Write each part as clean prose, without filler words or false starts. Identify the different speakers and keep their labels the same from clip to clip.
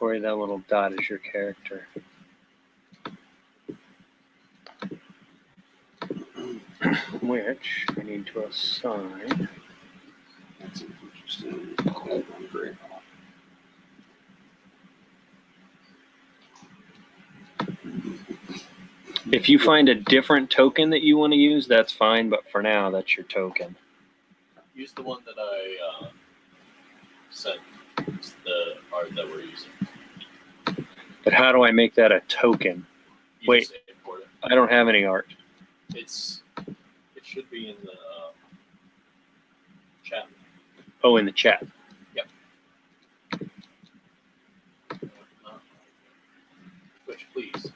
Speaker 1: Corey, that little dot is your character. Which I need to assign.
Speaker 2: That's interesting. Great.
Speaker 1: If you find a different token that you want to use, that's fine, but for now, that's your token.
Speaker 3: Use the one that I sent. It's the art that we're using.
Speaker 1: But how do I make that a token?
Speaker 3: You
Speaker 1: Wait.
Speaker 3: just import it.
Speaker 1: I don't have any art.
Speaker 3: It should be in the chat.
Speaker 1: Oh, in the chat.
Speaker 3: Yep. Which, please.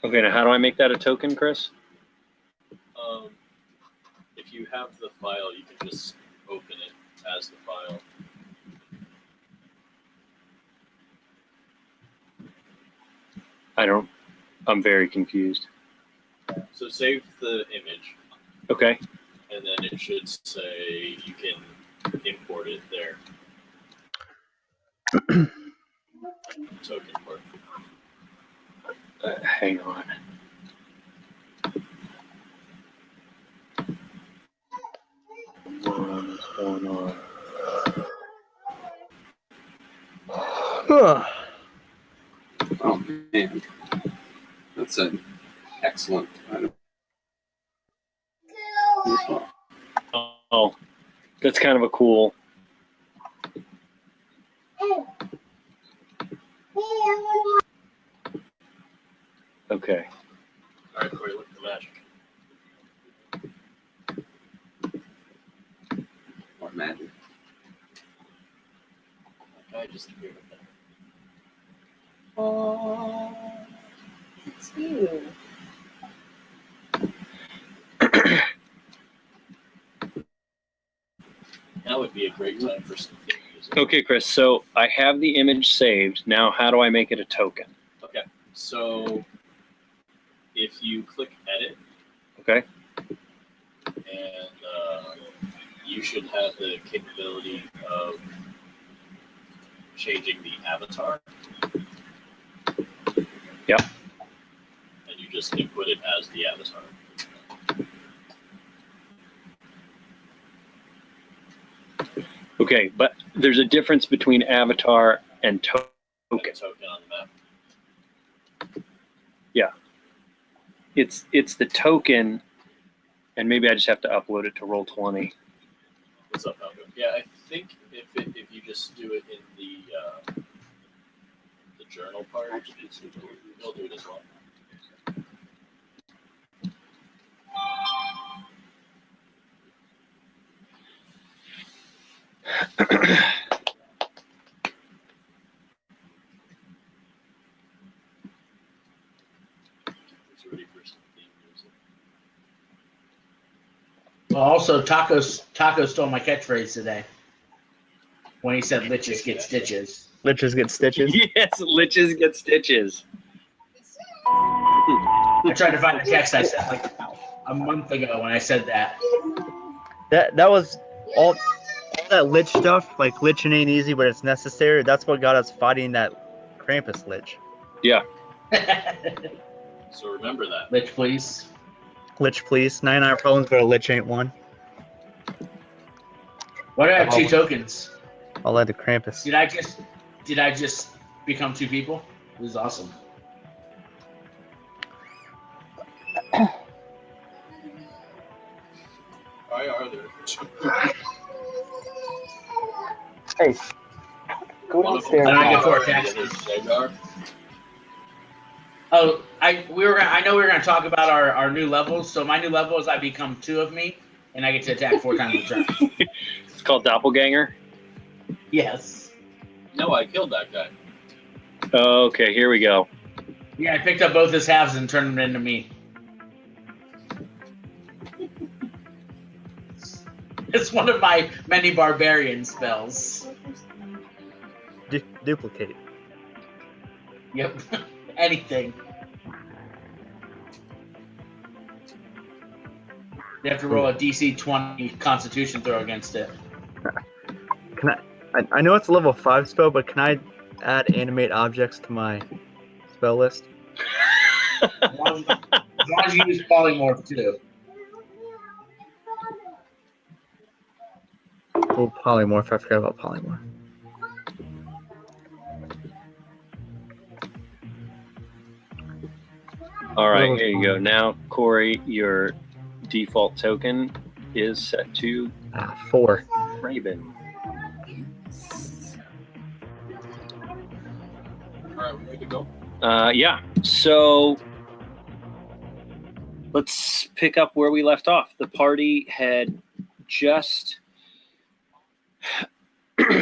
Speaker 1: Okay, now how do I make that a token, Chris?
Speaker 3: If you have the file, you can just open it as the file.
Speaker 1: I'm very confused.
Speaker 3: So save the image.
Speaker 1: Okay.
Speaker 3: And then it should say you can import it there. Token part.
Speaker 1: Hang on. What's going on?
Speaker 2: Oh man, that's an excellent item.
Speaker 1: Oh, that's kind of a cool. Okay.
Speaker 3: All right, Corey, look at the magic.
Speaker 2: What magic?
Speaker 3: I just appeared with that.
Speaker 4: Oh, it's you.
Speaker 3: That would be a great time for some theme music.
Speaker 1: Okay, Chris. So I have the image saved. Now, how do I make it a token?
Speaker 3: Okay, so if you click edit,
Speaker 1: Okay.
Speaker 3: and you should have the capability of changing the avatar.
Speaker 1: Yep.
Speaker 3: And you just input it as the avatar.
Speaker 1: Okay, but there's a difference between avatar and token.
Speaker 3: Token on the map.
Speaker 1: Yeah. It's the token, and maybe I just have to upload it to Roll20.
Speaker 3: What's up, Malcolm? Yeah, I think if you just do it in the journal part, it'll do it as well. It's ready for some theme music.
Speaker 5: Well, also, Taco stole my catchphrase today when he said "Liches get stitches."
Speaker 6: Liches get stitches.
Speaker 1: Yes, liches get stitches.
Speaker 5: I tried to find the text I said like a month ago when I said that.
Speaker 6: That was all that lich stuff. Like liching ain't easy, but it's necessary. That's what got us fighting that Krampus lich.
Speaker 1: Yeah.
Speaker 3: So remember that.
Speaker 5: Lich, please.
Speaker 6: Lich, please. 99 problems, but a lich ain't one.
Speaker 5: Why do I have two tokens?
Speaker 6: I'll let the Krampus.
Speaker 5: Did I just become two people? This is awesome.
Speaker 3: Why are there two?
Speaker 4: Hey, go
Speaker 3: One of them
Speaker 4: downstairs.
Speaker 5: And I get
Speaker 3: is
Speaker 5: four
Speaker 3: the
Speaker 5: attacks.
Speaker 3: other is Zagar.
Speaker 5: Oh, I know we were gonna talk about our new levels. So my new level is I become two of me, and I get to attack 4 times a turn.
Speaker 1: It's called Doppelganger.
Speaker 5: Yes.
Speaker 3: No, I killed that guy.
Speaker 1: Okay, here we go.
Speaker 5: Yeah, I picked up both his halves and turned them into me. It's one of my many barbarian spells.
Speaker 6: Duplicate.
Speaker 5: Yep. Anything. You have to roll a DC 20 Constitution throw against it.
Speaker 6: I know it's a level 5 spell, but can I add animate objects to my spell list?
Speaker 5: As long as you use polymorph too.
Speaker 6: Oh, polymorph. I forgot about polymorph.
Speaker 1: All right,
Speaker 6: Well,
Speaker 1: here you go. Now, Corey, your default token is set to
Speaker 6: 4.
Speaker 1: Raven.
Speaker 3: All right, we're ready to go.
Speaker 1: Yeah. So let's pick up where we left off. The party had just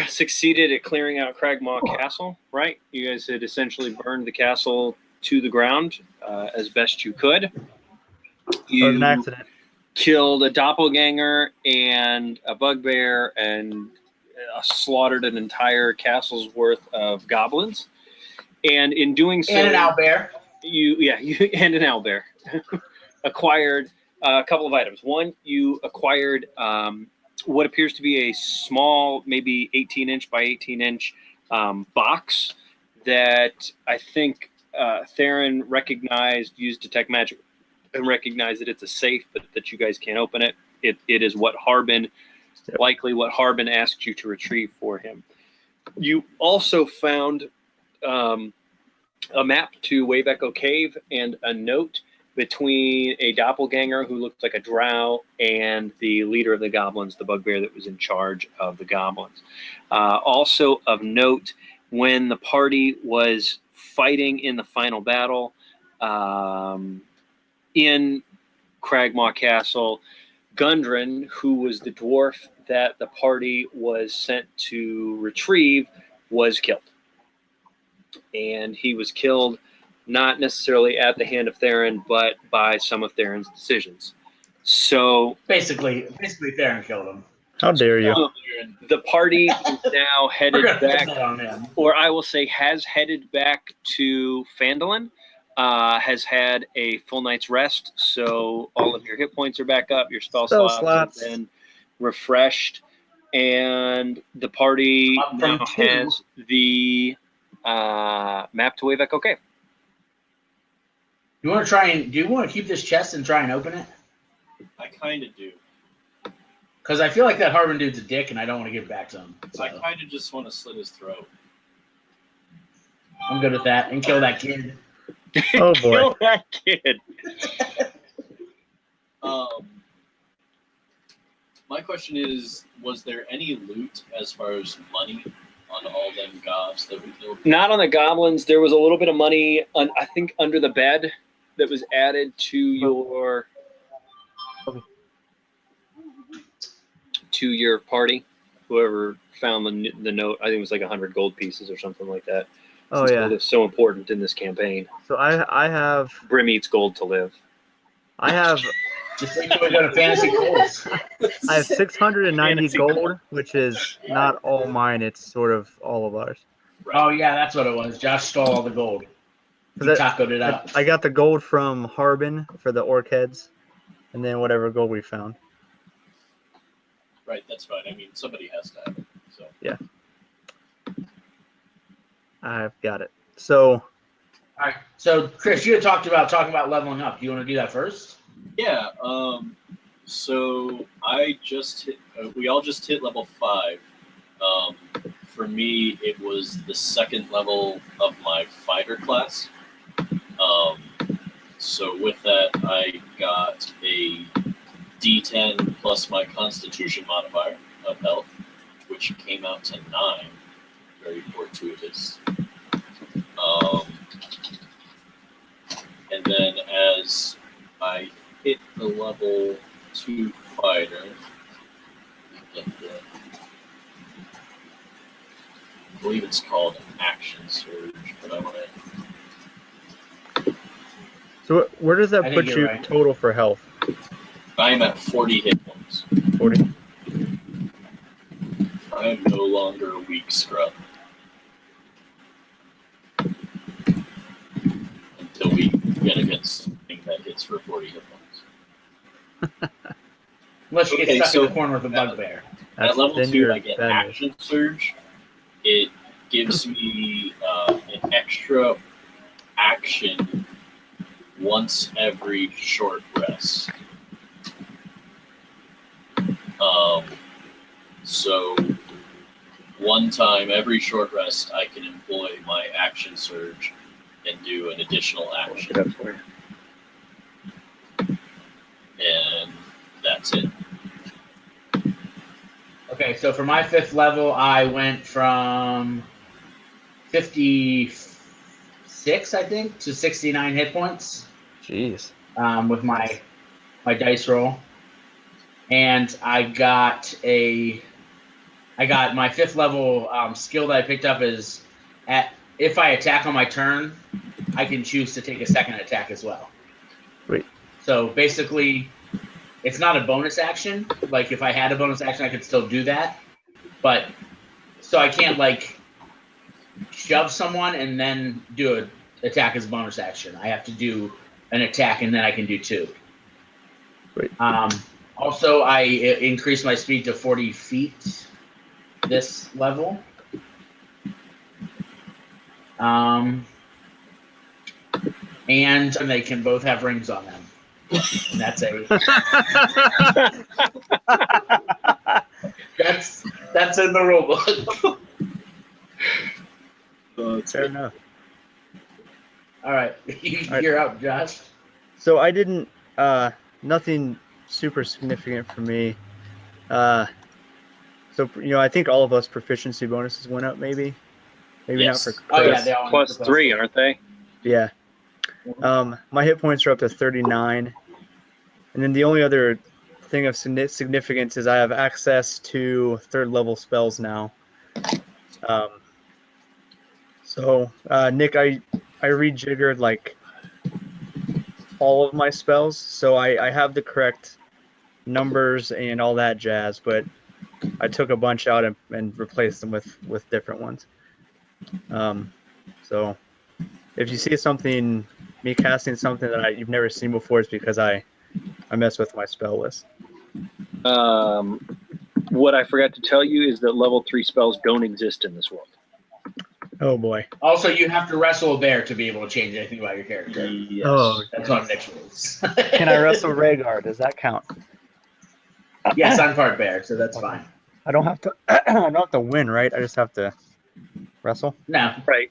Speaker 1: succeeded at clearing out Cragmaw Castle, right? You guys had essentially burned the castle to the ground as best you could.
Speaker 6: That was an
Speaker 1: You
Speaker 6: accident.
Speaker 1: killed a doppelganger and a bugbear and slaughtered an entire castle's worth of goblins. And in doing so,
Speaker 5: And an owlbear.
Speaker 1: you and an owlbear acquired a couple of items. One, you acquired what appears to be a small, maybe 18-inch by 18-inch box that I think Theron recognized, used detect magic, and recognized that it's a safe, but that you guys can't open it. It is what Harbin, likely what Harbin asked you to retrieve for him. You also found a map to Wave Echo Cave and a note between a doppelganger who looked like a drow and the leader of the goblins, the bugbear that was in charge of the goblins. Also of note, when the party was fighting in the final battle in Cragmaw Castle, Gundren, who was the dwarf that the party was sent to retrieve, was killed. And he was killed not necessarily at the hand of Theron, but by some of Theron's decisions. So
Speaker 5: Basically, Theron killed him.
Speaker 6: How dare you?
Speaker 1: the party is now
Speaker 5: We're
Speaker 1: headed
Speaker 5: gonna put
Speaker 1: back,
Speaker 5: that on him.
Speaker 1: or I will say has headed back to Phandalin, has had a full night's rest, so all of your hit points are back up, your spell slots have been refreshed, and the party
Speaker 5: Up from
Speaker 1: now
Speaker 5: 2.
Speaker 1: has the map to Wave Echo Cave.
Speaker 5: Do you want to keep this chest and try and open it?
Speaker 3: I kind of do.
Speaker 5: Because I feel like that Harbin dude's a dick, and I don't want to give it back to him. So
Speaker 3: I kind of just want to slit his throat.
Speaker 5: I'm good with that. And kill that kid.
Speaker 6: Oh boy.
Speaker 1: Kill that kid.
Speaker 3: My question is, was there any loot as far as money on all them gobs that we killed?
Speaker 1: Not on the goblins. There was a little bit of money, I think, under the bed that was added to your party. Whoever found the note, I think it was like 100 gold pieces or something like that.
Speaker 6: Oh
Speaker 1: Since
Speaker 6: yeah.
Speaker 1: gold is so important in this campaign.
Speaker 6: So I have
Speaker 1: Brim eats gold to live.
Speaker 5: Just wait till we go to Fantasy Goals.
Speaker 6: I have 690
Speaker 1: Fantasy
Speaker 6: gold, which is not all mine. It's sort of all of ours.
Speaker 5: Oh, yeah, that's what it was. Josh stole all the gold. He
Speaker 6: 'Cause
Speaker 5: tacoed it up.
Speaker 6: I got the gold from Harbin for the orc heads, and then whatever gold we found.
Speaker 3: Right, that's fine. I mean, somebody has to have it. So
Speaker 6: I've got it. So
Speaker 5: All right. So, Chris, you had talking about leveling up. Do you want to do that first?
Speaker 3: yeah. So I just hit. We all just hit level 5. For me, it was the second level of my fighter class. So with that, I got a D10 plus my Constitution modifier of health, which came out to 9. Very fortuitous. And then as I hit the level 2 fighter, I believe it's called Action Surge, but I want to.
Speaker 6: So where does that
Speaker 5: I
Speaker 6: put
Speaker 5: think
Speaker 6: you
Speaker 5: you're right.
Speaker 6: total for health?
Speaker 3: I'm at 40 hit points.
Speaker 6: 40.
Speaker 3: I am no longer a weak scrub. Until we get against something that hits for 40 hit points.
Speaker 5: Unless you
Speaker 3: Okay,
Speaker 5: get stuck
Speaker 3: so
Speaker 5: in the corner with a bugbear.
Speaker 3: At level
Speaker 6: then
Speaker 3: 2,
Speaker 6: you're
Speaker 3: I get
Speaker 6: bad news.
Speaker 3: Action Surge, it gives me an extra action once every short rest. So one time every short rest, I can employ my action surge and do an additional
Speaker 1: I'll look
Speaker 3: action,
Speaker 1: it up for you.
Speaker 3: and that's it.
Speaker 5: Okay, so for my 5th level, I went from 56, I think, to 69 hit points
Speaker 6: Jeez.
Speaker 5: with my dice roll, and I got my 5th level skill that I picked up is if I attack on my turn, I can choose to take a second attack as well.
Speaker 6: Wait.
Speaker 5: So basically, it's not a bonus action. Like if I had a bonus action, I could still do that. But so I can't like shove someone and then do an attack as a bonus action. I have to do an attack and then I can do 2.
Speaker 6: Wait.
Speaker 5: Also, I increased my speed to 40 feet this level. And they can both have rings on them. And that's that's in the rule book.
Speaker 6: Fair enough.
Speaker 5: All right, you're up, Josh.
Speaker 6: So I didn't. Nothing super significant for me. So I think all of us proficiency bonuses went up. Maybe
Speaker 3: Yes.
Speaker 6: not for
Speaker 5: Oh yeah,
Speaker 6: Chris.
Speaker 5: they all
Speaker 1: Plus 3, aren't they?
Speaker 6: Yeah. My hit points are up to 39. And then the only other thing of significance is I have access to 3rd level spells now. So Nick, I rejiggered like all of my spells, so I have the correct numbers and all that jazz, but I took a bunch out and replaced them with different ones. So if you see me casting something that you've never seen before, it's because I mess with my spell list.
Speaker 1: What I forgot to tell you is that level 3 spells don't exist in this world.
Speaker 6: Oh boy.
Speaker 5: Also, you have to wrestle a bear to be able to change anything about your character.
Speaker 1: Yes.
Speaker 6: Oh,
Speaker 5: That's one of Nick's rules.
Speaker 6: can I wrestle Rhaegar? Does that count?
Speaker 5: Yes, I'm part bear, so that's fine.
Speaker 6: I don't have to. I don't have to win, right? I just have to wrestle.
Speaker 5: No,
Speaker 1: Right.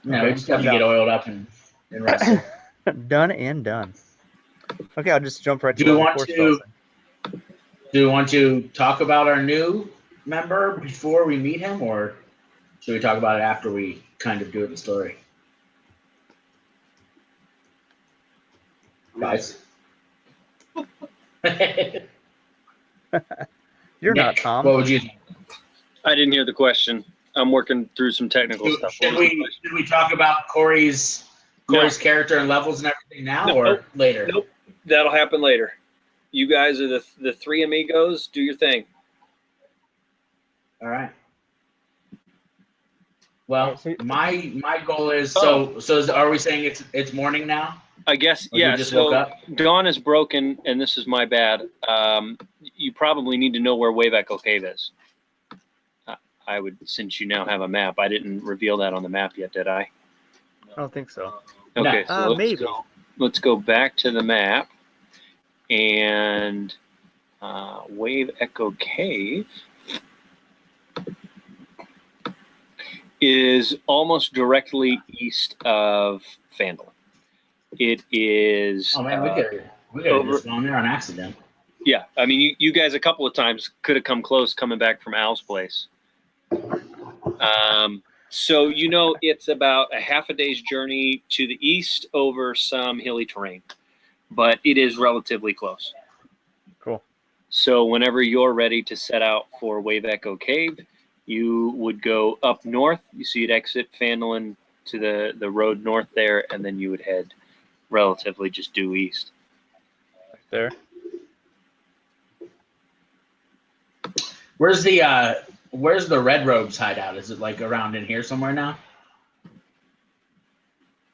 Speaker 5: no,
Speaker 6: Okay,
Speaker 5: you just have to
Speaker 6: I'm
Speaker 5: get
Speaker 6: down.
Speaker 5: oiled up and wrestle.
Speaker 6: Done and done. Okay, I'll just jump right to
Speaker 5: Do we
Speaker 6: level
Speaker 5: want
Speaker 6: 4
Speaker 5: to-
Speaker 6: spells then.
Speaker 5: Do you want to talk about our new member before we meet him, or should we talk about it after we kind of do the story? Guys.
Speaker 6: You're not
Speaker 5: Nick,
Speaker 6: Tom.
Speaker 5: what would you think?
Speaker 1: I didn't hear the question. I'm working through some technical stuff. What
Speaker 5: Should
Speaker 1: was the question?
Speaker 5: we talk about Corey's
Speaker 1: No.
Speaker 5: character and levels and everything now,
Speaker 1: No.
Speaker 5: or later?
Speaker 1: Nope. That'll happen later. You guys are the 3 amigos. Do your thing.
Speaker 5: All right. Well,
Speaker 6: So-
Speaker 5: my goal is so are we saying it's morning now?
Speaker 1: I guess,
Speaker 5: Or
Speaker 1: yeah.
Speaker 5: we just
Speaker 1: So
Speaker 5: woke up?
Speaker 1: dawn is broken, and this is my bad. You probably need to know where Wave Echo Cave is. I would, since you now have a map. I didn't reveal that on the map yet, did I?
Speaker 6: I don't think so.
Speaker 1: Okay,
Speaker 6: No.
Speaker 1: so
Speaker 6: Maybe.
Speaker 1: let's go back to the map, and Wave Echo Cave is almost directly east of Phandalin. It is.
Speaker 5: Oh man, we could have just gone there on accident.
Speaker 1: Yeah, I mean, you guys a couple of times could have come close coming back from Al's place. So it's about a half a day's journey to the east over some hilly terrain, but it is relatively close.
Speaker 6: Cool.
Speaker 1: So whenever you're ready to set out for Wave Echo Cave, you would go up north. So you'd exit Phandalin to the road north there, and then you would head relatively just due east.
Speaker 6: Right there.
Speaker 5: Where's the Red Robes hideout? Is it like around in here somewhere now?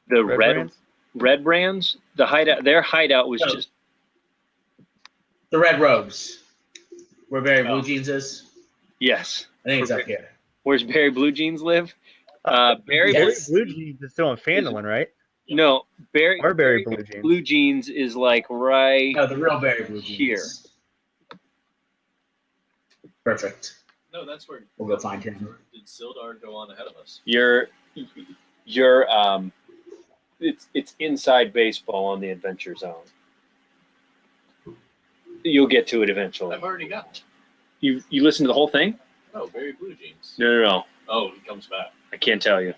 Speaker 1: The
Speaker 6: Red
Speaker 1: red
Speaker 6: Brands?
Speaker 1: Red Brands, their hideout was
Speaker 5: No.
Speaker 1: just
Speaker 5: The Red Robes, where Barry
Speaker 1: Oh.
Speaker 5: Blue Jeans is.
Speaker 1: yes.
Speaker 5: I think it's up here.
Speaker 1: Where's Barry Blue Jeans live? Barry
Speaker 5: Yes.
Speaker 6: Blue Jeans is still in Phandalin, right?
Speaker 1: No, Barry
Speaker 6: Or Barry Blue Jeans.
Speaker 1: Blue Jeans is like right
Speaker 5: No, the real Barry Blue Jeans.
Speaker 1: here.
Speaker 3: No,
Speaker 5: Perfect.
Speaker 3: that's where.
Speaker 5: We'll go find him.
Speaker 3: Did Sildar go on ahead of us?
Speaker 1: You're it's inside baseball on the Adventure Zone. You'll get to it eventually.
Speaker 3: I've already got it.
Speaker 1: You listen to the whole thing?
Speaker 3: Oh, Barry Blue Jeans.
Speaker 1: No.
Speaker 3: Oh, he comes back.
Speaker 1: I can't tell you.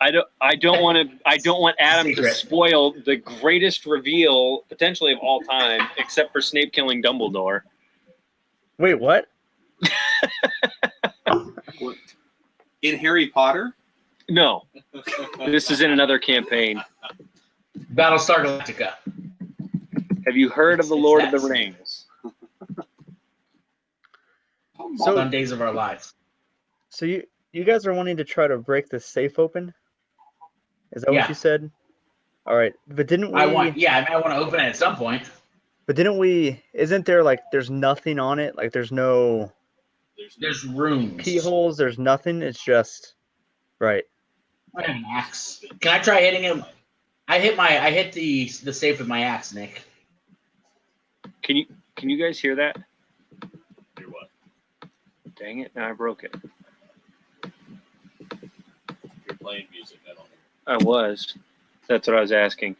Speaker 1: I don't want Adam to
Speaker 5: Secret.
Speaker 1: spoil the greatest reveal potentially of all time, except for Snape killing Dumbledore.
Speaker 6: Wait, what?
Speaker 2: In Harry Potter?
Speaker 1: No, this is in another campaign.
Speaker 5: Battlestar Galactica.
Speaker 1: Have you heard of the
Speaker 5: It's
Speaker 1: Lord of
Speaker 5: that
Speaker 1: the
Speaker 5: simple.
Speaker 1: Rings?
Speaker 5: All done days of our lives.
Speaker 6: So you guys are wanting to try to break the safe open? Is that
Speaker 5: Yeah.
Speaker 6: what you said? All right, but didn't we?
Speaker 5: I want to open it at some point.
Speaker 6: But didn't we? Isn't there like there's nothing on it? Like there's no
Speaker 5: There's rooms.
Speaker 6: keyholes. There's nothing. It's just right.
Speaker 5: I have an axe. Can I try hitting him? I hit the safe with my axe, Nick.
Speaker 1: Can you guys hear that?
Speaker 3: Hear what?
Speaker 1: Dang it! Now I broke it.
Speaker 3: You're playing music. I don't hear.
Speaker 1: I was. That's what I was asking.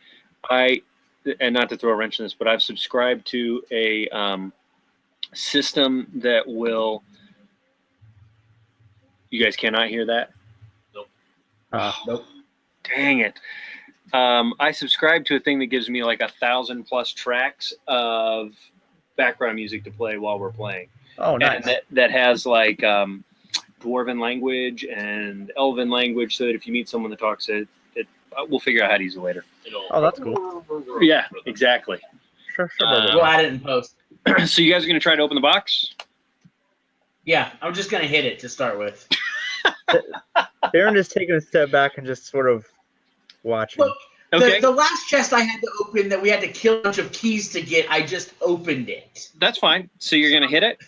Speaker 1: And not to throw a wrench in this, but I've subscribed to a system that will. You guys cannot hear that?
Speaker 5: Nope.
Speaker 1: Dang it. I subscribe to a thing that gives me like 1,000+ tracks of background music to play while we're playing.
Speaker 6: Oh, nice.
Speaker 1: And that has like Dwarven language and Elven language, so that if you meet someone that talks it, we'll figure out how to use it later.
Speaker 6: Oh, that's cool.
Speaker 1: Yeah, exactly.
Speaker 6: Sure,
Speaker 5: We'll add it in post.
Speaker 1: So you guys are going to try to open the box?
Speaker 5: Yeah, I'm just gonna hit it to start with.
Speaker 6: Darren is taking a step back and just sort of watching.
Speaker 5: Look,
Speaker 1: Okay,
Speaker 5: the last chest I had to open that we had to kill a bunch of keys to get, I just opened it.
Speaker 1: that's fine. So you're going to hit it?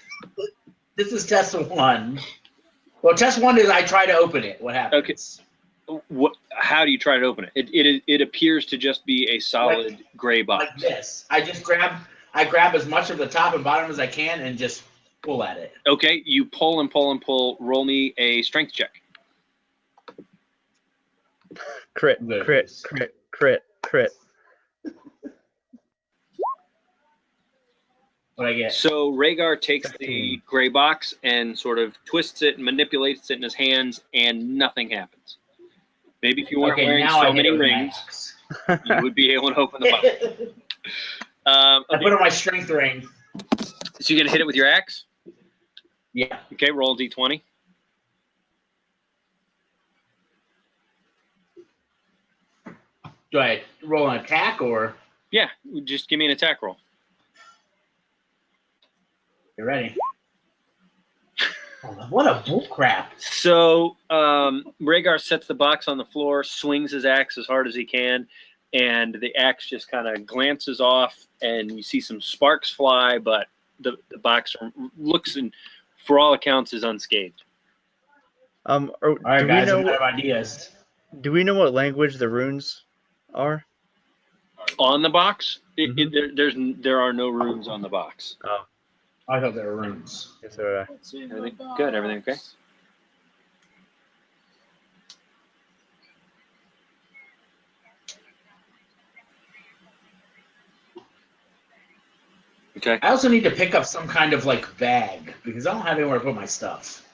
Speaker 5: This is test 1. Well, test 1 is I try to open it. What happens?
Speaker 1: How do you try to open it? It appears to just be a solid gray box.
Speaker 5: Like this. I grab as much of the top and bottom as I can and just pull at it.
Speaker 1: Okay, you pull and pull and pull. Roll me a strength check.
Speaker 6: Crit.
Speaker 5: What I get?
Speaker 1: So Rhaegar takes the gray box and sort of twists it and manipulates it in his hands, and nothing happens. Maybe if you weren't
Speaker 5: Okay,
Speaker 1: wearing
Speaker 5: now I
Speaker 1: so
Speaker 5: hit
Speaker 1: many
Speaker 5: it with my
Speaker 1: rings,
Speaker 5: axe.
Speaker 1: you would be able to open the box.
Speaker 5: I
Speaker 1: Okay,
Speaker 5: put on my strength ring.
Speaker 1: so you're gonna hit it with your axe.
Speaker 5: Yeah.
Speaker 1: Okay, roll a d20.
Speaker 5: Do I roll an attack or
Speaker 1: Yeah, just give me an attack roll.
Speaker 5: you ready? Oh, what a bullcrap.
Speaker 1: So Rhaegar sets the box on the floor, swings his axe as hard as he can, and the axe just kind of glances off, and you see some sparks fly, but the box looks and, for all accounts, is unscathed.
Speaker 5: All right,
Speaker 6: do
Speaker 5: guys,
Speaker 6: we
Speaker 5: I'm
Speaker 6: know?
Speaker 5: out of ideas.
Speaker 6: Do we know what language the runes are?
Speaker 1: On the box, there are no runes on the box.
Speaker 5: I thought there were rooms.
Speaker 6: Yes, sir.
Speaker 1: Everything good? Everything okay? Okay.
Speaker 5: I also need to pick up some kind of like bag because I don't have anywhere to put my stuff.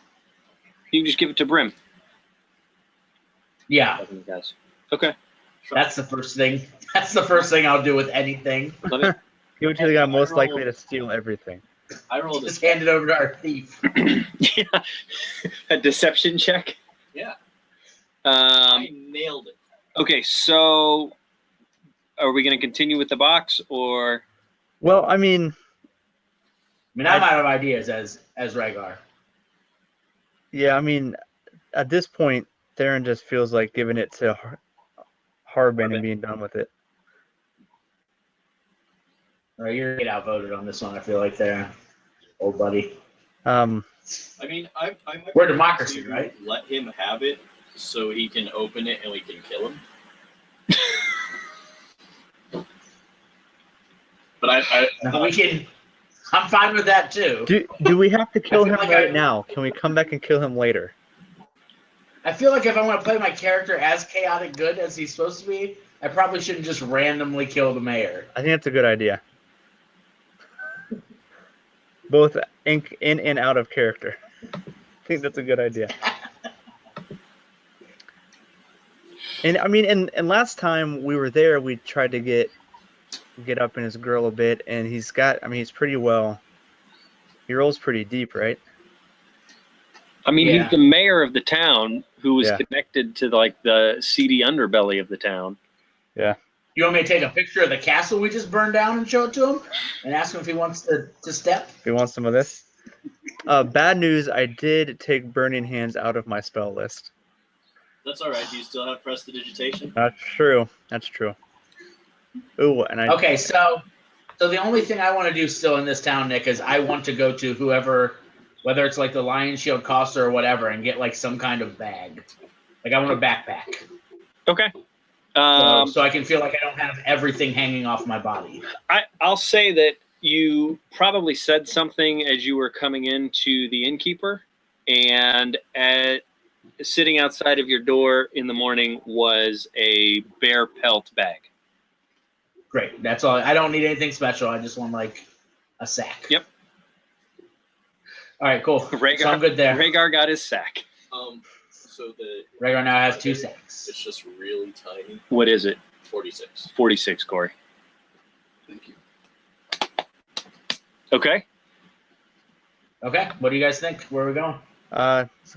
Speaker 1: You can just give it to Brim.
Speaker 5: Yeah,
Speaker 1: Guys. Okay.
Speaker 5: that's the first thing. That's the first thing I'll do with anything.
Speaker 1: Let me.
Speaker 6: Give it to the guy most likely to steal everything.
Speaker 3: I rolled
Speaker 5: Just
Speaker 3: a
Speaker 5: hand it over to our thief.
Speaker 1: Yeah. A deception check.
Speaker 3: Yeah.
Speaker 1: Um,
Speaker 3: I nailed it.
Speaker 1: okay, so are we going to continue with the box, or
Speaker 6: Well, I mean,
Speaker 5: I mean, I'm out of ideas as Rhaegar.
Speaker 6: yeah, I mean, at this point, Theron just feels like giving it to Harbin and being done with it.
Speaker 5: All right, you're gonna get outvoted on this one. I feel like there, old buddy.
Speaker 3: I mean, I
Speaker 5: We're democracy,
Speaker 3: to
Speaker 5: right?
Speaker 3: Let him have it so he can open it and we can kill him. But
Speaker 5: We can. I'm fine with that too.
Speaker 6: Do we have to kill
Speaker 5: I feel
Speaker 6: him
Speaker 5: like
Speaker 6: right now? Can we come back and kill him later?
Speaker 5: I feel like if I want to play my character as chaotic good as he's supposed to be, I probably shouldn't just randomly kill the mayor.
Speaker 6: I think that's a good idea. Both in and out of character. I think that's a good idea. And I mean, and last time we were there, we tried to get up in his grill a bit, and he's got. I mean, he's pretty well. He rolls pretty deep, right?
Speaker 1: I mean,
Speaker 5: Yeah.
Speaker 1: he's the mayor of the town who was
Speaker 6: Yeah.
Speaker 1: connected to like the seedy underbelly of the town.
Speaker 5: You want me to take a picture of the castle we just burned down and show it to him, and ask him if he wants to step?
Speaker 6: If he wants some of this. Bad news. I did take Burning Hands out of my spell list.
Speaker 3: that's all right. Do you still have prestidigitation?
Speaker 6: That's true. That's true. Ooh, and I.
Speaker 5: Okay, so the only thing I want to do still in this town, Nick, is I want to go to whoever, whether it's like the Lion Shield Costa or whatever, and get like some kind of bag. Like I want a backpack.
Speaker 1: Okay.
Speaker 5: So I can feel like I don't have everything hanging off my body.
Speaker 1: I'll say that you probably said something as you were coming into the innkeeper, and sitting outside of your door in the morning was a bear pelt bag.
Speaker 5: Great. That's all. I don't need anything special. I just want like a sack.
Speaker 1: Yep.
Speaker 5: All right, cool.
Speaker 1: Rhaegar,
Speaker 5: So I'm good there.
Speaker 1: Rhaegar got his sack.
Speaker 3: So the
Speaker 5: Rhaegar now has 2 sacks.
Speaker 3: it's just really tiny.
Speaker 1: What is it?
Speaker 3: 46.
Speaker 1: 46, Corey.
Speaker 2: Thank you.
Speaker 1: Okay.
Speaker 5: Okay. What do you guys think? Where are we going?
Speaker 6: Let's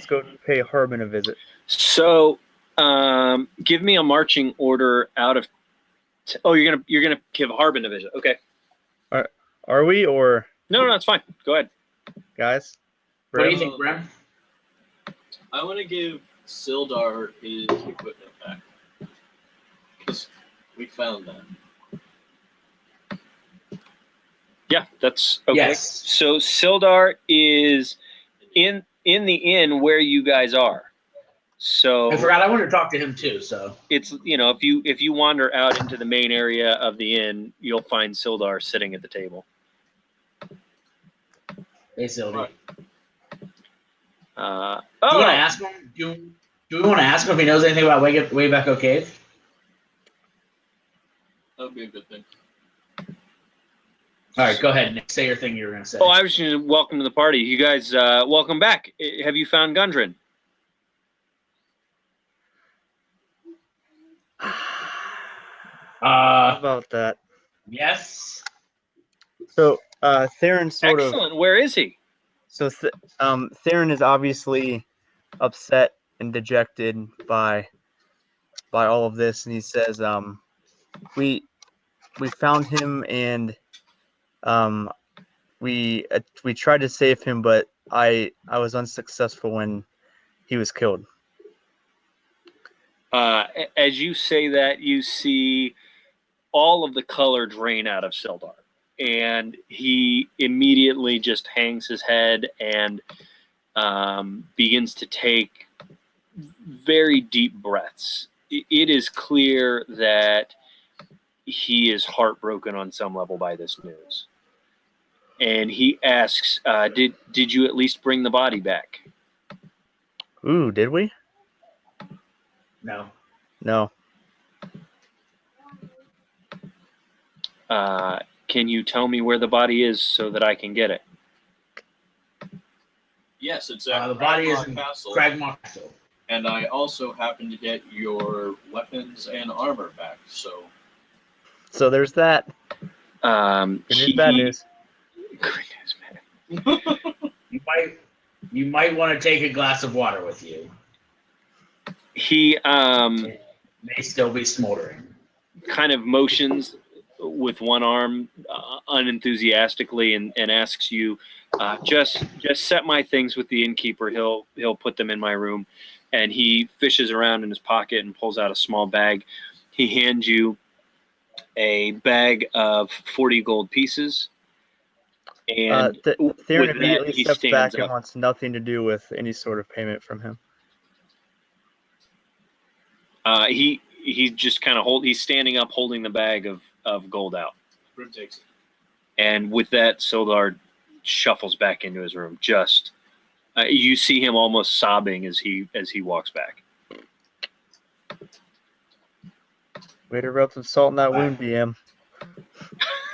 Speaker 6: go pay Harbin a visit.
Speaker 1: So, give me a marching order out of. You're gonna give Harbin a visit. Okay.
Speaker 6: Are we or
Speaker 1: No, it's fine. Go ahead.
Speaker 6: guys?
Speaker 5: What do you
Speaker 6: Brim?
Speaker 5: think, Brim?
Speaker 3: I want to give Sildar his equipment back because we found that.
Speaker 1: Yeah, that's okay.
Speaker 5: Yes.
Speaker 1: So Sildar is in the inn where you guys are. So
Speaker 5: I forgot I wanted to talk to him too. So
Speaker 1: it's if you wander out into the main area of the inn, you'll find Sildar sitting at the table.
Speaker 5: hey, Sylvie.
Speaker 3: Right.
Speaker 5: Do you want to ask him? Do we want to ask him if he knows anything about Wayback Cave?
Speaker 3: That would be a good thing.
Speaker 5: All right, go ahead, Nick. Say your thing you were going to say.
Speaker 1: Oh, I was just welcome to the party. You guys, welcome back. Have you found Gundren?
Speaker 6: How about that?
Speaker 5: Yes.
Speaker 6: So, Theron sort of.
Speaker 1: Excellent. Where is he?
Speaker 6: So, Theron is obviously upset and dejected by all of this, and he says, we found him, and we tried to save him, but I was unsuccessful when he was killed.
Speaker 1: As you say that, you see all of the color drain out of Sildar, and he immediately just hangs his head and begins to take very deep breaths. It is clear that he is heartbroken on some level by this news. And he asks, did you at least bring the body back?
Speaker 6: Ooh, did we?
Speaker 5: No.
Speaker 6: No.
Speaker 1: Can you tell me where the body is so that I can get it?
Speaker 3: Yes, it's at
Speaker 5: The body is
Speaker 3: Cragmaw
Speaker 5: in
Speaker 3: Castle,
Speaker 5: Cragmaw Castle.
Speaker 3: and I also happened to get your weapons and armor back. So
Speaker 6: So there's that. Good news, bad news.
Speaker 1: Good news, man.
Speaker 5: You might want to take a glass of water with you.
Speaker 1: He
Speaker 5: It may still be smoldering.
Speaker 1: kind of motions with one arm unenthusiastically and asks you, just set my things with the innkeeper. He'll put them in my room. And he fishes around in his pocket and pulls out a small bag. He hands you a bag of 40 gold pieces And
Speaker 6: Theron
Speaker 1: with that,
Speaker 6: immediately
Speaker 1: he
Speaker 6: steps back
Speaker 1: stands
Speaker 6: and
Speaker 1: up.
Speaker 6: wants nothing to do with any sort of payment from him.
Speaker 1: He just kind of he's standing up holding the bag of gold out.
Speaker 3: Grim takes it.
Speaker 1: And with that, Sildar shuffles back into his room. Just you see him almost sobbing as he walks back.
Speaker 6: Way to rub some salt in that wound, BM.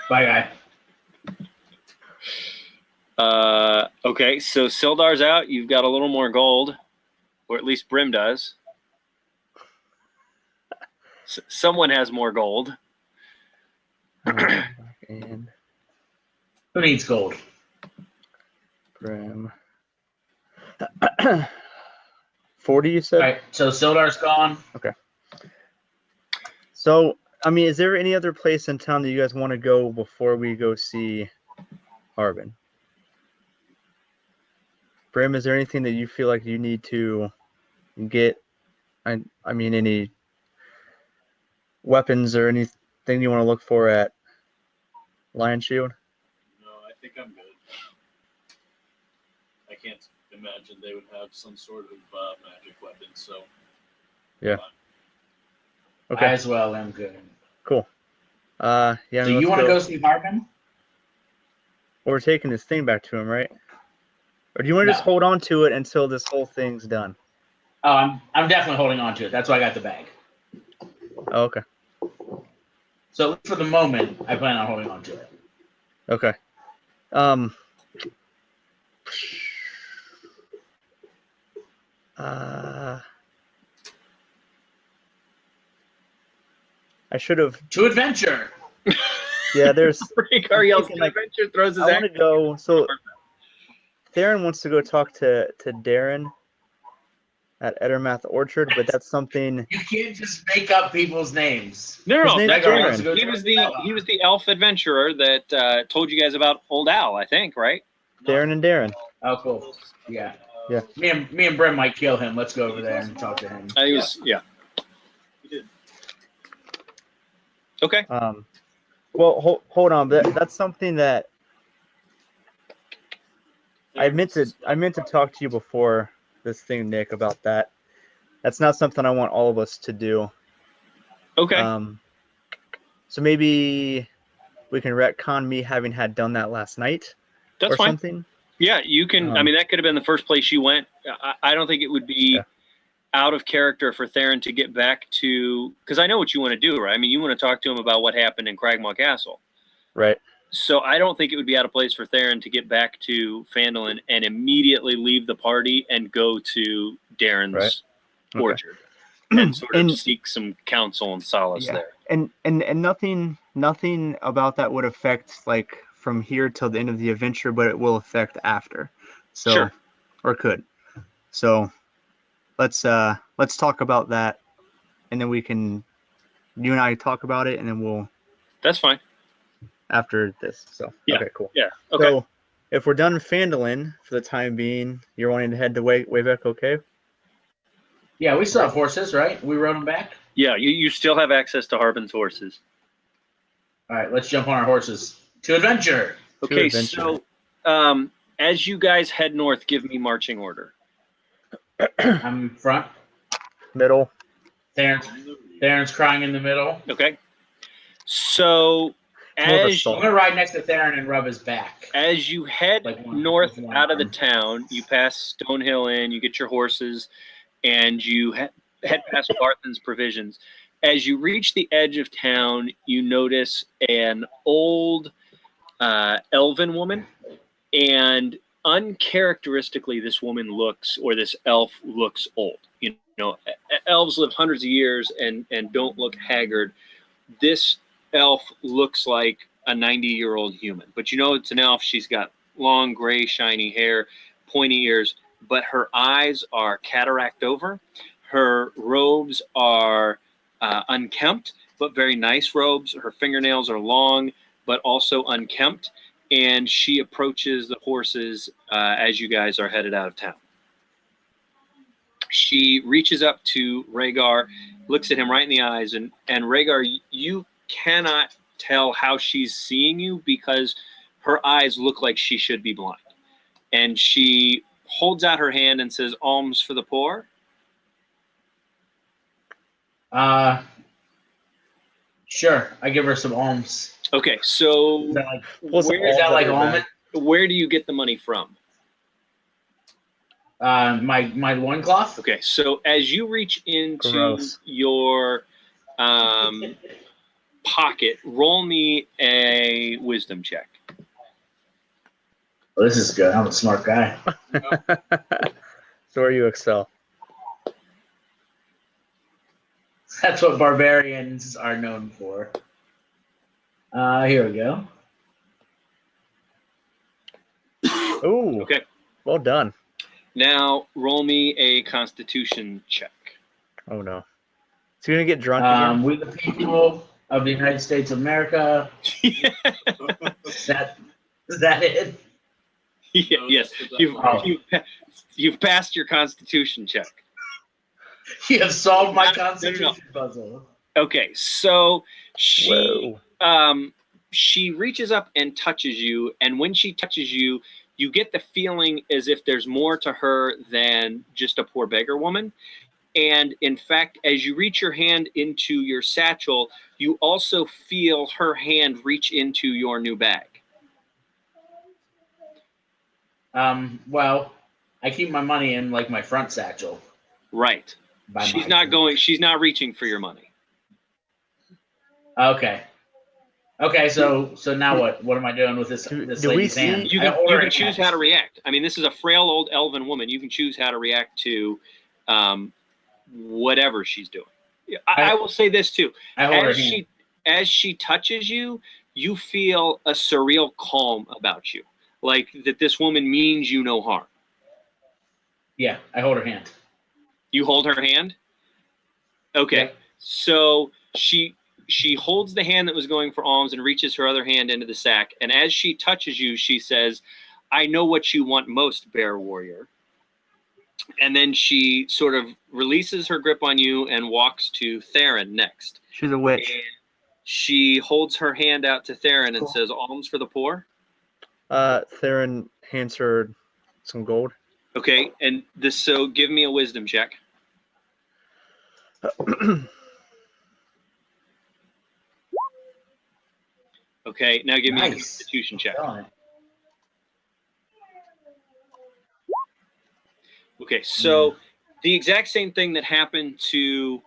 Speaker 5: Bye, guy.
Speaker 1: Okay, so Sildar's out. You've got a little more gold, or at least Brim does. Someone has more gold.
Speaker 6: And
Speaker 5: Who needs gold?
Speaker 6: Brim. 40, you said?
Speaker 5: All right, so Sildar's gone.
Speaker 6: So, I mean, is there any other place in town that you guys want to go before we go see Harbin? Brim, is there anything that you feel like you need to get? I mean, any weapons or anything you want to look for at Lion Shield?
Speaker 3: No, I think I'm good. I can't imagine they would have some sort of magic weapon, so.
Speaker 6: Yeah.
Speaker 5: I
Speaker 6: Okay,
Speaker 5: as well am good.
Speaker 6: cool. Yeah.
Speaker 5: So
Speaker 6: let's
Speaker 5: you want to go see Harbin?
Speaker 6: Well, we're taking this thing back to him, right? Or do you want to
Speaker 5: No.
Speaker 6: just hold on to it until this whole thing's done?
Speaker 5: Oh, I'm definitely holding on to it. That's why I got the bag.
Speaker 6: Oh, okay.
Speaker 5: So for the moment, I plan on holding on to it.
Speaker 6: Okay. I should have.
Speaker 5: To adventure.
Speaker 6: Yeah, there's.
Speaker 1: Rhaegar yells
Speaker 6: thinking,
Speaker 1: to
Speaker 6: like,
Speaker 1: adventure, throws his
Speaker 6: I want
Speaker 1: axe.
Speaker 6: to go. So Theron wants to go talk to Darren at Ettermath Orchard, but that's something.
Speaker 5: You can't just make up people's names.
Speaker 1: No,
Speaker 6: His
Speaker 1: no,
Speaker 6: name's
Speaker 1: that's
Speaker 5: Rhaegar
Speaker 6: Darren.
Speaker 5: wants to go
Speaker 1: he
Speaker 5: to
Speaker 1: was
Speaker 5: Valhalla.
Speaker 1: the elf adventurer that told you guys about Old Owl, I think, right?
Speaker 6: Darren and Darren.
Speaker 5: Oh, cool. Yeah.
Speaker 6: Yeah.
Speaker 5: Me and Brim might kill him. Let's go over there and talk to him.
Speaker 1: He was, yeah.
Speaker 3: He did.
Speaker 1: Okay.
Speaker 6: Well, hold on. That's something that I meant to talk to you before this thing, Nick, about that. That's not something I want all of us to do.
Speaker 1: Okay.
Speaker 6: So maybe we can retcon me having had done that last night
Speaker 1: That's
Speaker 6: or
Speaker 1: fine.
Speaker 6: something.
Speaker 1: Yeah, you can. I mean, that could have been the first place you went. I don't think it would be out of character for Theron to get back to, because I know what you want to do, right? I mean, you want to talk to him about what happened in Cragmaw Castle.
Speaker 6: Right.
Speaker 1: So I don't think it would be out of place for Theron to get back to Phandalin and immediately leave the party and go to Darren's
Speaker 6: Right.
Speaker 1: orchard and sort of seek some counsel and solace there.
Speaker 6: And nothing about that would affect like from here till the end of the adventure, but it will affect after. So
Speaker 1: Sure.
Speaker 6: or could. So let's talk about that, and then you and I talk about it, and then we'll
Speaker 1: That's fine.
Speaker 6: after this. So
Speaker 1: Yeah.
Speaker 6: okay, cool.
Speaker 1: Yeah. Okay.
Speaker 6: So if we're done Phandalin for the time being, you're wanting to head to Waybeck, okay?
Speaker 5: Yeah, we still have horses, right? We rode them back.
Speaker 1: Yeah, you still have access to Harbin's horses.
Speaker 5: All right, let's jump on our horses to adventure.
Speaker 1: Okay,
Speaker 6: adventure.
Speaker 1: so as you guys head north, give me marching order.
Speaker 5: I'm front.
Speaker 6: Middle.
Speaker 5: Theron's crying in the middle.
Speaker 1: Okay. So
Speaker 6: More of a
Speaker 1: as
Speaker 6: salt.
Speaker 5: I'm gonna ride next to Theron and rub his back.
Speaker 1: as you head
Speaker 5: Like one-
Speaker 1: north
Speaker 5: with one
Speaker 1: out of the
Speaker 5: arm.
Speaker 1: town, you pass Stonehill Inn, you get your horses, and you head past Barthen's Provisions. As you reach the edge of town, you notice an old elven woman, and uncharacteristically, this elf looks old. You know, elves live hundreds of years and don't look haggard. This elf looks like a 90-year-old human, but you know it's an elf. She's got long, gray, shiny hair, pointy ears, but her eyes are cataract over. Her robes are unkempt, but very nice robes. Her fingernails are long, but also unkempt. And she approaches the horses as you guys are headed out of town. She reaches up to Rhaegar, looks at him right in the eyes, and Rhaegar, you cannot tell how she's seeing you because her eyes look like she should be blind. And she holds out her hand and says, "Alms for the poor."
Speaker 5: Sure. I give her some alms.
Speaker 1: Okay, so
Speaker 5: Is that like,
Speaker 6: Plus
Speaker 1: where,
Speaker 5: is that
Speaker 6: alms
Speaker 5: like
Speaker 6: at her
Speaker 5: almond?
Speaker 6: back.
Speaker 1: where do you get the money from?
Speaker 5: My loincloth?
Speaker 1: Okay, so as you reach into
Speaker 6: Gross.
Speaker 1: your pocket, roll me a wisdom check.
Speaker 5: Oh, this is good. I'm a smart guy.
Speaker 6: So where you excel.
Speaker 5: That's what barbarians are known for. Here we go.
Speaker 6: Ooh.
Speaker 1: Okay.
Speaker 6: Well done.
Speaker 1: Now roll me a Constitution check.
Speaker 6: Oh no. Is he gonna get drunk again?
Speaker 5: We the people of the United States of America. Is that it?
Speaker 1: Yeah, yes,
Speaker 5: Oh.
Speaker 1: you've passed your Constitution check.
Speaker 5: You have solved my
Speaker 1: No.
Speaker 5: Constitution puzzle.
Speaker 1: Okay, so she
Speaker 6: Whoa.
Speaker 1: she reaches up and touches you, and when she touches you, you get the feeling as if there's more to her than just a poor beggar woman. And in fact, as you reach your hand into your satchel, you also feel her hand reach into your new bag.
Speaker 5: Well, I keep my money in like my front satchel.
Speaker 1: Right.
Speaker 5: by
Speaker 1: She's
Speaker 5: my-
Speaker 1: she's not reaching for your money.
Speaker 5: Okay. Okay, so now what? What am I doing with this
Speaker 6: Do
Speaker 5: this
Speaker 6: we
Speaker 5: lady's
Speaker 6: see-
Speaker 5: hand?
Speaker 1: You
Speaker 5: I
Speaker 1: can,
Speaker 5: order
Speaker 1: you can
Speaker 5: it
Speaker 1: choose
Speaker 5: next.
Speaker 1: how to react. I mean, this is a frail old elven woman. You can choose how to react to whatever she's doing. I will say this too.
Speaker 5: I hold her
Speaker 1: As
Speaker 5: hand.
Speaker 1: she touches you, you feel a surreal calm about you, like that this woman means you no harm.
Speaker 5: Yeah, I hold her hand.
Speaker 1: You hold her hand. Okay,
Speaker 5: Yep.
Speaker 1: so she holds the hand that was going for alms and reaches her other hand into the sack. And as she touches you, she says, "I know what you want most, Bear Warrior." And then she sort of releases her grip on you and walks to Theron next.
Speaker 6: She's a witch.
Speaker 1: And she holds her hand out to Theron and
Speaker 5: Cool.
Speaker 1: says, "Alms for the poor."
Speaker 6: Theron hands her some gold.
Speaker 1: Okay, and so give me a wisdom check. Okay, now give me a
Speaker 5: Nice.
Speaker 1: Constitution check.
Speaker 5: Darn it.
Speaker 1: Okay, so the exact same thing that happened to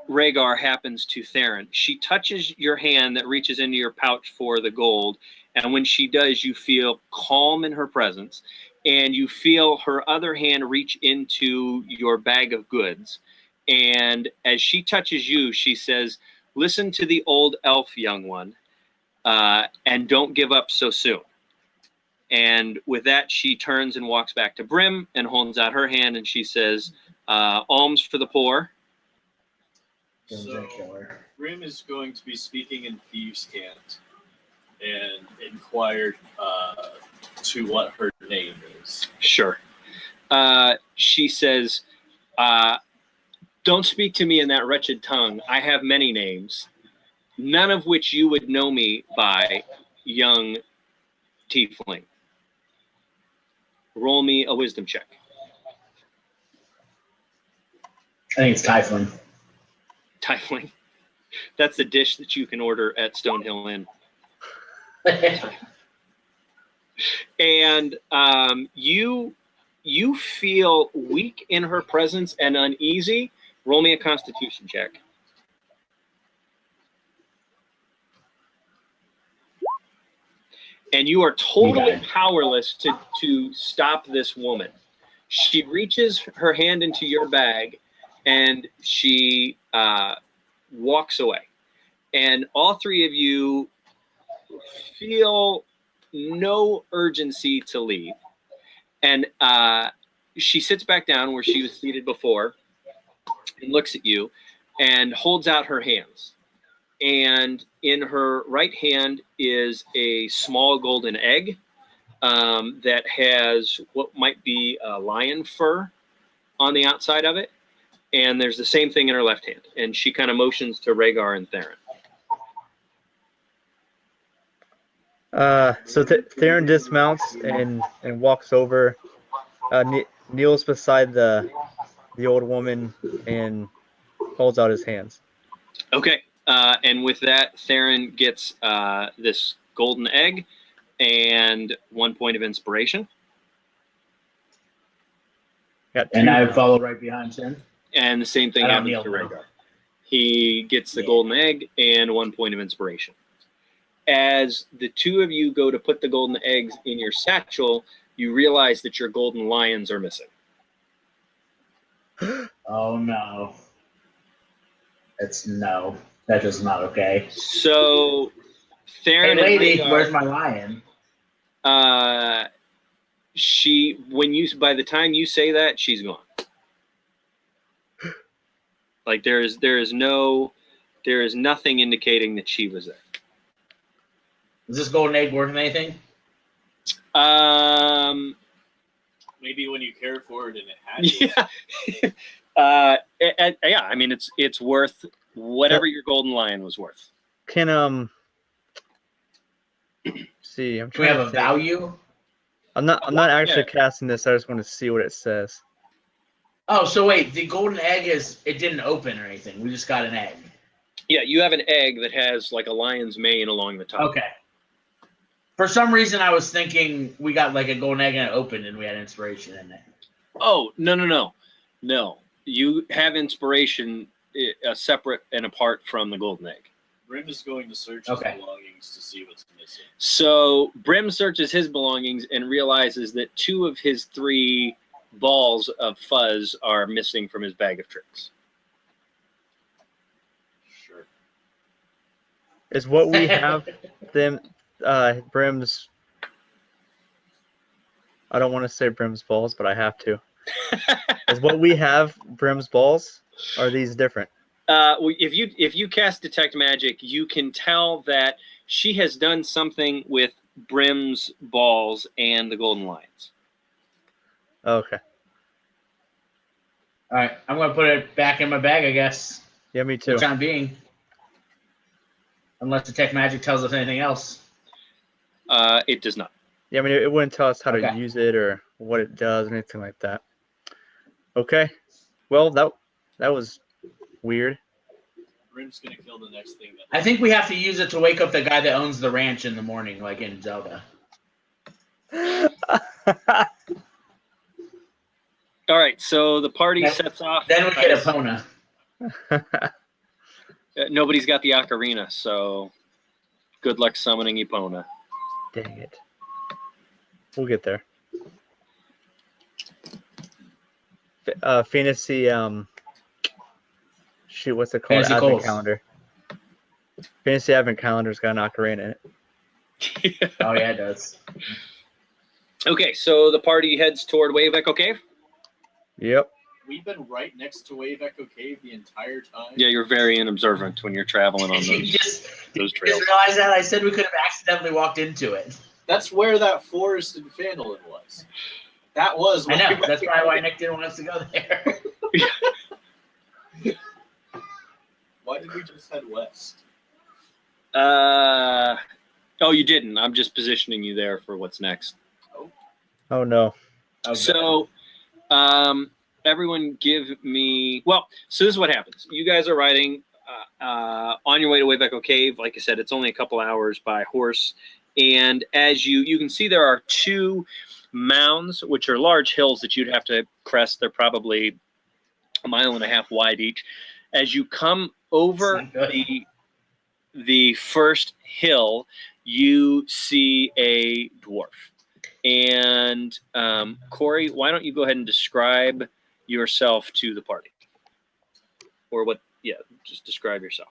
Speaker 1: Rhaegar happens to Theron. She touches your hand that reaches into your pouch for the gold, and when she does, you feel calm in her presence, and you feel her other hand reach into your bag of goods. And as she touches you, she says, "Listen to the old elf, young one, and don't give up so soon." And with that, she turns and walks back to Brim and holds out her hand, and she says, "Alms for the poor."
Speaker 3: So, Grim is going to be speaking in Thieves' Cant and inquired to what her name is.
Speaker 1: Sure. She says, "Don't speak to me in that wretched tongue. I have many names, none of which you would know me by, young tiefling." Roll me a wisdom check.
Speaker 5: I think it's Typhon.
Speaker 1: Tiefling. That's the dish that you can order at Stonehill Inn. And you feel weak in her presence and uneasy. Roll me a Constitution check. And you are totally powerless to stop this woman. She reaches her hand into your bag and she walks away. And all three of you feel no urgency to leave. And she sits back down where she was seated before and looks at you and holds out her hands. And in her right hand is a small golden egg that has what might be a lion fur on the outside of it. And there's the same thing in her left hand. And she kind of motions to Rhaegar and Theron.
Speaker 6: So Theron dismounts and walks over. Kneels beside the old woman and holds out his hands.
Speaker 1: Okay. And with that, Theron gets this golden egg and 1 point of inspiration.
Speaker 6: Got
Speaker 5: And
Speaker 6: two
Speaker 5: I
Speaker 6: now.
Speaker 5: follow right behind Sin.
Speaker 1: And the same thing
Speaker 5: I don't
Speaker 1: happens
Speaker 5: kneel
Speaker 1: to
Speaker 5: though.
Speaker 1: Rhaegar. He gets the
Speaker 5: Yeah.
Speaker 1: golden egg and 1 point of inspiration. As the two of you go to put the golden eggs in your satchel, you realize that your golden lions are missing.
Speaker 5: Oh no. No. That is not okay.
Speaker 1: So,
Speaker 5: Hey
Speaker 1: Theron
Speaker 5: lady,
Speaker 1: and
Speaker 5: where's
Speaker 1: Rhaegar,
Speaker 5: my lion?
Speaker 1: by the time you say that, she's gone. Like there is nothing indicating that she was there.
Speaker 5: Is this golden egg worth anything?
Speaker 3: Maybe when you care for it and it hatches.
Speaker 1: Yeah. Yeah, I mean it's worth whatever your golden lion was worth.
Speaker 6: Can see, I'm
Speaker 5: Do we
Speaker 6: trying
Speaker 5: have
Speaker 6: to
Speaker 5: a
Speaker 6: think.
Speaker 5: value?
Speaker 6: I'm not actually casting this. I just want to see what it says.
Speaker 5: Oh, so wait, the golden egg it didn't open or anything. We just got an egg.
Speaker 1: Yeah, you have an egg that has like a lion's mane along the top.
Speaker 5: Okay. For some reason, I was thinking we got like a golden egg and it opened and we had inspiration in it.
Speaker 1: Oh, no. You have inspiration separate and apart from the golden egg.
Speaker 3: Brim is going to search
Speaker 5: Okay.
Speaker 3: his belongings to see what's missing.
Speaker 1: So Brim searches his belongings and realizes that 2 of his 3 balls of fuzz are missing from his bag of tricks.
Speaker 3: Sure.
Speaker 6: Is what we have them Brim's. I don't want to say Brim's balls, but I have to. Is what we have Brim's balls? Or are these different?
Speaker 1: If you cast detect magic, you can tell that she has done something with Brim's balls and the golden lions.
Speaker 6: Okay.
Speaker 5: All right, I'm gonna put it back in my bag, I guess.
Speaker 6: Yeah, me
Speaker 5: For
Speaker 6: too.
Speaker 5: the time being. Unless detect magic tells us anything else.
Speaker 1: It does not.
Speaker 6: Yeah, I mean it wouldn't tell us how to
Speaker 5: Okay.
Speaker 6: use it or what it does, anything like that. Okay. Well, that was weird.
Speaker 3: Brim's gonna kill the next thing that.
Speaker 5: I think we have to use it to wake up the guy that owns the ranch in the morning, like in Zelda.
Speaker 1: All right, so the party
Speaker 5: Then-
Speaker 1: sets off.
Speaker 5: Then we get Epona.
Speaker 1: Nobody's got the ocarina, so good luck summoning Epona.
Speaker 6: Dang it. We'll get there. Fantasy shoot, what's it called?
Speaker 5: Fantasy
Speaker 6: Advent
Speaker 5: Coles.
Speaker 6: calendar. Fantasy Advent calendar's got an ocarina in it.
Speaker 5: Oh yeah, it does.
Speaker 1: Okay, so the party heads toward Wave Echo Cave.
Speaker 6: Yep.
Speaker 3: We've been right next to Wave Echo Cave the entire time.
Speaker 1: Yeah, you're very unobservant when you're traveling on
Speaker 5: You
Speaker 1: those
Speaker 5: just
Speaker 1: trails.
Speaker 5: realized that I said we could have accidentally walked into it.
Speaker 3: That's where that forest in Phandalin was. That was.
Speaker 5: I know.
Speaker 3: Wave
Speaker 5: That's
Speaker 3: Echo
Speaker 5: probably why
Speaker 3: Cave.
Speaker 5: Nick didn't want us to go there.
Speaker 3: Why did we just head west?
Speaker 1: Oh, you didn't. I'm just positioning you there for what's next.
Speaker 6: Oh no.
Speaker 5: Oh,
Speaker 1: So, everyone give me. Well, so this is what happens. You guys are riding on your way to Wave Echo Cave. Like I said, it's only a couple hours by horse. And as you can see, there are 2 mounds, which are large hills that you'd have to crest. They're probably 1.5 miles wide each. As you come over
Speaker 5: That's not good.
Speaker 1: the first hill, you see a dwarf. And Corey, why don't you go ahead and describe yourself to the party? Or what? Yeah, just describe yourself.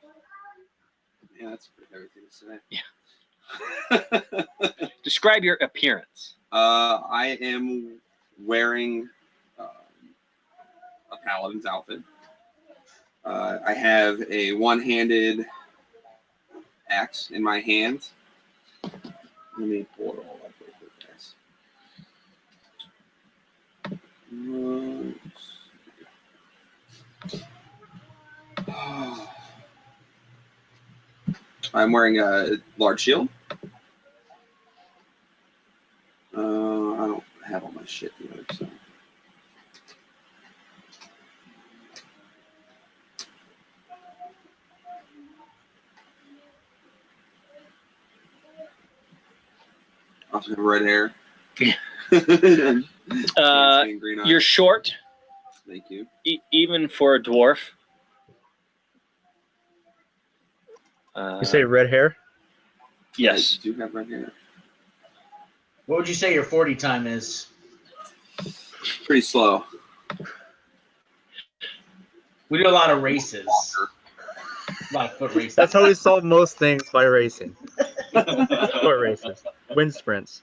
Speaker 2: Yeah, that's everything to say.
Speaker 1: Yeah. Describe your appearance.
Speaker 2: I am wearing a paladin's outfit. I have a one-handed axe in my hand. Let me pull it all up real quick, guys. I'm wearing a large shield. I don't have all my shit together, so. Also have red hair. Handsome and green eyes.
Speaker 1: You're short,
Speaker 2: Thank you.
Speaker 1: even for a dwarf.
Speaker 6: You say red hair?
Speaker 1: Yes.
Speaker 2: I do have red hair.
Speaker 5: What would you say your 40 time is?
Speaker 2: Pretty slow.
Speaker 5: We do a lot of races. A lot of foot races.
Speaker 6: That's how we solve most things, by racing. Foot races. Wind sprints.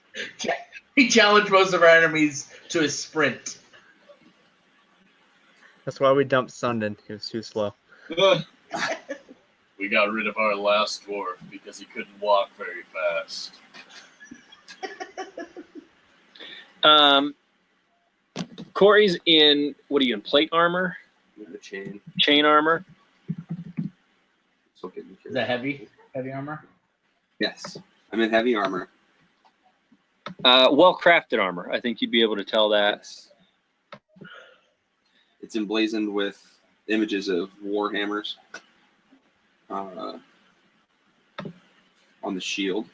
Speaker 5: We challenge most of our enemies to a sprint.
Speaker 6: That's why we dumped Sundin. He was too slow.
Speaker 3: We got rid of our last dwarf because he couldn't walk very fast.
Speaker 1: Corey's in, what are you in, plate armor?
Speaker 2: With the chain.
Speaker 1: Chain armor?
Speaker 2: It's okay.
Speaker 5: Is that heavy armor?
Speaker 2: Yes. I'm in heavy armor.
Speaker 1: Well-crafted armor. I think you'd be able to tell that.
Speaker 2: Yes. It's emblazoned with images of war hammers on the shield.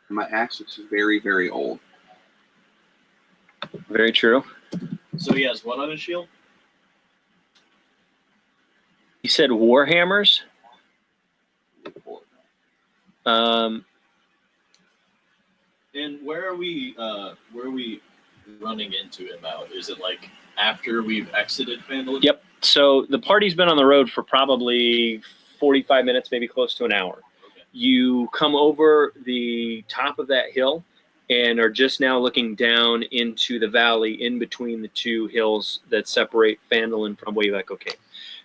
Speaker 2: My axe looks very, very old.
Speaker 1: Very true.
Speaker 3: So he has what on his shield?
Speaker 1: You said warhammers?
Speaker 3: And where are we running into him out? Is it like after we've exited Phandalin?
Speaker 1: Yep. So the party's been on the road for probably 45 minutes, maybe close to an hour.
Speaker 3: Okay.
Speaker 1: You come over the top of that hill and are just now looking down into the valley in between the two hills that separate Phandalin from Wave Echo Cave.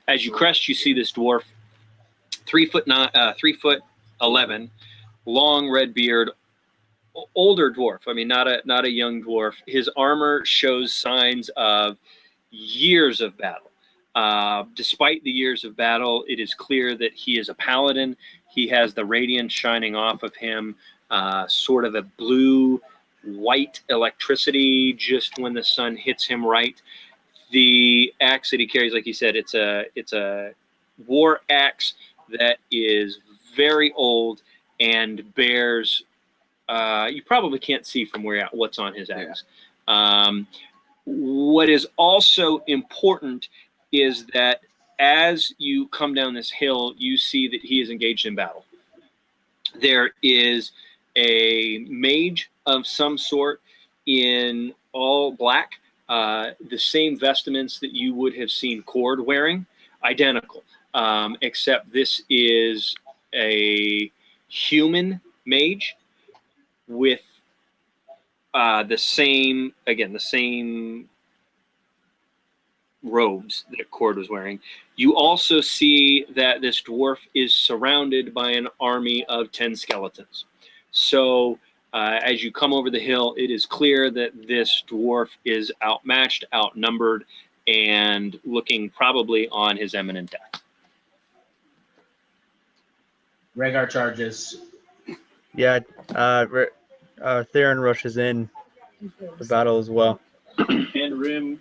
Speaker 1: As you crest, you see this dwarf, 3'11", long red beard, older dwarf. I mean, not a young dwarf. His armor shows signs of years of battle. Despite the years of battle, it is clear that he is a paladin. He has the radiance shining off of him, sort of a blue-white electricity just when the sun hits him right. The axe that he carries, like you said, it's a war axe that is very old and bears. You probably can't see from what's on his axe. What is also important is that as you come down this hill, you see that he is engaged in battle. There is a mage of some sort in all black, the same vestments that you would have seen Cord wearing, identical, except this is a human mage with the same robes that Cord was wearing. You also see that this dwarf is surrounded by an army of 10 skeletons. So as you come over the hill, it is clear that this dwarf is outmatched, outnumbered, and looking probably on his imminent death.
Speaker 5: Rhaegar charges.
Speaker 6: Yeah, Theron rushes in the battle as well.
Speaker 3: And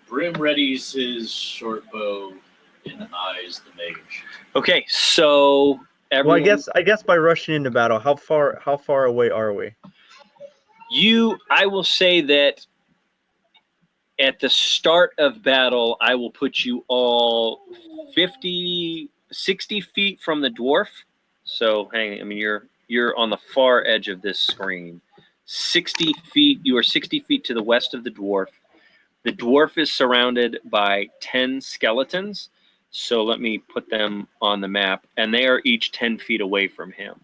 Speaker 3: Brim readies his short bow and eyes the mage.
Speaker 1: Okay, so everyone,
Speaker 6: Well, I guess by rushing into battle, how far away are we?
Speaker 1: I will say that at the start of battle, I will put you all 60 feet from the dwarf. So you're on the far edge of this screen. 60 feet, you are 60 feet to the west of the dwarf. The dwarf is surrounded by 10 skeletons. So let me put them on the map, and they are each 10 feet away from him.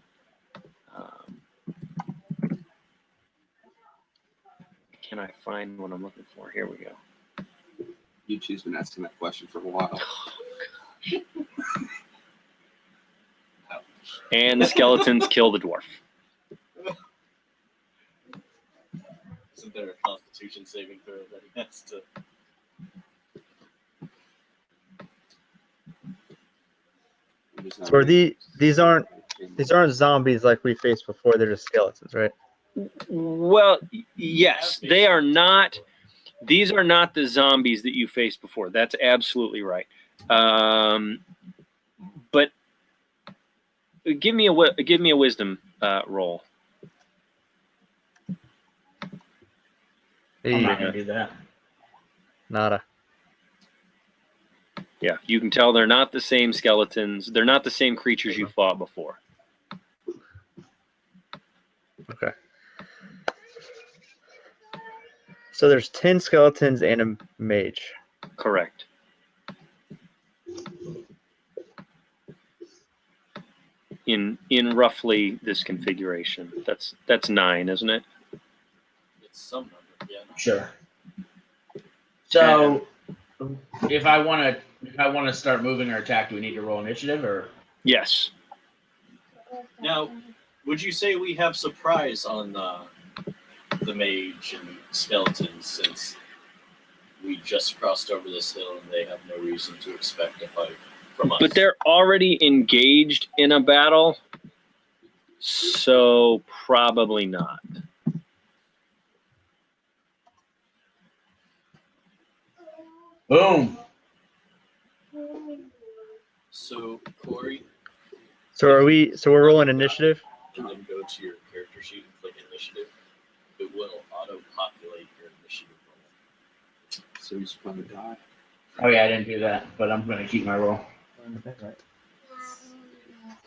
Speaker 1: Can I find what I'm looking for? Here we go.
Speaker 2: YouTube's been asking that question for a while.
Speaker 1: And the skeletons kill the dwarf.
Speaker 3: Isn't there a Constitution saving throw that he has to?
Speaker 2: just not
Speaker 6: So are
Speaker 2: really-
Speaker 6: these aren't zombies like we faced before? They're just skeletons, right?
Speaker 1: Well, yes, they are not. These are not the zombies that you faced before. That's absolutely right. But give me a wisdom roll.
Speaker 5: I'm not
Speaker 6: Hey,
Speaker 5: gonna do that.
Speaker 6: nada.
Speaker 1: Yeah, you can tell they're not the same skeletons. They're not the same creatures you fought before.
Speaker 6: Okay. So there's 10 skeletons and a mage.
Speaker 1: Correct. In roughly this configuration, that's 9, isn't it?
Speaker 3: It's some number, yeah.
Speaker 5: Sure. So, if I want to start moving or attack, do we need to roll initiative or?
Speaker 1: Yes.
Speaker 3: Now, would you say we have surprise on the mage and skeletons since we just crossed over this hill and they have no reason to expect a fight from us?
Speaker 1: But they're already engaged in a battle, so probably not.
Speaker 5: Boom.
Speaker 3: So, Corey,
Speaker 6: So we're rolling initiative?
Speaker 3: and then go to your character sheet and click initiative. It will auto-populate your initiative roll.
Speaker 2: So he's going to die.
Speaker 5: Oh yeah, I didn't do that, but I'm gonna keep my roll.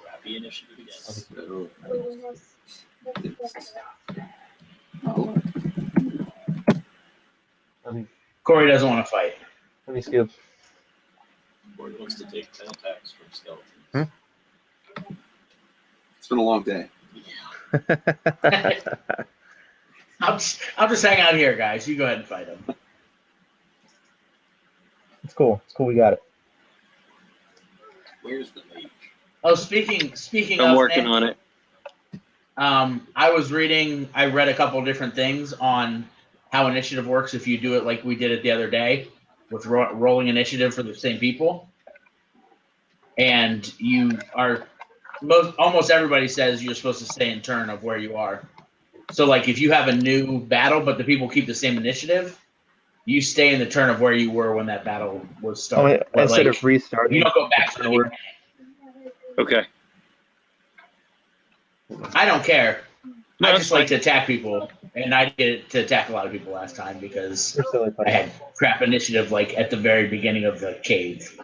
Speaker 3: Crappy initiative again.
Speaker 2: So,
Speaker 5: Corey doesn't want to fight.
Speaker 6: Let me scoop.
Speaker 3: Corey wants to take 10 attacks from skeletons.
Speaker 2: it's been a long day.
Speaker 5: I'll just hang out here, guys. You go ahead and fight him.
Speaker 6: It's cool. It's cool. We got it.
Speaker 3: Where's the mage?
Speaker 5: Oh, speaking
Speaker 1: I'm
Speaker 5: of
Speaker 1: working
Speaker 5: Nick,
Speaker 1: on it.
Speaker 5: I read a couple different things on how initiative works if you do it like we did it the other day with rolling initiative for the same people. And almost everybody says you're supposed to stay in turn of where you are. So like if you have a new battle, but the people keep the same initiative, you stay in the turn of where you were when that battle was started. But,
Speaker 6: Instead
Speaker 5: like,
Speaker 6: of restarting,
Speaker 5: you don't go back to the
Speaker 6: forward.
Speaker 1: Okay.
Speaker 5: I don't care.
Speaker 1: No,
Speaker 5: I
Speaker 1: that's
Speaker 5: just like
Speaker 1: fine.
Speaker 5: to attack people, and I did to attack a lot of people last time because
Speaker 6: We're silly
Speaker 5: I
Speaker 6: putty.
Speaker 5: had crap initiative like at the very beginning of the cave.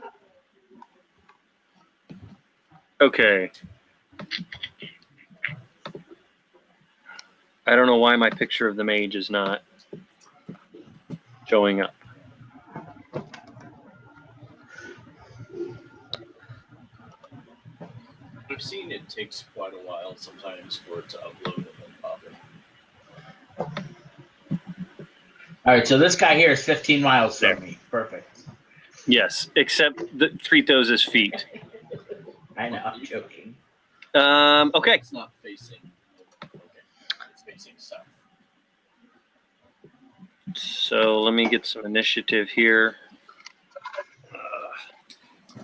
Speaker 1: Okay. I don't know why my picture of the mage is not showing up.
Speaker 3: I've seen it takes quite a while sometimes for it to upload and then pop it.
Speaker 5: All right, so this guy here is 15 miles
Speaker 1: There.
Speaker 5: from me. Perfect.
Speaker 1: Yes, except treat those as feet.
Speaker 5: I know, I'm joking.
Speaker 1: Okay.
Speaker 3: It's not facing. Okay. It's facing south.
Speaker 1: So let me get some initiative here.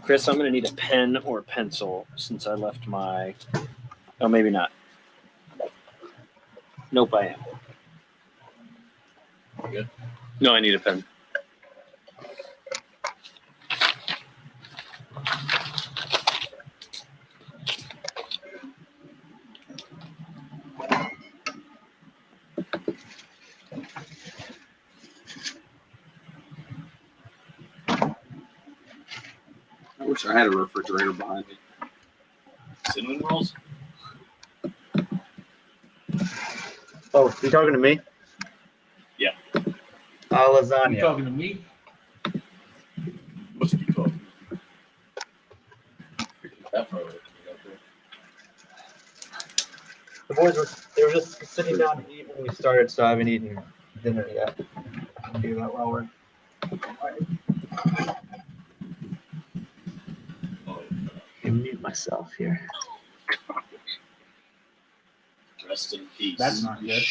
Speaker 1: Chris, I'm going to need a pen or a pencil since I left my. Oh, maybe not. Nope, I am.
Speaker 3: Good.
Speaker 1: No, I need a pen.
Speaker 2: I wish I had a refrigerator behind me.
Speaker 3: Cinnamon rolls?
Speaker 6: Oh, you talking to me?
Speaker 3: Yeah.
Speaker 5: You
Speaker 6: Lasagna.
Speaker 5: talking to me?
Speaker 3: Must be talking. That far away.
Speaker 6: The boys were just sitting down to eat when we started, so I haven't eaten dinner yet. I'll do that while we're.
Speaker 3: Oh,
Speaker 6: Mute myself here.
Speaker 3: rest in peace.
Speaker 5: That's not good.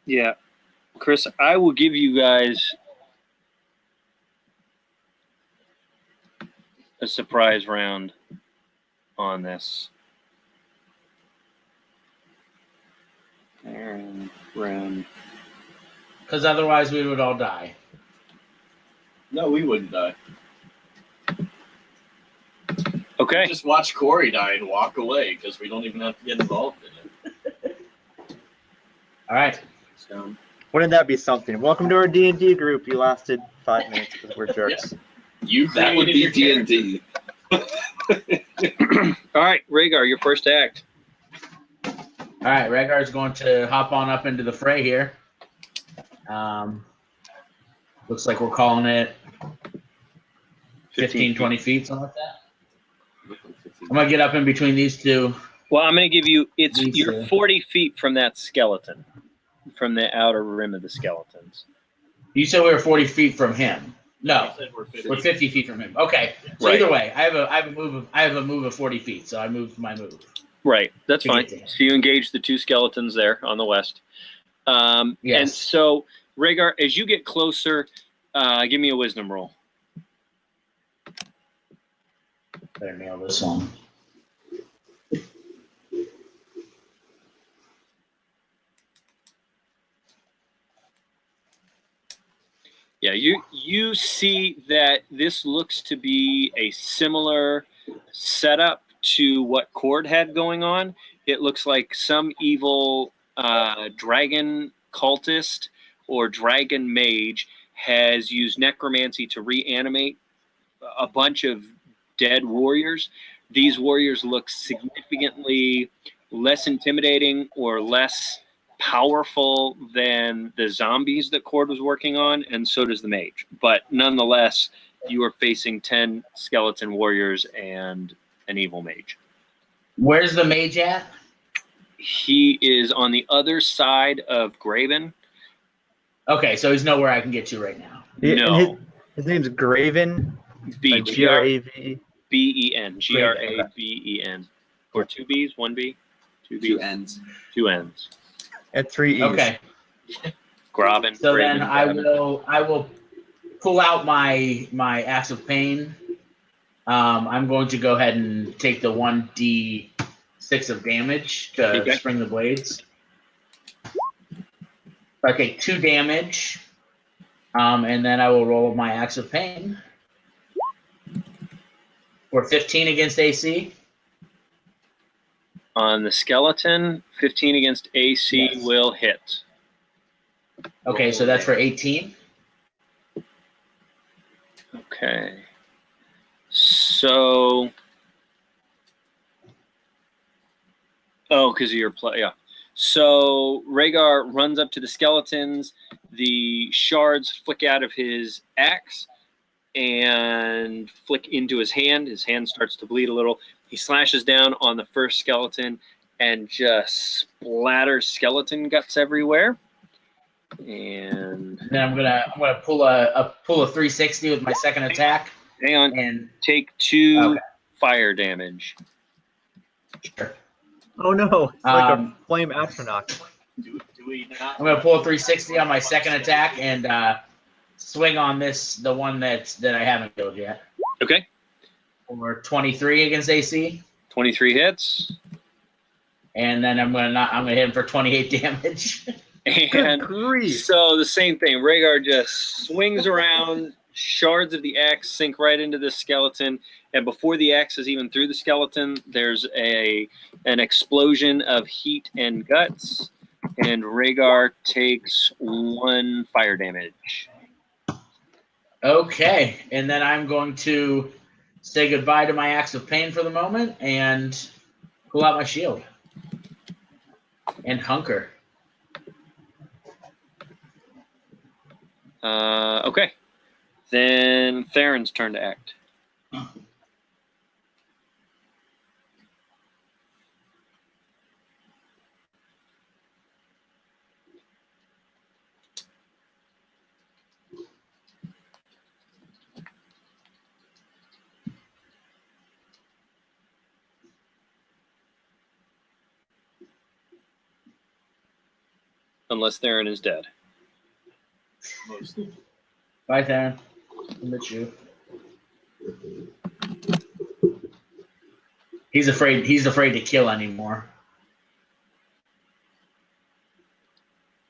Speaker 1: Yeah, Chris, I will give you guys a surprise round on this. Aaron, round.
Speaker 5: Because otherwise we would all die.
Speaker 3: No, we wouldn't die.
Speaker 1: Okay.
Speaker 3: Just watch Corey die and walk away because we don't even have to get involved in it.
Speaker 5: All right.
Speaker 3: So,
Speaker 6: Wouldn't that be something? Welcome to our D&D group. You lasted 5 minutes because we're jerks.
Speaker 3: you
Speaker 2: That would be
Speaker 3: created
Speaker 2: D&D.
Speaker 1: All right, Rhaegar, your first act.
Speaker 5: All right. Rhaegar's going to hop on up into the fray here. Looks like we're calling it 15, 20 feet, something like that. I'm going to get up in between these two.
Speaker 1: Well, I'm going to give you,
Speaker 5: These
Speaker 1: you're
Speaker 5: two.
Speaker 1: 40 feet from that skeleton, from the outer rim of the skeletons.
Speaker 5: You said we were 40 feet from him. No,
Speaker 3: He said we're 50.
Speaker 5: we're 50 feet from him. Okay. So
Speaker 1: Right.
Speaker 5: either way, I have a move of 40 feet. So I moved my move.
Speaker 1: Right, that's
Speaker 5: To
Speaker 1: fine.
Speaker 5: get to him.
Speaker 1: So you engage the two skeletons there on the west.
Speaker 5: Yes.
Speaker 1: And so, Rhaegar, as you get closer, give me a wisdom roll.
Speaker 5: Better nail this one.
Speaker 1: Yeah, you see that this looks to be a similar setup to what Cord had going on. It looks like some evil dragon cultist or dragon mage has used necromancy to reanimate a bunch of dead warriors. These warriors look significantly less intimidating or less powerful than the zombies that Cord was working on, and so does the mage. But nonetheless, you are facing 10 skeleton warriors and an evil mage.
Speaker 5: Where's the mage at?
Speaker 1: He is on the other side of Graven.
Speaker 5: Okay, so he's nowhere I can get to right now.
Speaker 6: Yeah, and
Speaker 1: No,
Speaker 6: his name's Graven.
Speaker 1: B,
Speaker 6: Like Graven.
Speaker 1: Graben, Graben. Or two B's, one B, two B's,
Speaker 2: Two ends.
Speaker 1: two N's.
Speaker 6: At 3 E's.
Speaker 5: Okay.
Speaker 1: Graben.
Speaker 5: So
Speaker 1: Graven,
Speaker 5: then I
Speaker 1: Graben.
Speaker 5: will pull out my axe of pain. I'm going to go ahead and take the 1d6 of damage to
Speaker 1: Okay.
Speaker 5: spring the blades. I take 2 damage, and then I will roll my axe of pain. For 15 against AC.
Speaker 1: On the skeleton, 15 against AC
Speaker 5: Yes.
Speaker 1: will hit.
Speaker 5: Okay, so that's for 18.
Speaker 1: Okay. So. Oh, because of your play. Yeah. So Rhaegar runs up to the skeletons. The shards flick out of his axe and flick into his hand. His hand starts to bleed a little. He slashes down on the first skeleton and just splatters skeleton guts everywhere. And
Speaker 5: Then I'm gonna pull a 360 with my second attack.
Speaker 1: hang on,
Speaker 5: And
Speaker 1: take 2
Speaker 5: Okay.
Speaker 1: fire damage.
Speaker 5: sure.
Speaker 6: Oh no, it's like
Speaker 5: Um,
Speaker 6: a flame astronaut.
Speaker 3: Do we not?
Speaker 5: I'm gonna pull a 360 on my second attack and swing on the one that I haven't killed yet.
Speaker 1: Okay.
Speaker 5: For 23 against AC,
Speaker 1: 23 hits.
Speaker 5: and then I'm gonna hit him for 28 damage.
Speaker 6: Good
Speaker 1: And
Speaker 6: grief.
Speaker 1: so the same thing. Rhaegar just swings around. Shards of the axe sink right into the skeleton, and before the axe is even through the skeleton, there's an explosion of heat and guts, and Rhaegar takes 1 fire damage.
Speaker 5: Okay, and then I'm going to say goodbye to my axe of pain for the moment and pull out my shield and hunker.
Speaker 1: Okay. Then Theron's turn to act. Unless Theron is dead.
Speaker 3: Mostly.
Speaker 5: Bye, Theron. I miss you. He's afraid to kill anymore.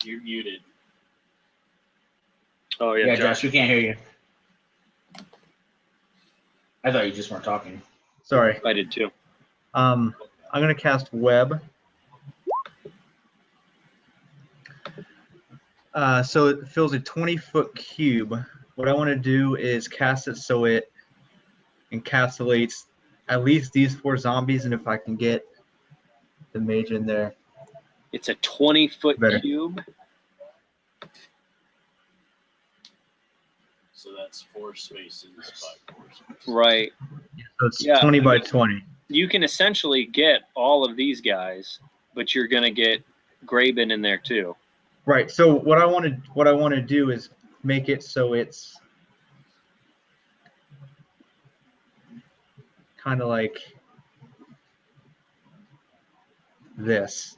Speaker 3: You're muted.
Speaker 1: Oh
Speaker 5: Yeah,
Speaker 1: yeah,
Speaker 5: Josh, we can't hear you. I thought you just weren't talking.
Speaker 6: Sorry.
Speaker 1: I did too.
Speaker 6: I'm gonna cast web. So it fills a 20-foot cube. What I want to do is cast it so it encapsulates at least these 4 zombies, and if I can get the mage in there,
Speaker 1: It's a 20-foot
Speaker 6: Better.
Speaker 1: cube.
Speaker 3: So that's 4 spaces by 4 spaces.
Speaker 1: Right.
Speaker 6: so it's
Speaker 1: Yeah,
Speaker 6: 20
Speaker 1: I
Speaker 6: by
Speaker 1: mean-
Speaker 6: 20.
Speaker 1: You can essentially get all of these guys, but you're gonna get Graben in there too.
Speaker 6: Right. So what I want to do is make it so it's kind of like this,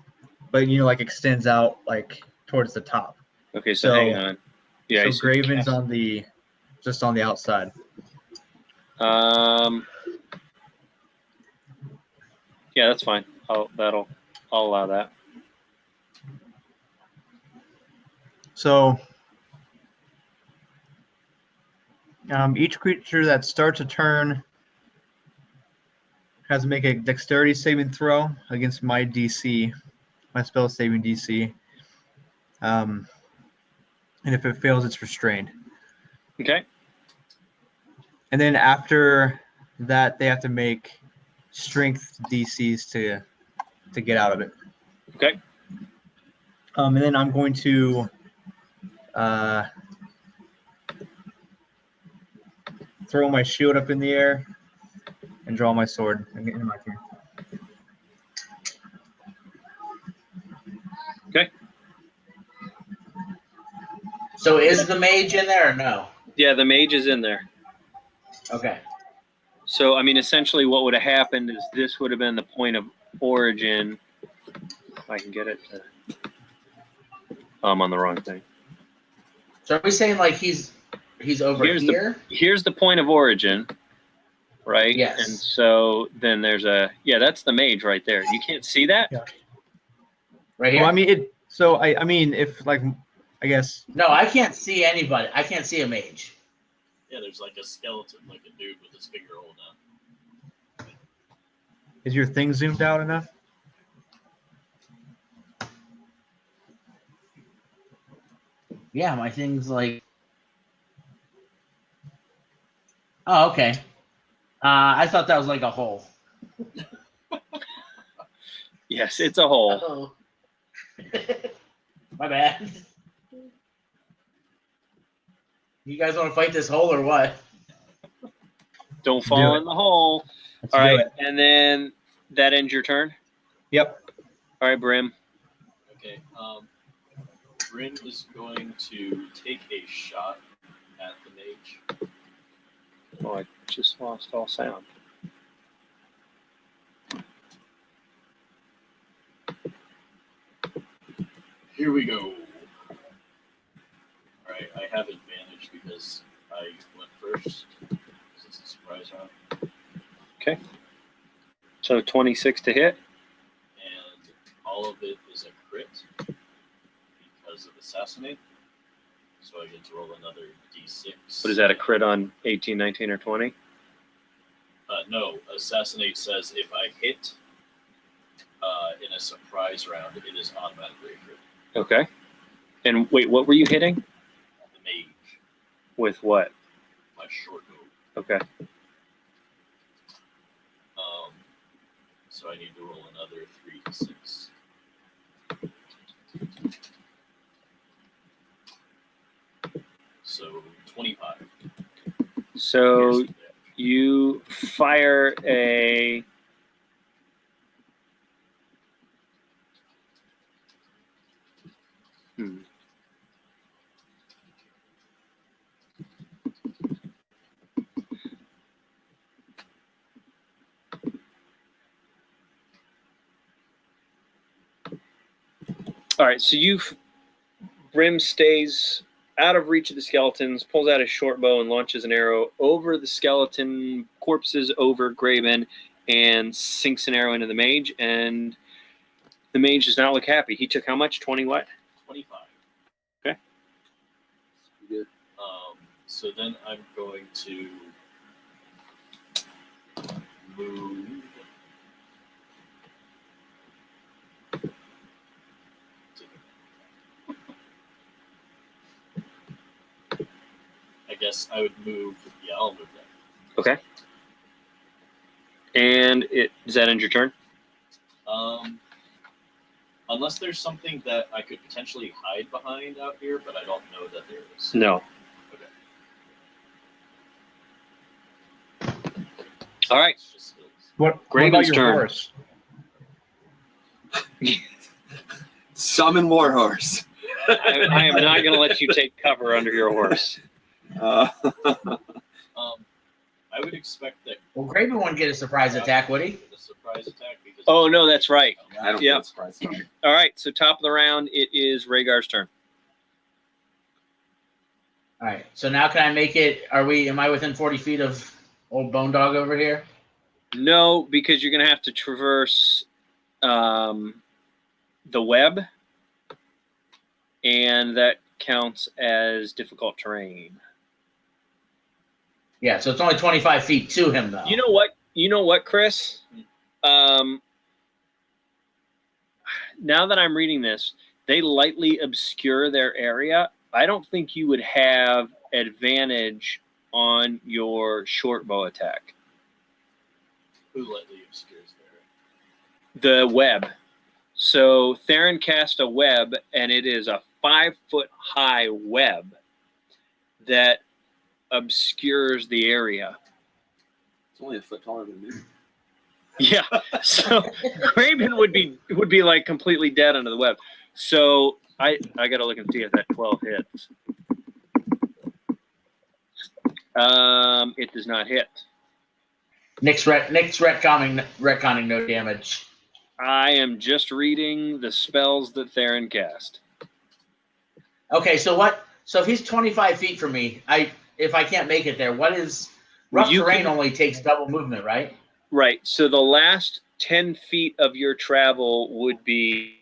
Speaker 6: but like extends out like towards the top.
Speaker 1: Okay, so
Speaker 6: So-
Speaker 1: hang on. Yeah.
Speaker 6: so
Speaker 1: so
Speaker 6: Graven's
Speaker 1: cast-
Speaker 6: just on the outside.
Speaker 1: Yeah, that's fine. I'll allow that.
Speaker 6: So each creature that starts a turn has to make a dexterity saving throw against my DC, my spell saving DC. And if it fails, it's restrained.
Speaker 1: Okay.
Speaker 6: And then after that, they have to make strength DCs to get out of it.
Speaker 1: Okay.
Speaker 6: And then I'm going to throw my shield up in the air and draw my sword and get into my turn.
Speaker 5: So is the mage in there or no?
Speaker 1: Yeah, the mage is in there.
Speaker 5: Okay.
Speaker 1: So I mean, essentially, what would have happened is this would have been the point of origin. If I can get it. I'm on the wrong thing.
Speaker 5: So are we saying like he's over
Speaker 1: Here's
Speaker 5: here?
Speaker 1: Here's the point of origin, right?
Speaker 5: Yes.
Speaker 1: And so then there's that's the mage right there. You can't see that?
Speaker 5: Right here?
Speaker 6: Well, I mean it. So I mean, if like, I guess.
Speaker 5: No, I can't see anybody. I can't see a mage.
Speaker 3: Yeah, there's like a skeleton, like a dude with his finger holding out.
Speaker 6: Is your thing zoomed out enough?
Speaker 5: Yeah, my thing's like. Oh, okay. I thought that was like a hole.
Speaker 1: Yes, it's a hole.
Speaker 5: Oh. My bad. You guys want to fight this hole or what?
Speaker 1: Don't fall
Speaker 6: Do it.
Speaker 1: in the hole.
Speaker 6: Let's
Speaker 1: All
Speaker 6: do
Speaker 1: right,
Speaker 6: it.
Speaker 1: and then that ends your turn.
Speaker 6: Yep.
Speaker 1: All right, Brim.
Speaker 3: Okay. Bryn is going to take a shot at the mage.
Speaker 1: Oh, I just lost all sound.
Speaker 3: Here we go. Alright, I have advantage because I went first. It's a surprise round.
Speaker 1: So 26 to hit.
Speaker 3: And all of it is a crit because of assassinate. So I get to roll another d6.
Speaker 1: What is that, a crit on 18, 19, or 20?
Speaker 3: No, assassinate says if I hit in a surprise round, it is automatically a crit.
Speaker 1: Okay. And wait, what were you hitting?
Speaker 3: The mage,
Speaker 1: With what?
Speaker 3: my short move.
Speaker 1: Okay.
Speaker 3: So I need to roll another 3d6. So 25.
Speaker 1: So
Speaker 3: Piercing damage.
Speaker 1: you fire a. All right, so Brim stays out of reach of the skeletons, pulls out his short bow and launches an arrow over the skeleton corpses, over Graven, and sinks an arrow into the mage, and the mage does not look happy. He took how much? 20 what?
Speaker 3: 25.
Speaker 1: Okay.
Speaker 2: Good.
Speaker 3: So then I'm going to move. I guess I would move. Yeah, I'll move that.
Speaker 1: Okay. And does that end your turn?
Speaker 3: Unless there's something that I could potentially hide behind out here, but I don't know that there is.
Speaker 1: No.
Speaker 3: Okay.
Speaker 1: All right.
Speaker 3: It's just hills.
Speaker 6: What about
Speaker 1: Graven's
Speaker 6: your
Speaker 1: turn.
Speaker 6: horse?
Speaker 2: Summon Warhorse.
Speaker 1: I am not going to let you take cover under your horse.
Speaker 3: I would expect that
Speaker 5: Well, Graven wouldn't get a surprise attack, would he?
Speaker 3: the surprise attack because.
Speaker 1: Oh, no, that's right.
Speaker 2: I don't
Speaker 1: Yep.
Speaker 2: get surprised.
Speaker 1: All right, so top of the round, it is Rhaegar's turn.
Speaker 5: All right. So now can I make it? Am I within 40 feet of old Bone Dog over here?
Speaker 1: No, because you're going to have to traverse the web, and that counts as difficult terrain.
Speaker 5: Yeah. So it's only 25 feet to him, though.
Speaker 1: You know what, Chris? Now that I'm reading this, they lightly obscure their area. I don't think you would have advantage on your short bow attack.
Speaker 3: Who lightly obscures there?
Speaker 1: The web. So Theron cast a web, and it is a 5-foot high web that obscures the area.
Speaker 2: It's only a foot taller than me.
Speaker 1: Yeah. So Graven would be like completely dead under the web. So I gotta look and see if that 12 hits. It does not hit.
Speaker 5: Nick's retconning no damage.
Speaker 1: I am just reading the spells that Theron cast.
Speaker 5: Okay, so what? So if he's 25 feet from me, if I can't make it there, what is rough
Speaker 1: You
Speaker 5: terrain?
Speaker 1: can-
Speaker 5: Only takes double movement, right?
Speaker 1: Right. So the last 10 feet of your travel would be,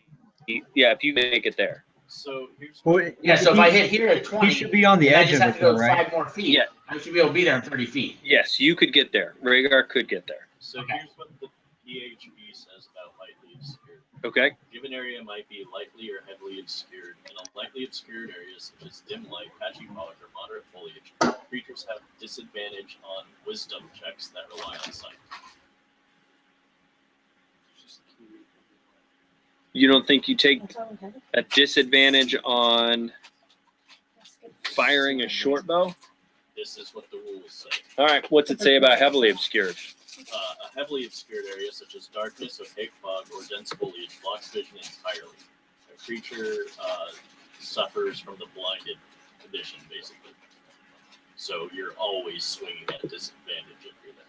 Speaker 1: yeah, if you make it there.
Speaker 3: So here's
Speaker 6: Well,
Speaker 5: Yeah. So if
Speaker 6: he-
Speaker 5: I hit here at 20,
Speaker 6: he should be on the
Speaker 5: then I
Speaker 6: edge
Speaker 5: just
Speaker 6: of
Speaker 5: have
Speaker 6: it,
Speaker 5: to go
Speaker 6: though, right?
Speaker 5: 5 more feet.
Speaker 1: Yeah.
Speaker 5: I should be able to be there in 30 feet.
Speaker 1: Yes, you could get there. Rhaegar could get there.
Speaker 3: so
Speaker 5: Okay.
Speaker 3: here's what the PHB says about lightly obscured.
Speaker 1: Okay.
Speaker 3: A given area might be lightly or heavily obscured. In a lightly obscured area, such as dim light, patchy fog, or moderate foliage, creatures have disadvantage on wisdom checks that rely on sight.
Speaker 1: You don't think you take a disadvantage on firing a short bow?
Speaker 3: This is what the rules say.
Speaker 1: All right. What's it say about heavily obscured?
Speaker 3: A heavily obscured area, such as darkness, opaque fog, or dense foliage, blocks vision entirely. A creature suffers from the blinded condition, basically. So you're always swinging at a disadvantage if you're there.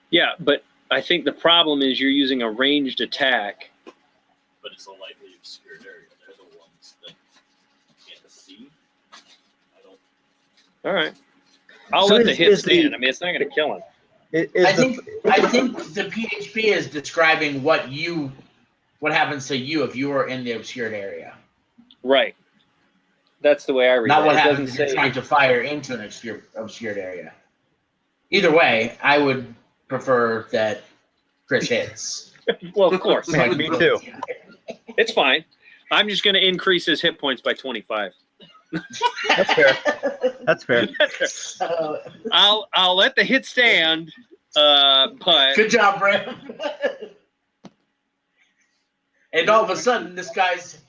Speaker 1: Yeah, but I think the problem is you're using a ranged attack.
Speaker 3: But it's a lightly obscured area. They're the ones that can't see. I don't.
Speaker 1: All right. I'll
Speaker 6: So
Speaker 1: let the
Speaker 6: is-
Speaker 1: hit
Speaker 6: is the-
Speaker 1: stand. I mean, it's not going to kill him.
Speaker 6: Is
Speaker 5: I think the PHP is describing what happens to you if you are in the obscured area,
Speaker 1: Right. That's the way I read
Speaker 5: not
Speaker 1: it.
Speaker 5: what
Speaker 1: It
Speaker 5: happens
Speaker 1: doesn't
Speaker 5: if you're
Speaker 1: say.
Speaker 5: trying to fire into an obscured area. Either way, I would prefer that Chris hits.
Speaker 1: Well, of course.
Speaker 6: Man,
Speaker 5: Like,
Speaker 6: me too.
Speaker 1: It's fine. I'm just going to increase his hit points by 25.
Speaker 6: That's fair. That's fair.
Speaker 5: So,
Speaker 1: I'll let the hit stand, but
Speaker 5: good job, Bram. And all of a sudden, this guy's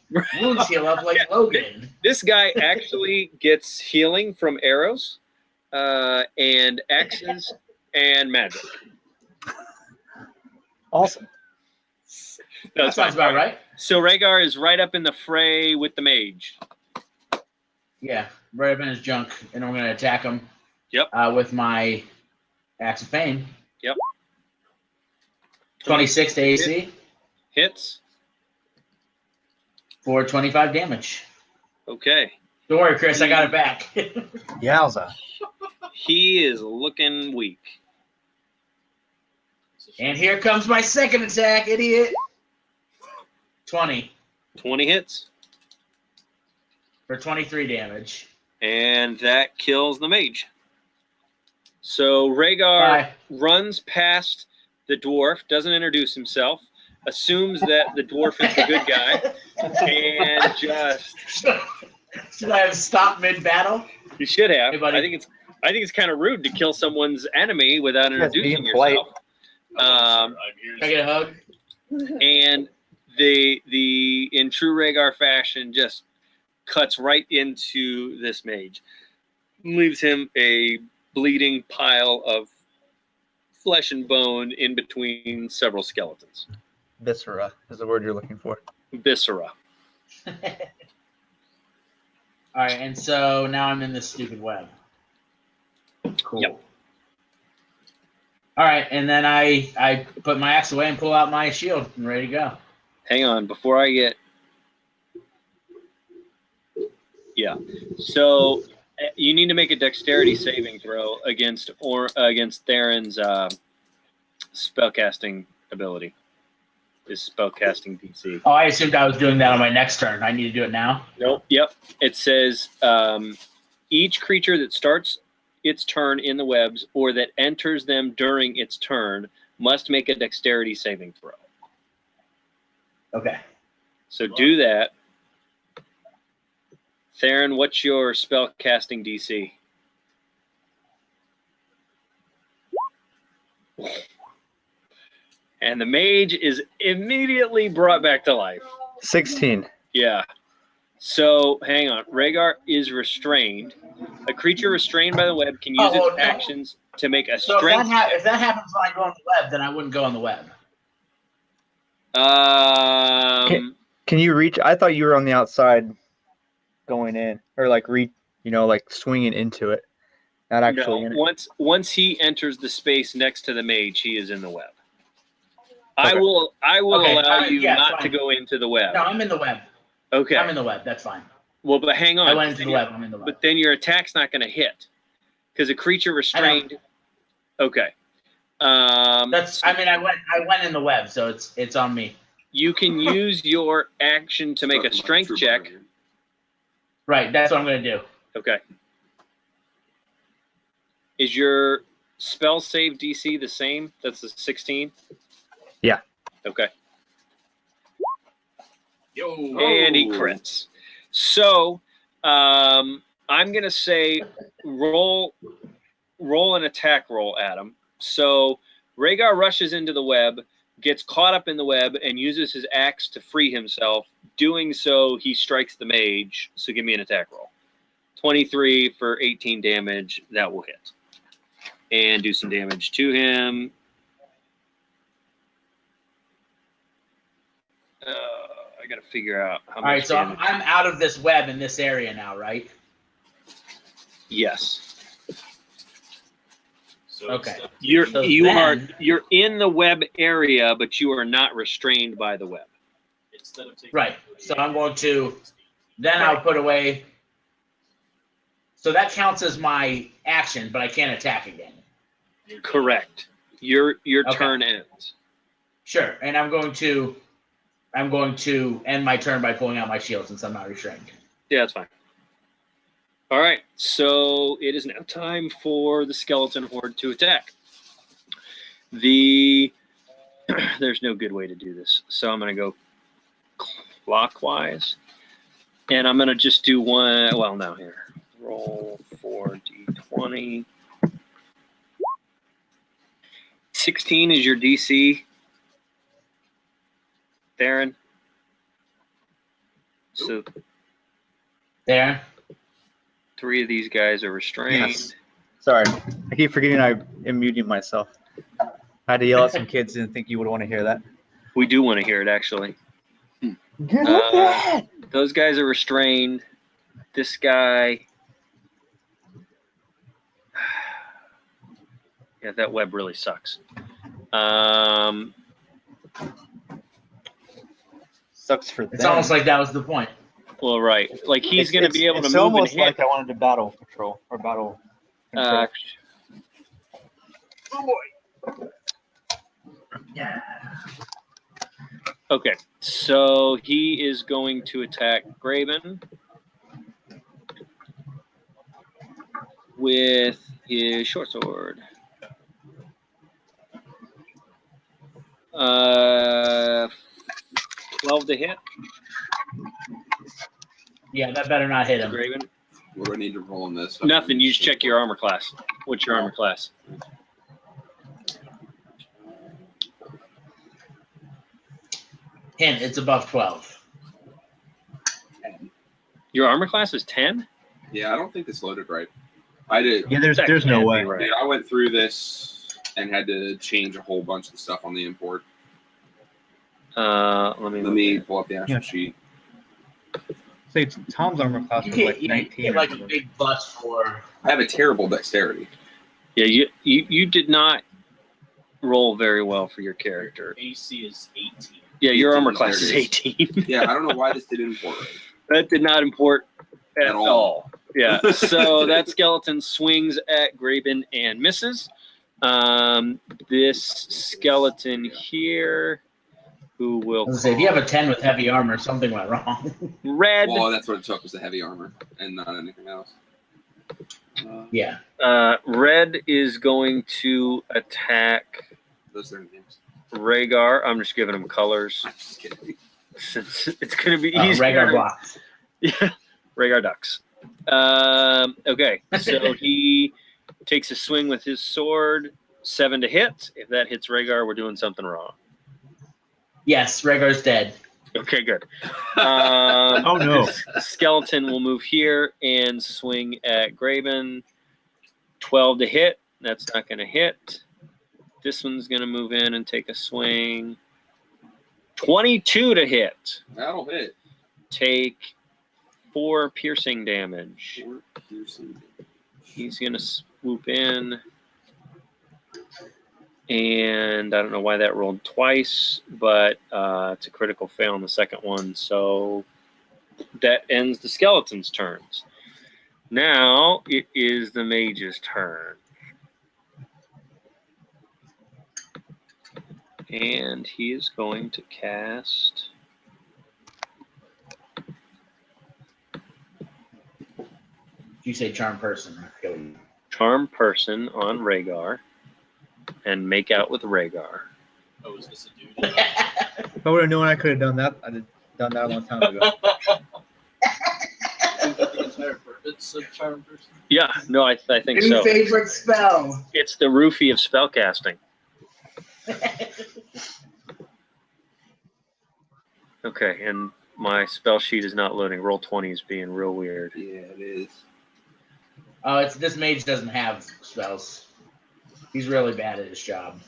Speaker 5: wounds heal up like Logan.
Speaker 1: this guy actually gets healing from arrows and axes and magic.
Speaker 6: Awesome.
Speaker 1: No,
Speaker 5: That
Speaker 1: it's fine.
Speaker 5: sounds about right.
Speaker 1: So Rhaegar is right up in the fray with the mage.
Speaker 5: Yeah, right up in his junk, and I'm going to attack him.
Speaker 1: Yep.
Speaker 5: With my Axe of Pain.
Speaker 1: Yep.
Speaker 5: 26 to AC
Speaker 1: Hits.
Speaker 5: for 25 damage.
Speaker 1: Okay.
Speaker 5: Don't worry, Chris, I got it back.
Speaker 6: Yowza.
Speaker 1: He is looking weak.
Speaker 5: And here comes my second attack, idiot. 20
Speaker 1: 20 hits,
Speaker 5: for 23 damage.
Speaker 1: and that kills the mage. So Rhaegar
Speaker 5: Bye.
Speaker 1: runs past the dwarf, doesn't introduce himself, assumes that the dwarf is the good guy, and just
Speaker 5: Should I have stopped mid-battle?
Speaker 1: you should have.
Speaker 5: Hey, buddy.
Speaker 1: I think it's kind of rude to kill someone's enemy without
Speaker 6: Yes,
Speaker 1: introducing
Speaker 6: being polite.
Speaker 1: yourself.
Speaker 3: I'm here.
Speaker 5: Can I get a hug?
Speaker 1: And the in true Rhaegar fashion just cuts right into this mage, leaves him a bleeding pile of flesh and bone in between several skeletons.
Speaker 6: Viscera is the word you're looking for.
Speaker 1: Viscera.
Speaker 5: All right, and so now I'm in this stupid web. Cool.
Speaker 1: Yep.
Speaker 5: All right, and then I put my axe away and pull out my shield and ready to go.
Speaker 1: Hang on, before I get. Yeah. So you need to make a dexterity saving throw against Theron's spellcasting ability. His spellcasting DC.
Speaker 5: Oh, I assumed I was doing that on my next turn. I need to do it now.
Speaker 1: Nope. Yep. It says each creature that starts its turn in the webs or that enters them during its turn must make a dexterity saving throw.
Speaker 5: Okay.
Speaker 1: So do that. Theron, what's your spell casting DC? And the mage is immediately brought back to life.
Speaker 6: 16.
Speaker 1: Yeah. So hang on. Rhaegar is restrained. A creature restrained by the web can use its actions to make a
Speaker 5: So
Speaker 1: strength.
Speaker 5: if that happens when I go on the web, then I wouldn't go on the web.
Speaker 6: Can you reach? I thought you were on the outside going in, or like like swinging into it. Not actually
Speaker 1: no.
Speaker 6: in it.
Speaker 1: Once he enters the space next to the mage, he is in the web.
Speaker 6: Okay.
Speaker 1: I will
Speaker 5: Okay,
Speaker 1: allow
Speaker 5: alright,
Speaker 1: you
Speaker 5: yeah,
Speaker 1: not to
Speaker 5: fine.
Speaker 1: go into the web.
Speaker 5: No, I'm in the web.
Speaker 1: Okay.
Speaker 5: I'm in the web. That's fine.
Speaker 1: Well, but hang on.
Speaker 5: I went into the web. I'm in the web.
Speaker 1: But then your attack's not going to hit because a creature restrained. Okay.
Speaker 5: I went in the web, so it's on me.
Speaker 1: You can use your action to make a strength check.
Speaker 5: Right. That's what I'm gonna do.
Speaker 1: Okay. Is your spell save DC the same? That's the 16?
Speaker 6: Yeah.
Speaker 1: Okay.
Speaker 3: Yo.
Speaker 1: And he crits. So I'm gonna say roll an attack roll, Adam. So Rhaegar rushes into the web, gets caught up in the web, and uses his axe to free himself. Doing so, he strikes the mage. So give me an attack roll. 23 for 18 damage. That will hit. And do some damage to him. I got to figure out how much
Speaker 5: All right, so
Speaker 1: damage.
Speaker 5: I'm out of this web in this area now, right?
Speaker 1: Yes.
Speaker 3: So
Speaker 5: Okay.
Speaker 1: You're
Speaker 5: So
Speaker 1: you're
Speaker 5: then-
Speaker 1: in the web area, but you are not restrained by the web.
Speaker 3: instead of taking
Speaker 5: Right. So I'm going to. Then I'll put away. So that counts as my action, but I can't attack again.
Speaker 1: Correct. Your
Speaker 5: Okay.
Speaker 1: turn ends.
Speaker 5: Sure, and I'm going to end my turn by pulling out my shield since I'm not restrained.
Speaker 1: Yeah, that's fine. All right, so it is now time for the skeleton horde to attack. There's no good way to do this, so I'm going to go clockwise, and I'm going to just do one. Well, now here, roll 4d20. 16 is your DC, Theron. So
Speaker 5: There.
Speaker 1: 3 of these guys are restrained.
Speaker 6: Yes. Sorry, I keep forgetting I am muting myself. I had to yell at some kids. Didn't think you would want to hear that.
Speaker 1: We do want to hear it, actually.
Speaker 6: Get
Speaker 1: up there! Those guys are restrained. This guy. Yeah, that web really sucks.
Speaker 6: Sucks for them.
Speaker 5: It's almost like that was the point.
Speaker 1: Well, right. Like he's going to be able to
Speaker 6: It's
Speaker 1: move and
Speaker 6: almost
Speaker 1: hit.
Speaker 6: like I wanted to battle patrol or battle. Control.
Speaker 1: Okay, so he is going to attack Graven with his short sword. 12 to hit.
Speaker 5: Yeah, that better not hit
Speaker 1: To
Speaker 5: him.
Speaker 1: Graven.
Speaker 2: What do I need to roll on this?
Speaker 1: Nothing. You just check your armor class. What's your armor class?
Speaker 5: Hint, it's above 12.
Speaker 1: Your armor class is 10?
Speaker 2: Yeah, I don't think it's loaded right. I did.
Speaker 6: Yeah, there's
Speaker 1: That
Speaker 6: no
Speaker 1: can't
Speaker 6: way.
Speaker 1: be right.
Speaker 2: Yeah, I went through this and had to change a whole bunch of stuff on the import.
Speaker 1: Let
Speaker 2: Let
Speaker 1: me
Speaker 2: me pull up the actual
Speaker 6: Yeah.
Speaker 2: sheet.
Speaker 6: Say Tom's armor class
Speaker 5: You
Speaker 6: was
Speaker 5: get,
Speaker 6: like
Speaker 5: you
Speaker 6: 19.
Speaker 5: get
Speaker 6: or
Speaker 5: like a
Speaker 6: something.
Speaker 5: big plus for.
Speaker 2: I have a terrible dexterity.
Speaker 1: Yeah, you did not roll very well for your character.
Speaker 3: AC is 18.
Speaker 1: Yeah, your
Speaker 2: 18,
Speaker 1: armor
Speaker 2: there
Speaker 1: class
Speaker 2: it
Speaker 1: is
Speaker 2: is.
Speaker 1: 18.
Speaker 2: Yeah, I don't know why this didn't import right.
Speaker 1: That did not import at
Speaker 2: At all.
Speaker 1: all. Yeah, so that skeleton swings at Graven and misses. This skeleton here, who will
Speaker 5: I was gonna say, if you have a 10 with heavy armor, something went wrong.
Speaker 1: red.
Speaker 2: Well, that's what it took was the heavy armor and not anything else.
Speaker 5: Yeah.
Speaker 1: Red is going to attack
Speaker 2: Those are names.
Speaker 1: Rhaegar. I'm just giving him colors
Speaker 2: I'm just kidding.
Speaker 1: since it's going to be easier.
Speaker 5: Rhaegar blocks.
Speaker 1: Yeah, Rhaegar ducks. Okay, so he takes a swing with his sword, 7 to hit. If that hits Rhaegar, we're doing something wrong.
Speaker 5: Yes, Rhaegar's dead.
Speaker 1: Okay, good.
Speaker 6: Oh, no.
Speaker 1: This skeleton will move here and swing at Graven. 12 to hit. That's not going to hit. This one's going to move in and take a swing. 22 to hit.
Speaker 2: That'll hit.
Speaker 1: Take 4 piercing damage.
Speaker 2: 4 piercing.
Speaker 1: He's going to swoop in. And I don't know why that rolled twice, but it's a critical fail on the second one. So that ends the skeleton's turns. Now it is the mage's turn. And he is going to cast
Speaker 5: You say charm person. I feel you.
Speaker 1: Charm Person on Rhaegar and make out with Rhaegar.
Speaker 3: Oh, is this a dude?
Speaker 6: If I would have known I could have done that, I'd have done that a long time ago.
Speaker 3: Is that the entire purpose of charm person?
Speaker 1: Yeah, no, I think
Speaker 5: New
Speaker 1: so.
Speaker 5: favorite spell.
Speaker 1: It's the roofie of spellcasting. Okay, and my spell sheet is not loading. Roll20 is being real weird.
Speaker 2: Yeah, it is.
Speaker 5: Oh, it's this mage doesn't have spells. He's really bad at his job.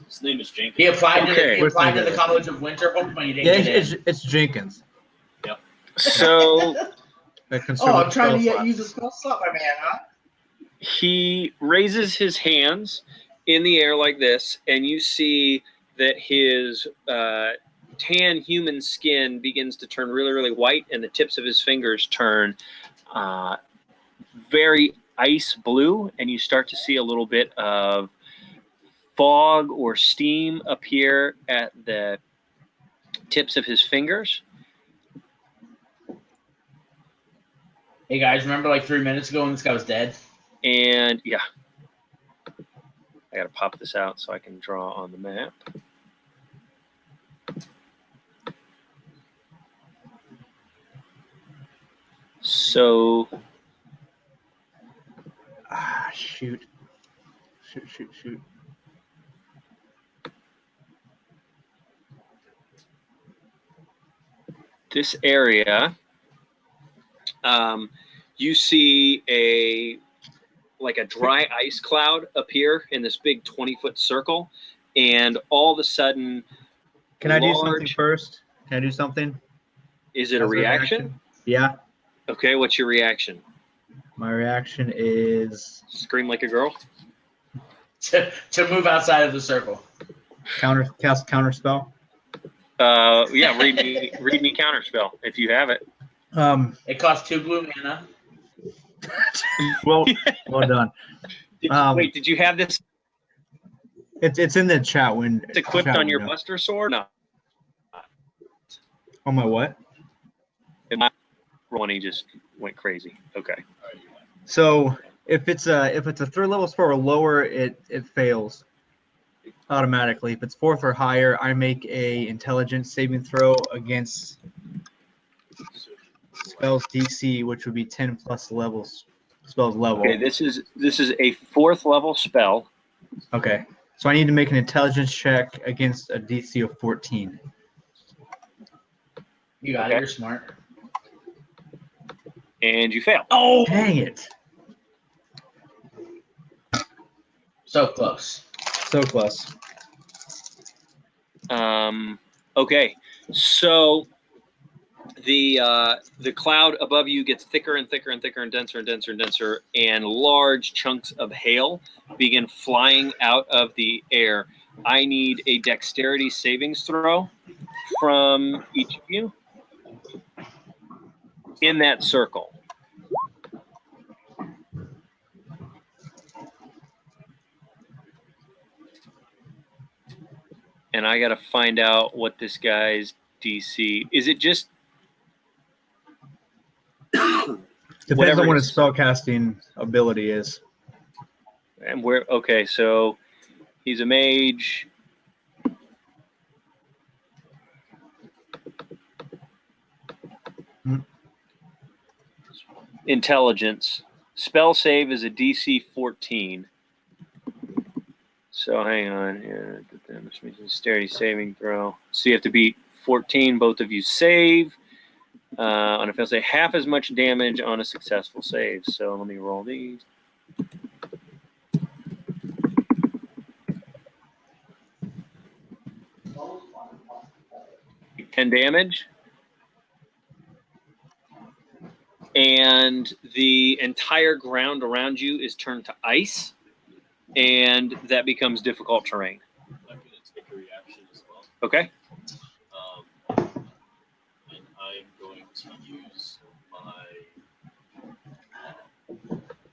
Speaker 3: His name is Jenkins.
Speaker 5: He applied to
Speaker 1: Okay.
Speaker 5: he applied to the College of Winterhold, but he didn't
Speaker 6: Yeah,
Speaker 5: get in.
Speaker 6: it's Jenkins.
Speaker 1: So
Speaker 6: That
Speaker 5: Oh,
Speaker 6: conservative
Speaker 5: I'm trying to
Speaker 6: spell slot.
Speaker 5: use a spell slot, my man, huh?
Speaker 1: he raises his hands in the air like this, and you see that his tan human skin begins to turn really, really white, and the tips of his fingers turn very ice blue, and you start to see a little bit of fog or steam appear at the tips of his fingers.
Speaker 5: Hey guys, remember like 3 minutes ago when this guy was dead?
Speaker 1: And yeah, I got to pop this out so I can draw on the map. So
Speaker 6: Shoot. Shoot.
Speaker 1: this area, you see a dry ice cloud appear in this big 20-foot circle, and all of a sudden,
Speaker 6: Can I do something
Speaker 1: large-
Speaker 6: first? Can I do something?
Speaker 1: Is it a
Speaker 6: As
Speaker 1: reaction?
Speaker 6: Yeah.
Speaker 1: Okay, what's your reaction?
Speaker 6: My reaction is
Speaker 1: Scream like a girl?
Speaker 5: To move outside of the circle.
Speaker 6: cast counter spell.
Speaker 1: Yeah, read me counterspell if you have it.
Speaker 5: It costs 2 blue mana.
Speaker 6: Well done.
Speaker 1: Did,
Speaker 6: Um,
Speaker 1: wait, did you have this?
Speaker 6: It's in the chat when
Speaker 1: It's equipped
Speaker 6: chat
Speaker 1: on your
Speaker 6: window.
Speaker 1: Buster Sword? No.
Speaker 6: On my what?
Speaker 1: My Ronnie just went crazy. Okay.
Speaker 3: All right, you're fine.
Speaker 6: So if it's a third level spell or lower, it fails automatically. If it's fourth or higher, I make a intelligence saving throw against
Speaker 3: So,
Speaker 6: spells DC, which would be 10 plus levels. Spells level.
Speaker 1: Okay, this is a 4th level spell.
Speaker 6: Okay. So I need to make an intelligence check against a DC of 14.
Speaker 5: You got
Speaker 1: Okay.
Speaker 5: it. You're smart.
Speaker 1: And you fail.
Speaker 6: Oh, dang it.
Speaker 5: So close.
Speaker 6: So close.
Speaker 1: Okay, so the cloud above you gets thicker and thicker and thicker and denser and denser and denser, and large chunks of hail begin flying out of the air. I need a dexterity savings throw from each of you in that circle. And I got to find out what this guy's DC is. It just
Speaker 6: Depends
Speaker 1: Whatever
Speaker 6: on what
Speaker 1: his-
Speaker 6: his spellcasting ability is.
Speaker 1: and where? Okay, so he's a mage. Intelligence. Spell save is a DC 14. So hang on here. This means dexterity saving throw. So you have to beat 14. Both of you save. On a fail save, half as much damage on a successful save. So let me roll these. Ten damage. And the entire ground around you is turned to ice, and that becomes difficult terrain.
Speaker 3: I'm going to take a reaction as well.
Speaker 1: Okay.
Speaker 3: And I'm going to use my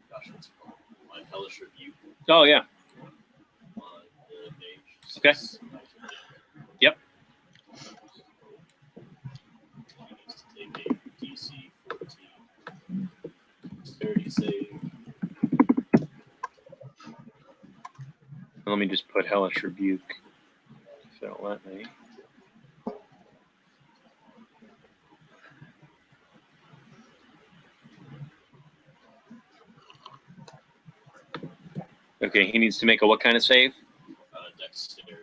Speaker 3: gosh, what's it called? My hellish rebuke
Speaker 1: Oh yeah.
Speaker 3: on the mage.
Speaker 1: Okay. Yep.
Speaker 3: He needs to take a DC 14 dexterity save.
Speaker 1: Let me just put hellish rebuke. If it'll let me. Okay, he needs to make a what kind of save?
Speaker 3: Dexterity.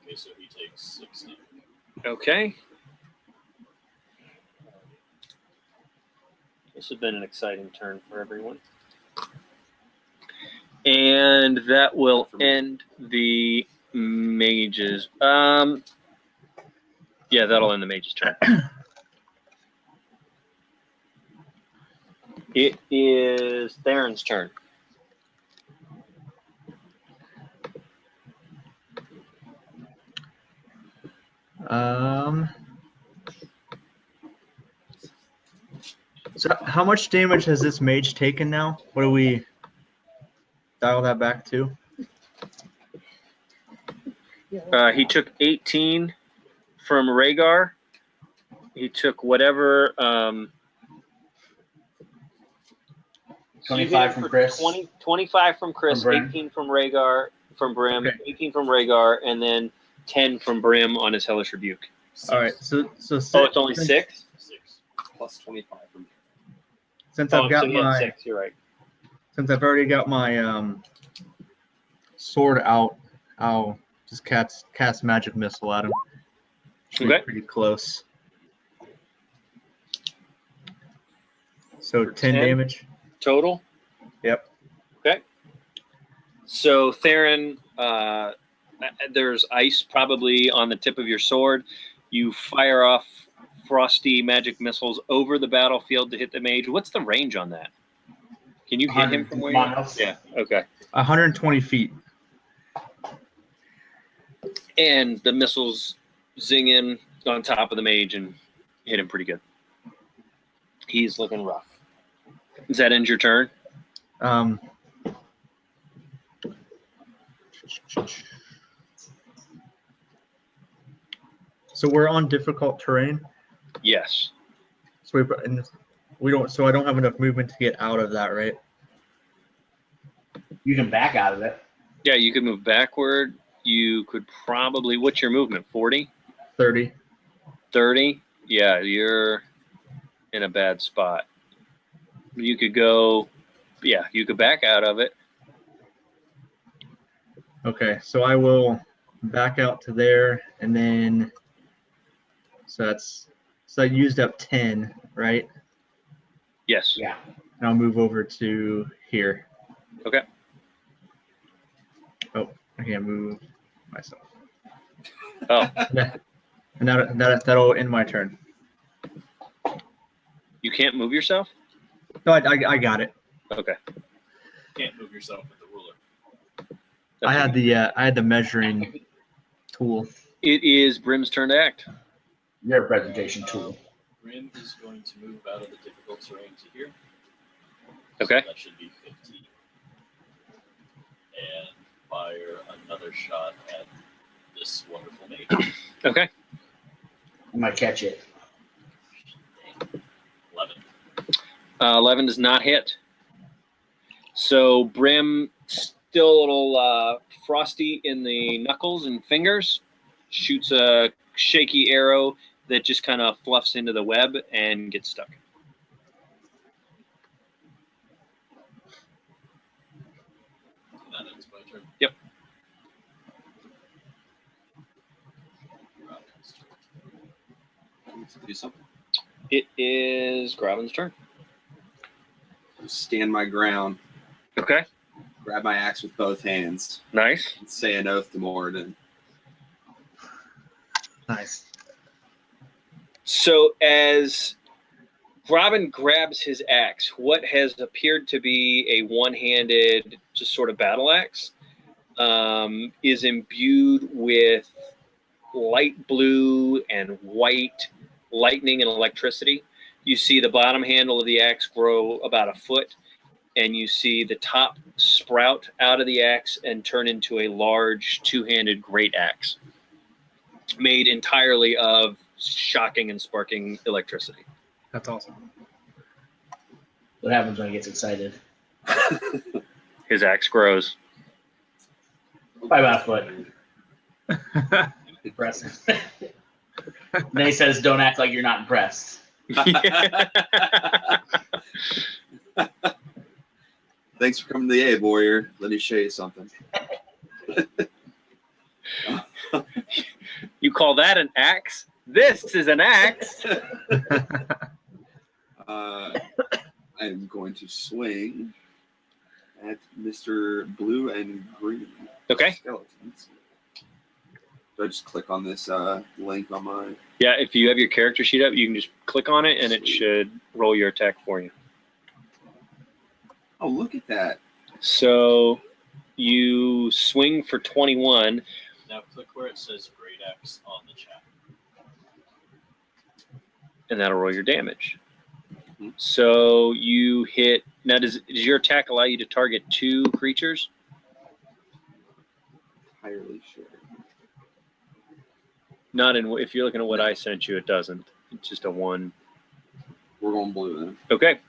Speaker 3: Okay, so he takes 6 damage.
Speaker 1: Okay. This has been an exciting turn for everyone. And that will end the mages. Yeah, that'll end the mages turn. It is Theron's turn.
Speaker 6: So how much damage has this mage taken now? What do we dial that back to?
Speaker 1: He took 18 from Rhaegar. He took whatever.
Speaker 5: 25 from Chris.
Speaker 1: 25 from Chris,
Speaker 5: From Brim.
Speaker 1: 18 from Rhaegar, from Brim,
Speaker 6: Okay.
Speaker 1: 18 from Rhaegar, and then 10 from Brim on his Hellish Rebuke.
Speaker 6: All right, so
Speaker 1: Oh, it's only 6?
Speaker 3: 6.
Speaker 2: Plus 25 from
Speaker 6: Since
Speaker 1: Oh,
Speaker 6: I've got
Speaker 1: so yeah,
Speaker 6: my
Speaker 1: 6. You're right.
Speaker 6: since I've already got my sword out, I'll just cast magic missile at him. Should be
Speaker 1: Okay.
Speaker 6: pretty close. So
Speaker 1: For
Speaker 6: 10
Speaker 1: 10?
Speaker 6: damage.
Speaker 1: Total?
Speaker 6: Yep.
Speaker 1: Okay. So, Theron, there's ice probably on the tip of your sword. You fire off frosty magic missiles over the battlefield to hit the mage. What's the range on that? Can you hit him from where you are?
Speaker 5: miles.
Speaker 1: Yeah, okay.
Speaker 6: 120 feet.
Speaker 1: And the missiles zing in on top of the mage and hit him pretty good. He's looking rough. Does that end your turn?
Speaker 6: Um, so we're on difficult terrain.
Speaker 1: Yes.
Speaker 6: So we don't. So I don't have enough movement to get out of that, right?
Speaker 5: You can back out of it.
Speaker 1: Yeah, you could move backward. You could probably, what's your movement? 40?
Speaker 6: 30.
Speaker 1: 30? Yeah, you're in a bad spot. You could go, yeah, you could back out of it.
Speaker 6: Okay, so I will back out to there, and then so I used up 10, right?
Speaker 1: Yes.
Speaker 5: Yeah.
Speaker 6: And I'll move over to here.
Speaker 1: Okay.
Speaker 6: Oh, I can't move myself.
Speaker 1: Oh,
Speaker 6: And that'll end my turn.
Speaker 1: you can't move yourself?
Speaker 6: No, I got it.
Speaker 1: Okay.
Speaker 3: Can't move yourself with the ruler.
Speaker 6: I had the measuring tool.
Speaker 1: It is Brim's turn to act.
Speaker 5: Your presentation tool.
Speaker 3: Grim is going to move out of the difficult terrain to here.
Speaker 1: Okay.
Speaker 3: So that should be 15. And fire another shot at this wonderful mage.
Speaker 1: Okay.
Speaker 5: I might catch it.
Speaker 3: 11.
Speaker 1: 11 does not hit. So Brim, still a little frosty in the knuckles and fingers, shoots a shaky arrow that just kind of fluffs into the web and gets stuck.
Speaker 3: That ends my turn.
Speaker 1: Yep.
Speaker 2: Do something.
Speaker 1: It is Gravin's turn.
Speaker 2: Stand my ground.
Speaker 1: Okay.
Speaker 2: Grab my axe with both hands.
Speaker 1: Nice.
Speaker 2: And say an oath to Moradin.
Speaker 6: Nice.
Speaker 1: So as Gravin grabs his axe, what has appeared to be a one-handed, just sort of battle axe, is imbued with light blue and white lightning and electricity. You see the bottom handle of the axe grow about a foot, and you see the top sprout out of the axe and turn into a large two-handed great axe made entirely of shocking and sparking electricity.
Speaker 6: That's awesome.
Speaker 5: What happens when he gets excited?
Speaker 1: His axe grows.
Speaker 5: By about a foot. Impressive. Then he says, "Don't act like you're not impressed."
Speaker 2: Thanks for coming to the aid, warrior. Let me show you something.
Speaker 1: You call that an axe? This is an axe.
Speaker 2: I'm going to swing at Mr. Blue and Green.
Speaker 1: Okay.
Speaker 2: Skeletons. So I just click on this link on my.
Speaker 1: Yeah, if you have your character sheet up, you can just click on it and it should roll your attack for you.
Speaker 2: Oh, look at that.
Speaker 1: So you swing for 21.
Speaker 3: Now click where it says Great Axe on the chat.
Speaker 1: And that'll roll your damage.
Speaker 2: Mhm.
Speaker 1: So you hit. Now, does your attack allow you to target 2 creatures?
Speaker 2: Entirely sure.
Speaker 1: Not in. If you're looking at what I sent you, it doesn't. It's just a 1.
Speaker 2: We're going blue then.
Speaker 1: Okay.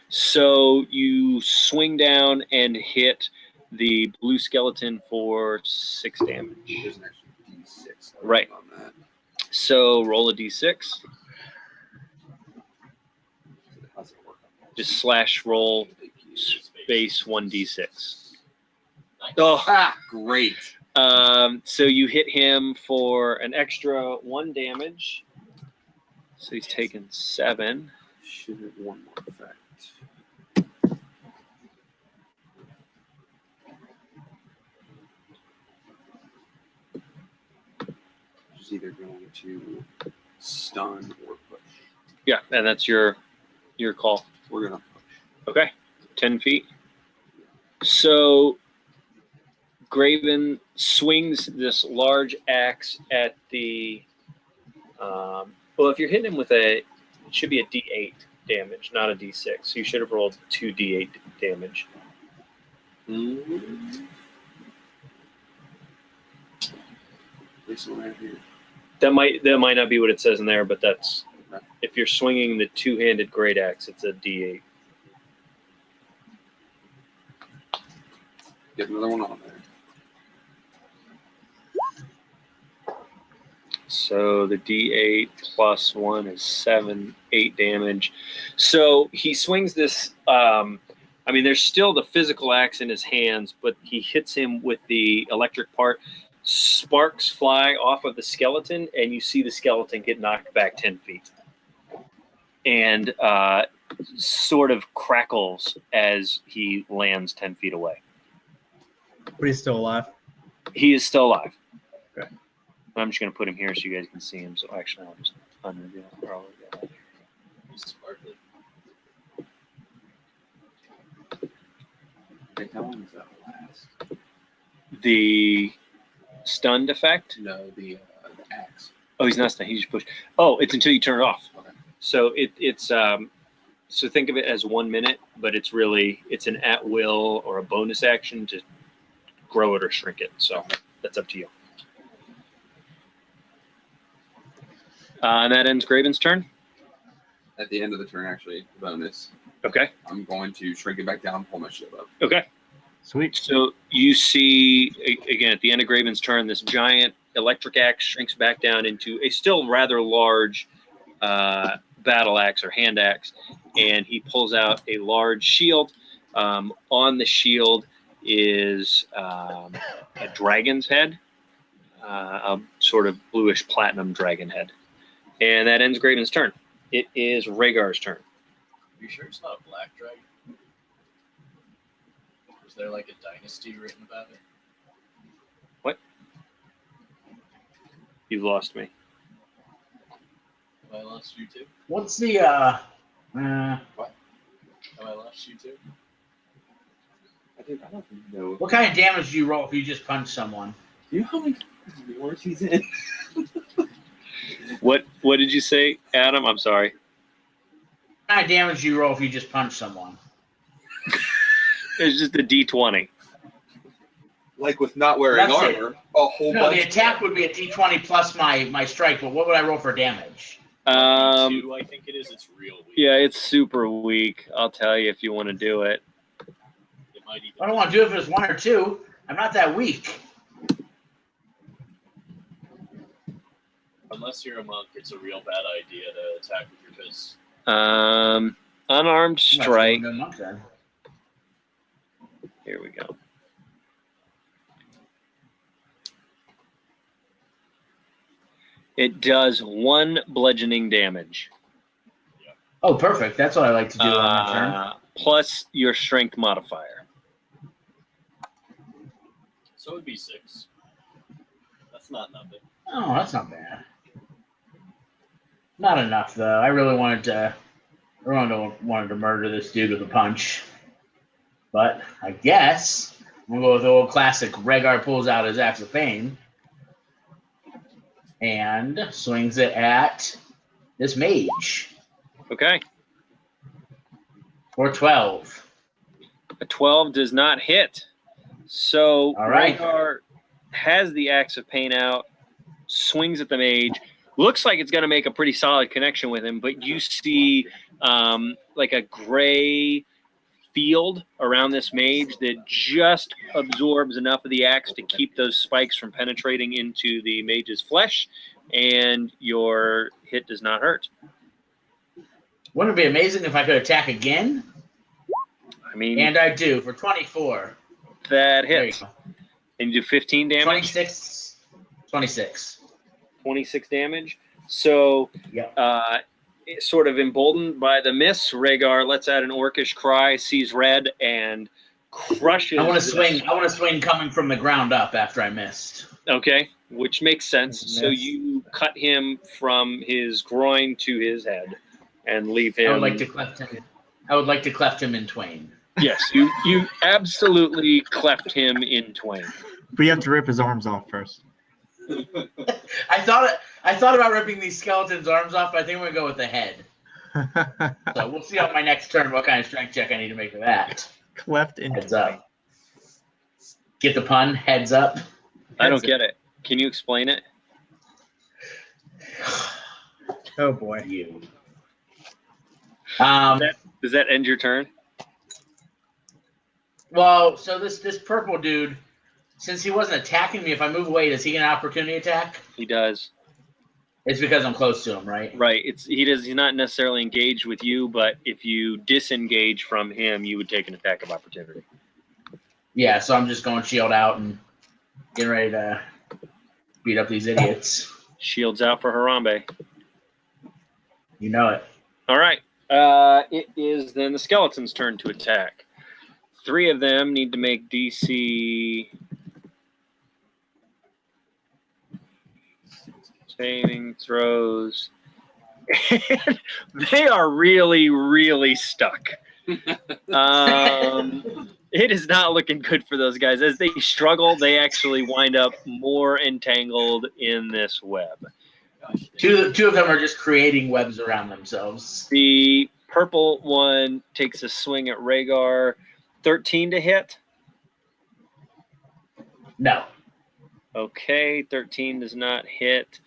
Speaker 1: So you swing down and hit the blue skeleton for 6 damage.
Speaker 2: There's an extra D6
Speaker 1: Right.
Speaker 2: on that.
Speaker 1: So roll a d6.
Speaker 2: How's it work?
Speaker 1: Just slash roll space 1d6. Oh,
Speaker 2: Ah, great.
Speaker 1: so you hit him for an extra 1 damage. So he's taken 7.
Speaker 2: Should have one more effect. It's either going to stun or push.
Speaker 1: Yeah, and that's your call.
Speaker 2: We're gonna push.
Speaker 1: Okay, 10 feet. So Graven swings this large axe at the. Well, if you're hitting him with it should be a D8. damage, not a D6. You should have rolled 2d8 damage.
Speaker 2: This one right here.
Speaker 1: That might not be what it says in there, but that's if you're swinging the two-handed great axe, it's a D8.
Speaker 2: Get another one on there.
Speaker 1: So the D8 plus 1 is 8 damage. So he swings this. I mean, there's still the physical axe in his hands, but he hits him with the electric part. Sparks fly off of the skeleton, and you see the skeleton get knocked back 10 feet. And sort of crackles as he lands 10 feet away.
Speaker 6: But he's still alive.
Speaker 1: He is still alive.
Speaker 6: Okay.
Speaker 1: I'm just going to put him here so you guys can see him. So actually, I'll just unreveal.
Speaker 3: He's sparkly.
Speaker 2: Hey, how long does that last?
Speaker 1: The stunned effect.
Speaker 2: No, the axe.
Speaker 1: Oh, he's not stunned. He just pushed. Oh, it's until you turn it off.
Speaker 2: Okay.
Speaker 1: So it's so think of it as 1 minute, but it's an at will or a bonus action to grow it or shrink it. So that's up to you. And that ends Graven's turn.
Speaker 2: At the end of the turn, actually, bonus.
Speaker 1: Okay.
Speaker 2: I'm going to shrink it back down, pull my shield up.
Speaker 1: Okay.
Speaker 6: Sweet.
Speaker 1: So you see, again, at the end of Graven's turn, this giant electric axe shrinks back down into a still rather large battle axe or hand axe, and he pulls out a large shield. On the shield is a dragon's head, a sort of bluish platinum dragon head. And that ends Graven's turn. It is Rhaegar's turn.
Speaker 3: Are you sure it's not a black dragon? Is there like a dynasty written about it?
Speaker 1: What? You've lost me.
Speaker 3: Have I lost you too?
Speaker 5: What's the
Speaker 3: Have I lost you too?
Speaker 2: I don't know.
Speaker 5: what kind of damage do you roll if you just punch someone?
Speaker 2: Do you know how many wars he's in?
Speaker 1: What did you say, Adam? I'm sorry.
Speaker 5: What kind of damage do you roll if you just punch someone?
Speaker 1: It's just a D20.
Speaker 2: Like with not wearing
Speaker 5: That's it.
Speaker 2: armor, a whole
Speaker 5: No,
Speaker 2: bunch.
Speaker 5: the attack would be a D20 plus my strike, but what would I roll for damage?
Speaker 3: Two, I think it is. It's real weak.
Speaker 1: Yeah, it's super weak. I'll tell you if you want to do it.
Speaker 3: It might even.
Speaker 5: I don't want to do it if it's 1 or 2. I'm not that weak.
Speaker 3: Unless you're a monk, it's a real bad idea to attack with your fists.
Speaker 1: Unarmed strike.
Speaker 5: I'm not then.
Speaker 1: Here we go. It does 1 bludgeoning damage.
Speaker 5: Oh, perfect. That's what I like to do on my turn.
Speaker 1: Plus your strength modifier.
Speaker 3: So it would be 6. That's not nothing.
Speaker 5: Oh, that's not bad. Not enough though. I really wanted to murder this dude with a punch. But I guess we'll go with the old classic. Rhaegar pulls out his Axe of Pain and swings it at this mage
Speaker 1: Okay.
Speaker 5: for 12.
Speaker 1: A 12 does not hit. So
Speaker 5: All right.
Speaker 1: Rhaegar has the Axe of Pain out, swings at the mage. Looks like it's going to make a pretty solid connection with him, but you see like a gray field around this mage that just absorbs enough of the axe to keep those spikes from penetrating into the mage's flesh, and your hit does not hurt.
Speaker 5: Wouldn't it be amazing if I could attack again?
Speaker 1: I mean,
Speaker 5: And I do for 24.
Speaker 1: that
Speaker 5: There you
Speaker 1: hits.
Speaker 5: go.
Speaker 1: And you do 15 damage,
Speaker 5: 26. 26.
Speaker 1: 26 damage. So,
Speaker 5: Yep.
Speaker 1: sort of emboldened by the miss, Rhaegar lets out an orcish cry, sees red, and crushes.
Speaker 5: I want to
Speaker 1: this-
Speaker 5: swing. I want to swing coming from the ground up after I missed.
Speaker 1: Okay, which makes sense. So
Speaker 5: Yes.
Speaker 1: you cut him from his groin to his head, and leave him.
Speaker 5: I would like to cleft him. I would like to cleft him in twain.
Speaker 1: Yes, you absolutely cleft him in twain.
Speaker 6: But you have to rip his arms off first.
Speaker 5: I thought about ripping these skeletons' arms off, but I think we're gonna go with the head. So we'll see on my next turn what kind of strength check I need to make for that.
Speaker 6: Cleft in
Speaker 5: Heads
Speaker 6: twain.
Speaker 5: up. Get the pun? Heads up.
Speaker 1: I don't get it. Can you explain it?
Speaker 6: Oh boy.
Speaker 5: You.
Speaker 1: Does that end your turn?
Speaker 5: Well, so this purple dude, since he wasn't attacking me, if I move away, does he get an opportunity attack?
Speaker 1: He does.
Speaker 5: It's because I'm close to him, right?
Speaker 1: Right. He's not necessarily engaged with you, but if you disengage from him, you would take an attack of opportunity.
Speaker 5: Yeah, so I'm just going shield out and getting ready to beat up these idiots.
Speaker 1: Shields out for Harambe.
Speaker 5: You know it.
Speaker 1: All right. It is then the skeleton's turn to attack. 3 of them need to make DC saving throws. They are really, really stuck. It is not looking good for those guys. As they struggle, they actually wind up more entangled in this web.
Speaker 3: Gosh,
Speaker 5: Two of them are just creating webs around themselves.
Speaker 1: The purple one takes a swing at Rhaegar. 13 to hit.
Speaker 5: No.
Speaker 1: Okay, 13 does not hit.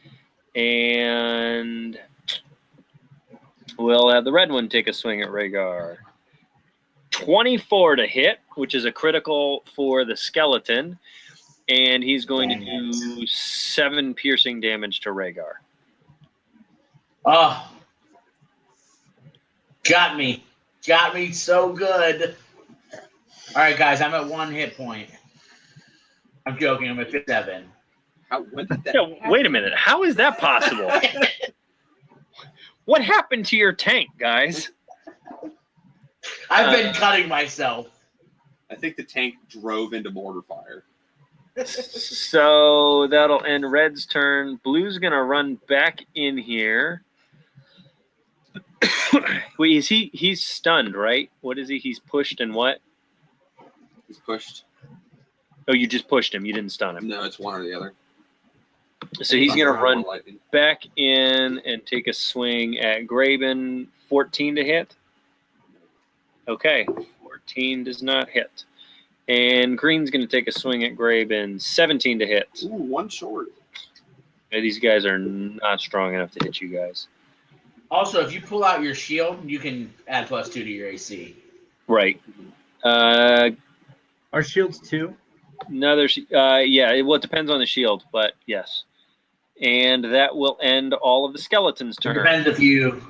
Speaker 1: And we'll have the red one take a swing at Rhaegar. 24 to hit, which is a critical for the skeleton. And he's going to do 7 piercing damage to Rhaegar.
Speaker 5: Oh. Got me. Got me so good. All right, guys, I'm at 1 hit point. I'm joking. I'm at 7.
Speaker 2: When did that
Speaker 1: Yeah,
Speaker 2: happen?
Speaker 1: wait a minute. How is that possible? What happened to your tank, guys?
Speaker 5: I've been cutting myself.
Speaker 2: I think the tank drove into mortar fire.
Speaker 1: So that'll end Red's turn. Blue's gonna run back in here. Wait, is he's stunned, right? What is he? He's pushed and what?
Speaker 2: He's pushed.
Speaker 1: Oh, you just pushed him. You didn't stun him.
Speaker 2: No, it's one or the other.
Speaker 1: So he's gonna run
Speaker 2: Lightning.
Speaker 1: back in and take a swing at Graben. 14 to hit. Okay, 14 does not hit. And Green's gonna take a swing at Graben. 17 to hit.
Speaker 2: Ooh, one short.
Speaker 1: These guys are not strong enough to hit you guys.
Speaker 5: Also, if you pull out your shield, you can add +2 to your AC.
Speaker 1: Right.
Speaker 6: Our shields too.
Speaker 1: Another, well, it depends on the shield, but yes. And that will end all of the skeleton's
Speaker 5: It
Speaker 1: turn.
Speaker 5: depends if you.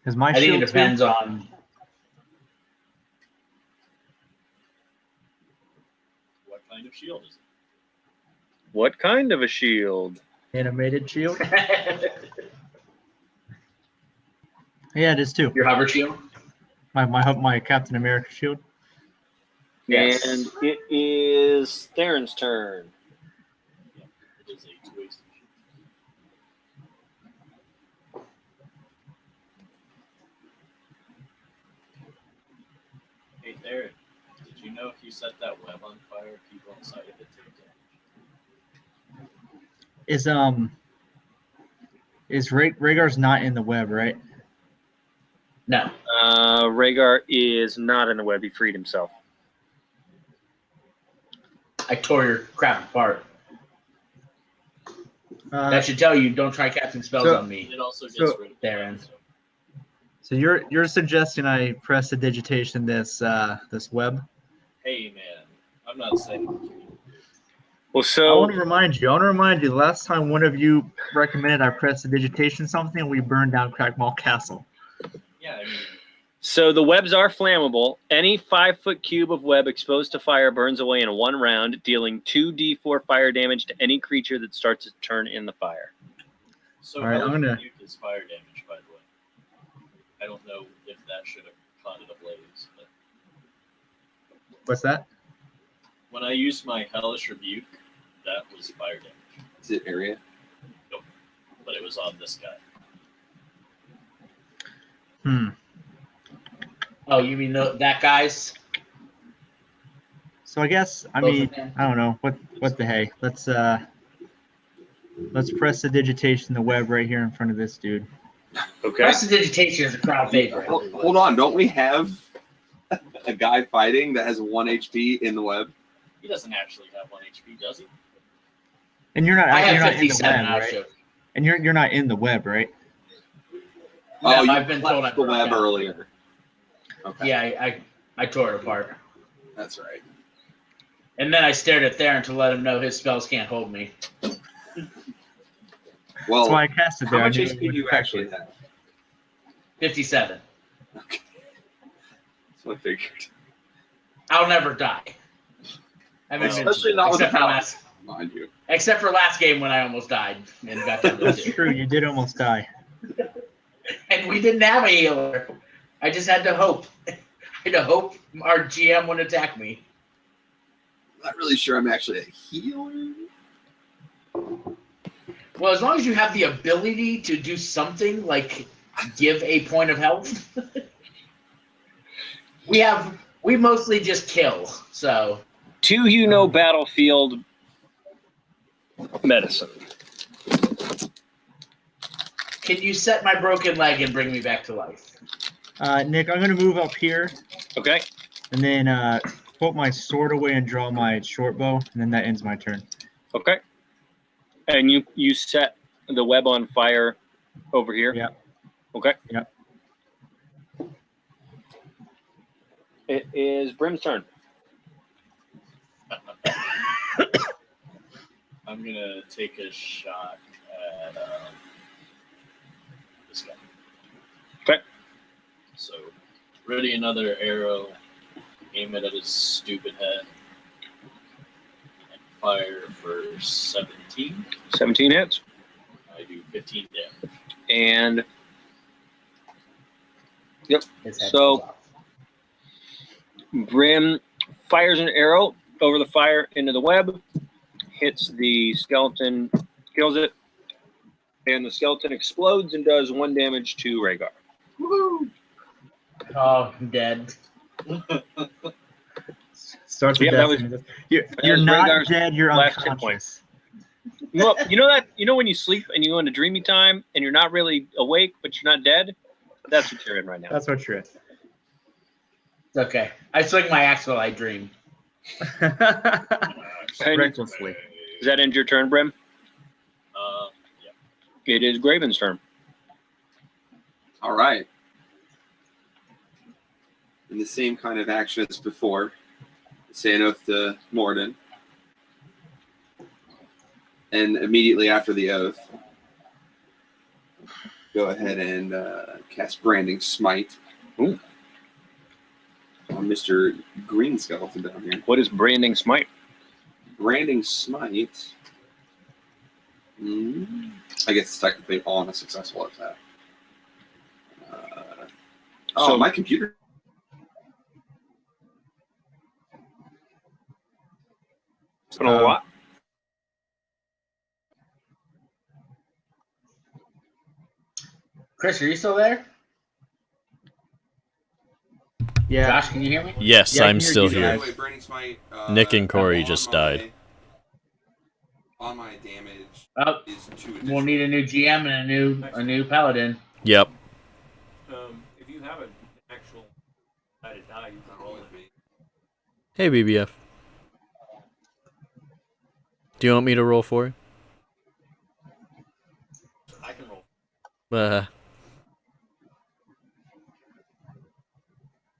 Speaker 6: Is my
Speaker 5: I think
Speaker 6: shield
Speaker 5: it depends on.
Speaker 3: what kind of shield is it?
Speaker 1: What kind of a shield?
Speaker 6: too? Animated shield. Yeah, it is too.
Speaker 5: Your hover shield.
Speaker 6: My Captain America shield.
Speaker 5: Yes.
Speaker 1: And it is Theron's turn.
Speaker 3: Yeah, it is a 2-way station. Hey Theron, did you know if you set that web on fire, people inside of it take damage?
Speaker 6: Is Rhaegar's not in the web, right?
Speaker 5: No.
Speaker 1: Rhaegar is not in the web. He freed himself.
Speaker 5: I tore your crap apart. That should tell you don't try casting spells
Speaker 6: so-
Speaker 5: on me.
Speaker 3: It also gets
Speaker 6: So-
Speaker 3: rid of
Speaker 5: Theron.
Speaker 6: So you're suggesting I press the digitation this web?
Speaker 3: Hey man, I'm not saying.
Speaker 1: Well,
Speaker 6: I
Speaker 1: so
Speaker 6: want to remind you. The last time one of you recommended I press the digitation something, we burned down Crackmall Castle.
Speaker 3: Yeah, I mean,
Speaker 1: So the webs are flammable. Any 5-foot cube of web exposed to fire burns away in 1 round, dealing 2d4 fire damage to any creature that starts its turn in the fire.
Speaker 3: so
Speaker 6: All right, I'm
Speaker 3: Hellish
Speaker 6: gonna-
Speaker 3: Rebuke is fire damage, by the way. I don't know if that should have caught it ablaze, but
Speaker 6: What's that?
Speaker 3: when I used my Hellish Rebuke, that was fire damage,
Speaker 2: Is it area?
Speaker 3: but it was on this guy.
Speaker 5: Oh, you mean that guy's?
Speaker 6: So I guess I
Speaker 5: Both
Speaker 6: mean
Speaker 5: of them?
Speaker 6: I don't know what the hey. Let's press the digitation the web right here in front of this dude.
Speaker 1: Okay.
Speaker 5: Prestidigitation is a crowd favorite.
Speaker 2: Hold on, don't we have a guy fighting that has 1 HP in the web?
Speaker 3: He doesn't actually have 1 HP, does he?
Speaker 6: And you're not.
Speaker 5: I
Speaker 6: you're
Speaker 5: have
Speaker 6: not in the
Speaker 5: 57.
Speaker 6: web,
Speaker 5: I'll
Speaker 6: right?
Speaker 5: show.
Speaker 6: And you're not in the web, right?
Speaker 5: No,
Speaker 2: Oh, you
Speaker 5: I've been told
Speaker 2: left
Speaker 5: I'm
Speaker 2: the web
Speaker 5: out.
Speaker 2: earlier. Okay.
Speaker 5: Yeah, I tore it apart.
Speaker 2: That's right.
Speaker 5: And then I stared at Theron to let him know his spells can't hold me.
Speaker 2: Well,
Speaker 6: That's why I cast it
Speaker 2: how
Speaker 6: there. I
Speaker 2: much
Speaker 6: knew
Speaker 2: HP
Speaker 6: it
Speaker 2: do
Speaker 6: would
Speaker 2: you
Speaker 6: affect
Speaker 2: actually
Speaker 6: you.
Speaker 2: have?
Speaker 5: 57.
Speaker 2: Okay. That's what I figured.
Speaker 5: I'll never die. I'm
Speaker 2: Especially
Speaker 5: invincible,
Speaker 2: not with the
Speaker 5: except for
Speaker 2: power,
Speaker 5: last,
Speaker 2: mind you.
Speaker 5: except for last game when I almost died and got down to
Speaker 6: That's
Speaker 5: 2.
Speaker 6: true. You did almost die.
Speaker 5: And we didn't have a healer. I just had to hope. I had to hope our GM wouldn't attack me.
Speaker 2: Not really sure I'm actually a healer.
Speaker 5: Well, as long as you have the ability to do something like give a point of health, we mostly just kill. So
Speaker 1: Do battlefield medicine?
Speaker 5: can you set my broken leg and bring me back to life?
Speaker 6: Nick, I'm gonna move up here
Speaker 1: Okay.
Speaker 6: and then put my sword away and draw my short bow, and then that ends my turn.
Speaker 1: Okay. And you set the web on fire over here?
Speaker 6: Yeah.
Speaker 1: Okay.
Speaker 6: Yeah.
Speaker 1: It is Brim's turn.
Speaker 3: I'm gonna take a shot at this guy.
Speaker 1: Okay.
Speaker 3: So, ready another arrow, aim it at his stupid head, and fire for 17.
Speaker 1: 17 hits.
Speaker 3: I do 15 damage.
Speaker 1: And
Speaker 5: His head
Speaker 1: So-
Speaker 5: falls off.
Speaker 1: Brim fires an arrow over the fire into the web, hits the skeleton, kills it, and the skeleton explodes and does 1 damage to Rhaegar.
Speaker 5: Oh, I'm dead.
Speaker 6: Starts with
Speaker 1: Yeah, that
Speaker 6: death.
Speaker 1: was-
Speaker 6: You're
Speaker 1: was
Speaker 6: not
Speaker 1: Rhaegar's
Speaker 6: dead. You're
Speaker 1: last hit
Speaker 6: unconscious.
Speaker 1: Well, you know when you sleep and you go into dreamy time and you're not really awake, but you're not dead? That's what you're in right now.
Speaker 6: That's what you're in.
Speaker 5: It's okay. I swing my axe while I dream.
Speaker 6: Recklessly.
Speaker 1: Does that end your turn, Brim?
Speaker 3: Yeah.
Speaker 1: It is Graven's turn.
Speaker 2: All right. In the same kind of action as before, say an oath to Morden. And immediately after the oath, go ahead and cast Branding Smite.
Speaker 1: Ooh.
Speaker 2: On Mr. Green Skeleton down here.
Speaker 1: What is Branding Smite?
Speaker 2: Branding Smite. I guess it's technically on a successful attack.
Speaker 1: So-
Speaker 2: My computer.
Speaker 1: It's been a lot.
Speaker 5: Chris, are you still there?
Speaker 6: Yeah.
Speaker 5: Josh, can you hear me?
Speaker 7: Yes,
Speaker 6: Yeah, I
Speaker 7: I'm
Speaker 6: can hear
Speaker 7: still
Speaker 6: you
Speaker 7: here.
Speaker 6: guys.
Speaker 2: Branding Smite,
Speaker 7: Nick and Corey
Speaker 2: on
Speaker 7: just
Speaker 2: my-
Speaker 7: died.
Speaker 2: On my damage
Speaker 5: Oh,
Speaker 2: is 2
Speaker 5: we'll
Speaker 2: additional.
Speaker 5: need a new GM and a new paladin.
Speaker 7: Yep.
Speaker 1: If you have an actual die to die, you can
Speaker 2: Roll with me.
Speaker 7: Hey, BBF. Do you want me to roll for you?
Speaker 1: I can roll.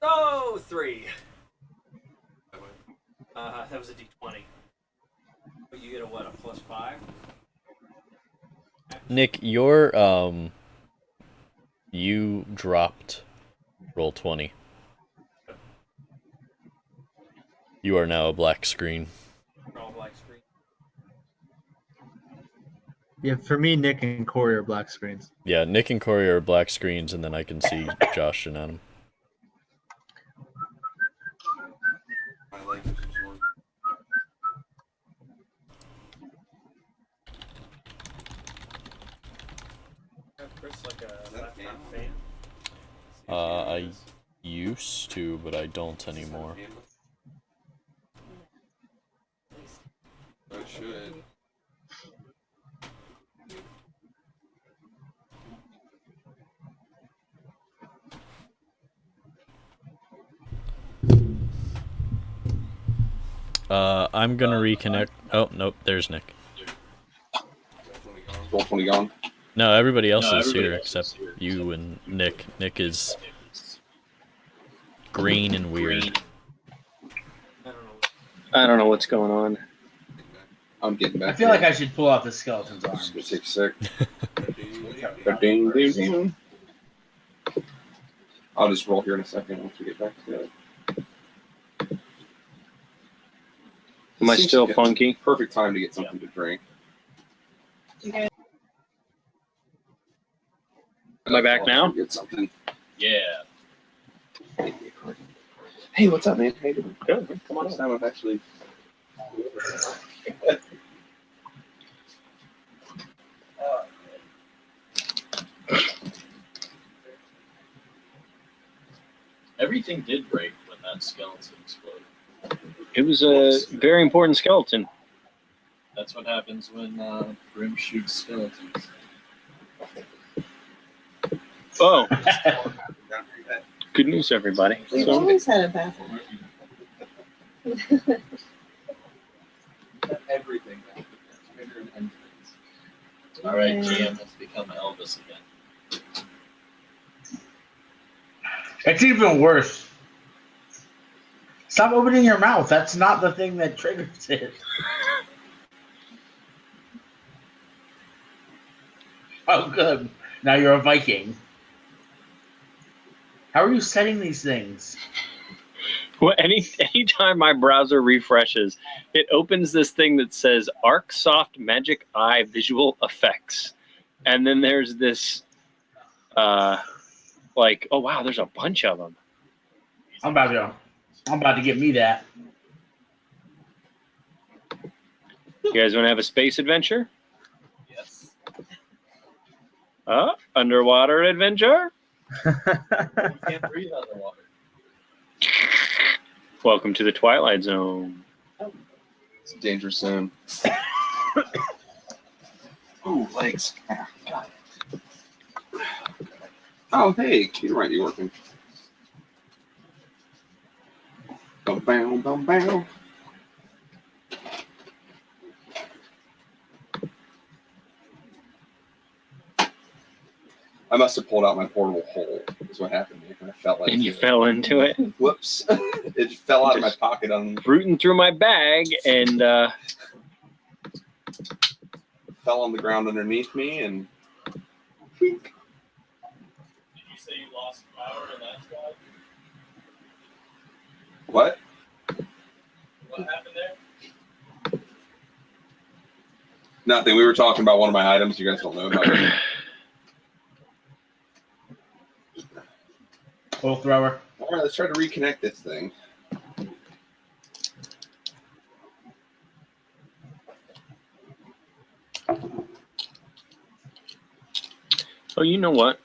Speaker 1: Oh, 3. That was a d20. But you get a what, a +5?
Speaker 7: Nick, you dropped roll 20. You are now a black screen.
Speaker 1: All black screen.
Speaker 6: Yeah, for me, Nick and Corey are black screens.
Speaker 7: Yeah, Nick and Corey are black screens, and then I can see Josh and Adam.
Speaker 2: My language absorbed.
Speaker 1: Chris, like a
Speaker 2: that fan?
Speaker 1: fan.
Speaker 7: I used to, but I don't anymore.
Speaker 2: I should.
Speaker 7: I'm gonna reconnect. Oh nope, there's Nick.
Speaker 2: Roll 20 gone.
Speaker 7: No, everybody else
Speaker 3: No,
Speaker 7: is
Speaker 3: everybody
Speaker 7: here
Speaker 3: else is
Speaker 7: except
Speaker 3: here.
Speaker 7: you and Nick. Nick is green and weird.
Speaker 1: I don't know what's going on.
Speaker 2: I'm getting back.
Speaker 5: I feel like I should pull out the skeleton's
Speaker 2: I'm just
Speaker 5: arms.
Speaker 2: gonna take a sec.
Speaker 5: Ding,
Speaker 2: Ding, ding. I'll just roll here in a second once we get back to it.
Speaker 1: Am I
Speaker 2: Seems
Speaker 1: still
Speaker 2: like a
Speaker 1: funky?
Speaker 2: Perfect time to get something to drink.
Speaker 1: Am I back now?
Speaker 2: Get something.
Speaker 3: Yeah.
Speaker 2: Hey, what's up, man? How you doing?
Speaker 1: Good. Come on
Speaker 2: Next
Speaker 1: in.
Speaker 2: time I've actually.
Speaker 3: Everything did break when that skeleton exploded.
Speaker 1: It was a very important skeleton.
Speaker 3: That's what happens when Brim shoots skeletons.
Speaker 1: Oh, good news, everybody.
Speaker 4: We've
Speaker 1: So,
Speaker 4: always had a bathroom.
Speaker 2: Everything.
Speaker 3: All right, GM has become Elvis again.
Speaker 5: It's even worse. Stop opening your mouth. That's not the thing that triggers it. Oh, good. Now you're a Viking. How are you setting these things?
Speaker 1: well, anytime my browser refreshes, it opens this thing that says ArcSoft Magic Eye Visual Effects, and then there's this, like, oh wow, there's a bunch of them.
Speaker 5: I'm about to get me that.
Speaker 1: You guys want to have a space adventure?
Speaker 3: Yes.
Speaker 1: Underwater adventure?
Speaker 3: You can't breathe underwater.
Speaker 1: Welcome to the Twilight Zone.
Speaker 2: It's a dangerous zone. Ooh, legs. Ah, got it. Oh, hey, you might be working. Bum, bam, bum, bam. I must have pulled out my portable hole, is what happened to me. I fell into
Speaker 1: And you
Speaker 2: it.
Speaker 1: fell into it,
Speaker 2: Whoops. It just fell out of my pocket on
Speaker 1: rooting through my bag, and
Speaker 2: fell on the ground underneath me and
Speaker 3: Did you say you lost power and that's why?
Speaker 2: what?
Speaker 3: What happened there?
Speaker 2: Nothing. We were talking about one of my items. You guys don't know about it.
Speaker 5: Full thrower.
Speaker 2: All right, let's try to reconnect this thing.
Speaker 1: oh, you know what?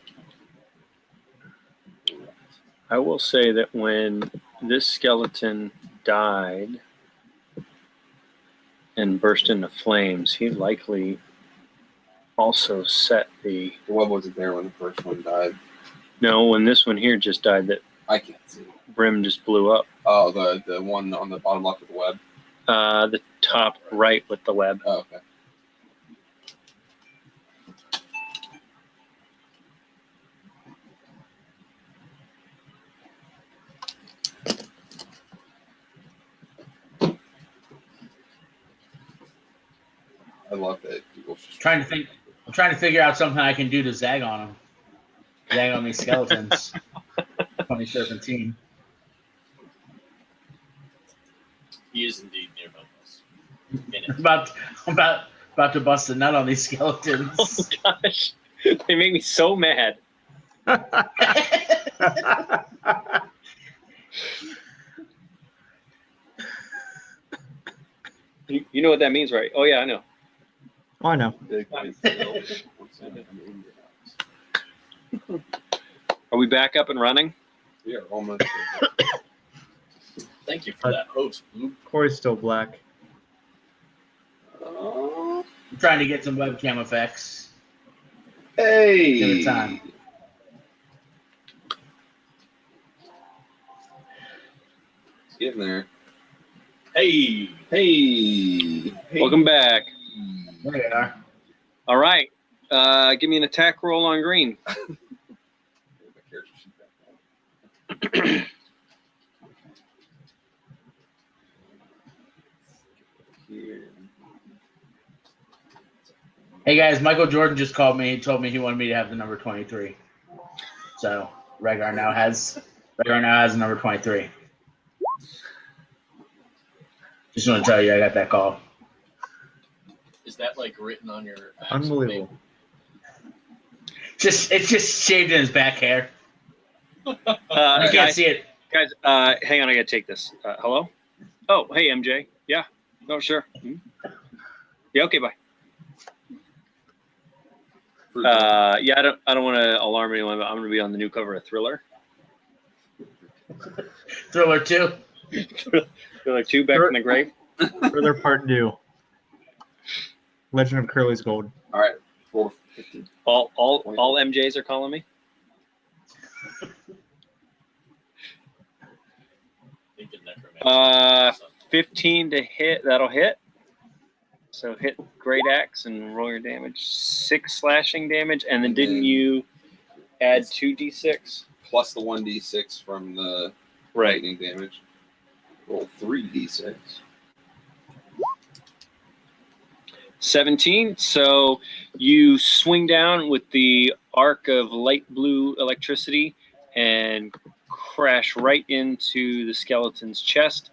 Speaker 1: I will say that when this skeleton died and burst into flames, he likely also set the.
Speaker 2: What was it there when the first one died?
Speaker 1: No, when this one here just died, that
Speaker 2: I can't see.
Speaker 1: brim just blew up.
Speaker 2: Oh, the one on the bottom left of the web.
Speaker 1: The top right with the web.
Speaker 2: Oh, okay. I love that people's just
Speaker 5: I'm trying to figure out something I can do to zag on them. Zag on these skeletons. Funny serpentine.
Speaker 3: He is indeed nearby us.
Speaker 5: I'm about to bust a nut on these skeletons.
Speaker 1: Oh gosh, they make me so mad. You know what that means, right? Oh yeah, I know.
Speaker 6: Oh, I know.
Speaker 1: Are we back up and running?
Speaker 2: We are almost.
Speaker 3: Thank you for that host, Blue.
Speaker 6: Corey's still black.
Speaker 2: Oh,
Speaker 5: I'm trying to get some webcam effects.
Speaker 2: hey.
Speaker 5: Give it time.
Speaker 2: It's getting there.
Speaker 3: Hey.
Speaker 2: Hey.
Speaker 1: Welcome back.
Speaker 5: There they are.
Speaker 1: All right. Give me an attack roll on green.
Speaker 5: Hey guys, Michael Jordan just called me. He told me he wanted me to have the number 23. So Rhaegar now has number 23. Just want to tell you, I got that call.
Speaker 3: Is that like written on your
Speaker 6: Unbelievable.
Speaker 5: It's just shaved in his back hair. You can't
Speaker 1: Guys,
Speaker 5: see it.
Speaker 1: hang on. I got to take this. Hello? Oh, hey, MJ. Yeah. No, sure. Mhm. Yeah, okay, bye. Yeah, I don't want to alarm anyone, but I'm going to be on the new cover of Thriller.
Speaker 5: Thriller 2.
Speaker 1: Thriller 2, Back from the Grave.
Speaker 6: Further part 2. Legend of Curly's Gold.
Speaker 2: All right. Roll 15.
Speaker 1: All MJs are calling me.
Speaker 3: Thinking necromancer.
Speaker 1: 15 to hit. That'll hit. So hit Great Axe and roll your damage. 6 slashing damage, and then didn't you add 2d6
Speaker 2: Plus the 1d6 from the lightning damage. Roll 3d6.
Speaker 1: 17. So you swing down with the arc of light blue electricity and crash right into the skeleton's chest.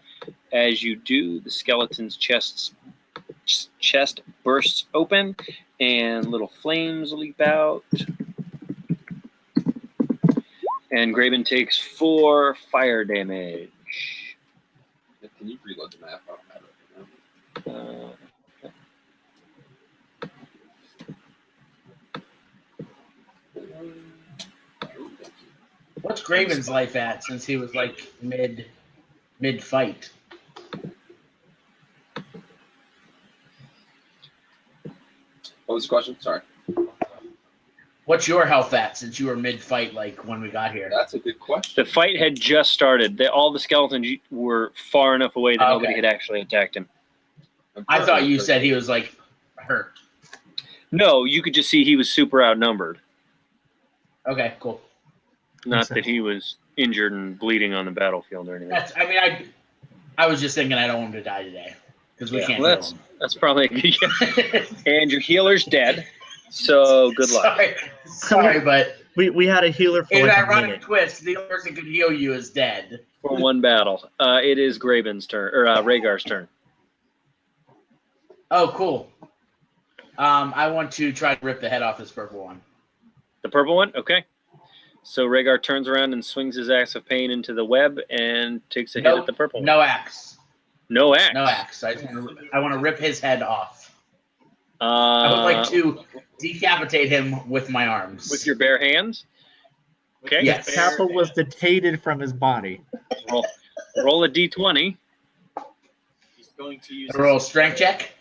Speaker 1: As you do, the skeleton's chest bursts open and little flames leap out. And Graven takes 4 fire damage.
Speaker 2: Can you reload the map? I don't have it.
Speaker 5: What's Graven's life at since he was like mid fight?
Speaker 2: What was the question? Sorry.
Speaker 5: What's your health at since you were mid fight like when we got here?
Speaker 2: That's a good question.
Speaker 1: The fight had just started. All the skeletons were far enough away that nobody had actually attacked him.
Speaker 5: I thought you said he was like hurt.
Speaker 1: No, you could just see he was super outnumbered.
Speaker 5: Okay, cool.
Speaker 1: Not that he was injured and bleeding on the battlefield or anything.
Speaker 5: I was just thinking I don't want him to die today because we can't
Speaker 1: well,
Speaker 5: heal him.
Speaker 1: That's probably a good. And your healer's dead, so good luck.
Speaker 5: Sorry, but
Speaker 6: We had a healer for
Speaker 5: in an
Speaker 6: like a
Speaker 5: ironic
Speaker 6: minute.
Speaker 5: twist, the only person who could heal you is dead.
Speaker 1: For one battle, it is Graven's turn or Rhaegar's turn.
Speaker 5: Oh, cool. I want to try to rip the head off this purple one.
Speaker 1: The purple one, okay. So Rhaegar turns around and swings his axe of pain into the web and takes a hit at the purple one.
Speaker 5: No axe.
Speaker 1: No axe.
Speaker 5: No axe. I want to rip his head off.
Speaker 1: I
Speaker 5: I would like to decapitate him with my arms.
Speaker 1: with your bare hands. Okay.
Speaker 5: Yes.
Speaker 6: Kappa was detated from his body.
Speaker 1: Roll a d20.
Speaker 3: He's going to use
Speaker 5: Roll strength check.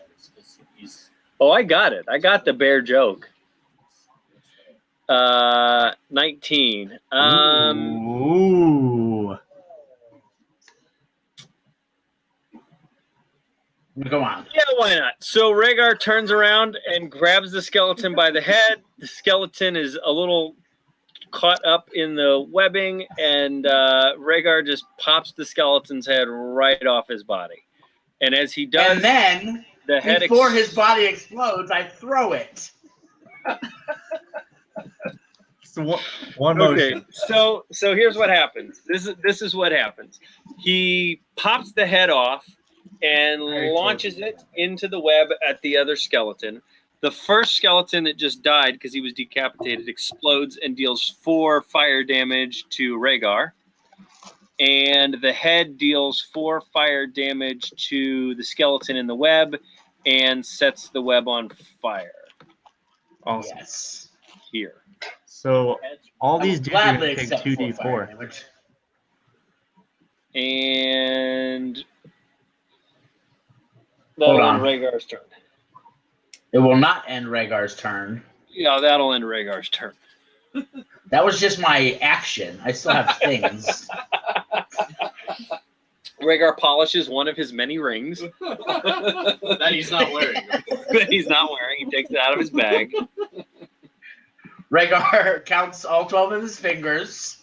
Speaker 1: Oh, I got it. I got the bear joke. 19.
Speaker 6: Ooh.
Speaker 5: Come on.
Speaker 1: Yeah, why not? So Rhaegar turns around and grabs the skeleton by the head. The skeleton is a little caught up in the webbing, and Rhaegar just pops the skeleton's head right off his body. And as he does,
Speaker 5: And then,
Speaker 1: the head
Speaker 5: before his body explodes, I throw it.
Speaker 6: So one
Speaker 1: Okay,
Speaker 6: motion.
Speaker 1: so here's what happens. This is what happens. He pops the head off and launches it into the web at the other skeleton. The first skeleton that just died because he was decapitated explodes and deals 4 fire damage to Rhaegar. And the head deals 4 fire damage to the skeleton in the web and sets the web on fire.
Speaker 6: Awesome.
Speaker 5: Yes.
Speaker 1: Here.
Speaker 6: So all
Speaker 5: I
Speaker 6: these
Speaker 5: would
Speaker 6: dudes are
Speaker 5: gladly
Speaker 6: going to take
Speaker 5: accept 4 fire
Speaker 6: 2d4.
Speaker 5: damage.
Speaker 1: And
Speaker 5: Hold
Speaker 1: that'll
Speaker 5: on.
Speaker 1: end Rhaegar's turn.
Speaker 5: It will not end Rhaegar's turn.
Speaker 1: Yeah, that'll end Rhaegar's turn.
Speaker 5: That was just my action. I still have things.
Speaker 1: Rhaegar polishes one of his many rings
Speaker 3: That he's not wearing.
Speaker 1: that he's not wearing. He takes it out of his bag.
Speaker 5: Rhaegar counts all 12 of his fingers,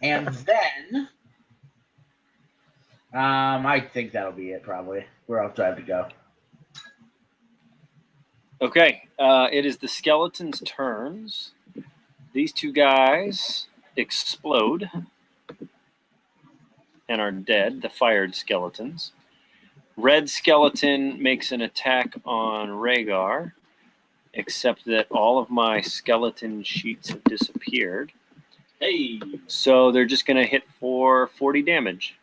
Speaker 5: and then I think that'll be it. Probably. Where else do I have to go?
Speaker 1: Okay, it is the skeleton's turns. These two guys explode and are dead, the fired skeletons. Red skeleton makes an attack on Rhaegar, except that all of my skeleton sheets have disappeared.
Speaker 3: Hey,
Speaker 1: So they're just going to hit for 40 damage.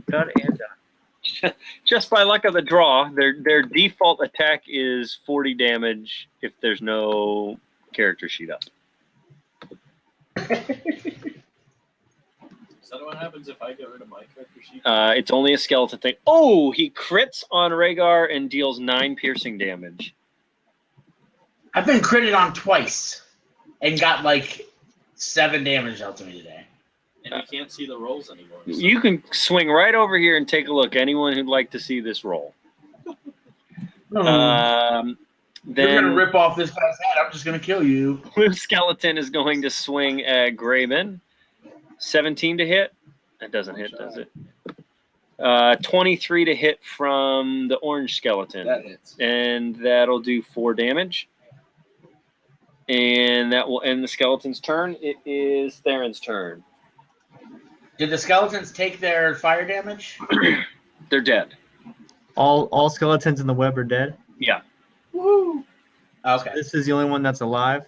Speaker 6: Done and done.
Speaker 1: Just by luck of the draw, their default attack is 40 damage if there's no character sheet up.
Speaker 3: is that what happens if I get rid of my character sheet?
Speaker 1: It's only a skeleton thing. Oh, he crits on Rhaegar and deals 9 piercing damage.
Speaker 5: I've been critted on twice and got like 7 damage out to me today.
Speaker 3: And you can't see the rolls anymore. so-
Speaker 1: You can swing right over here and take a look. Anyone who'd like to see this roll.
Speaker 5: You're gonna
Speaker 1: Then
Speaker 5: rip off this guy's head. I'm just gonna kill you.
Speaker 1: Blue Skeleton is going to swing at Graven. 17 to hit. That doesn't hit, does it? 23 to hit from the Orange Skeleton.
Speaker 2: That hits.
Speaker 1: And that'll do 4 damage. And that will end the skeleton's turn. It is Theron's turn.
Speaker 5: Did the skeletons take their fire damage?
Speaker 1: They're dead.
Speaker 6: All skeletons in the web are dead.
Speaker 1: Yeah.
Speaker 5: Okay.
Speaker 6: This is the only one that's alive.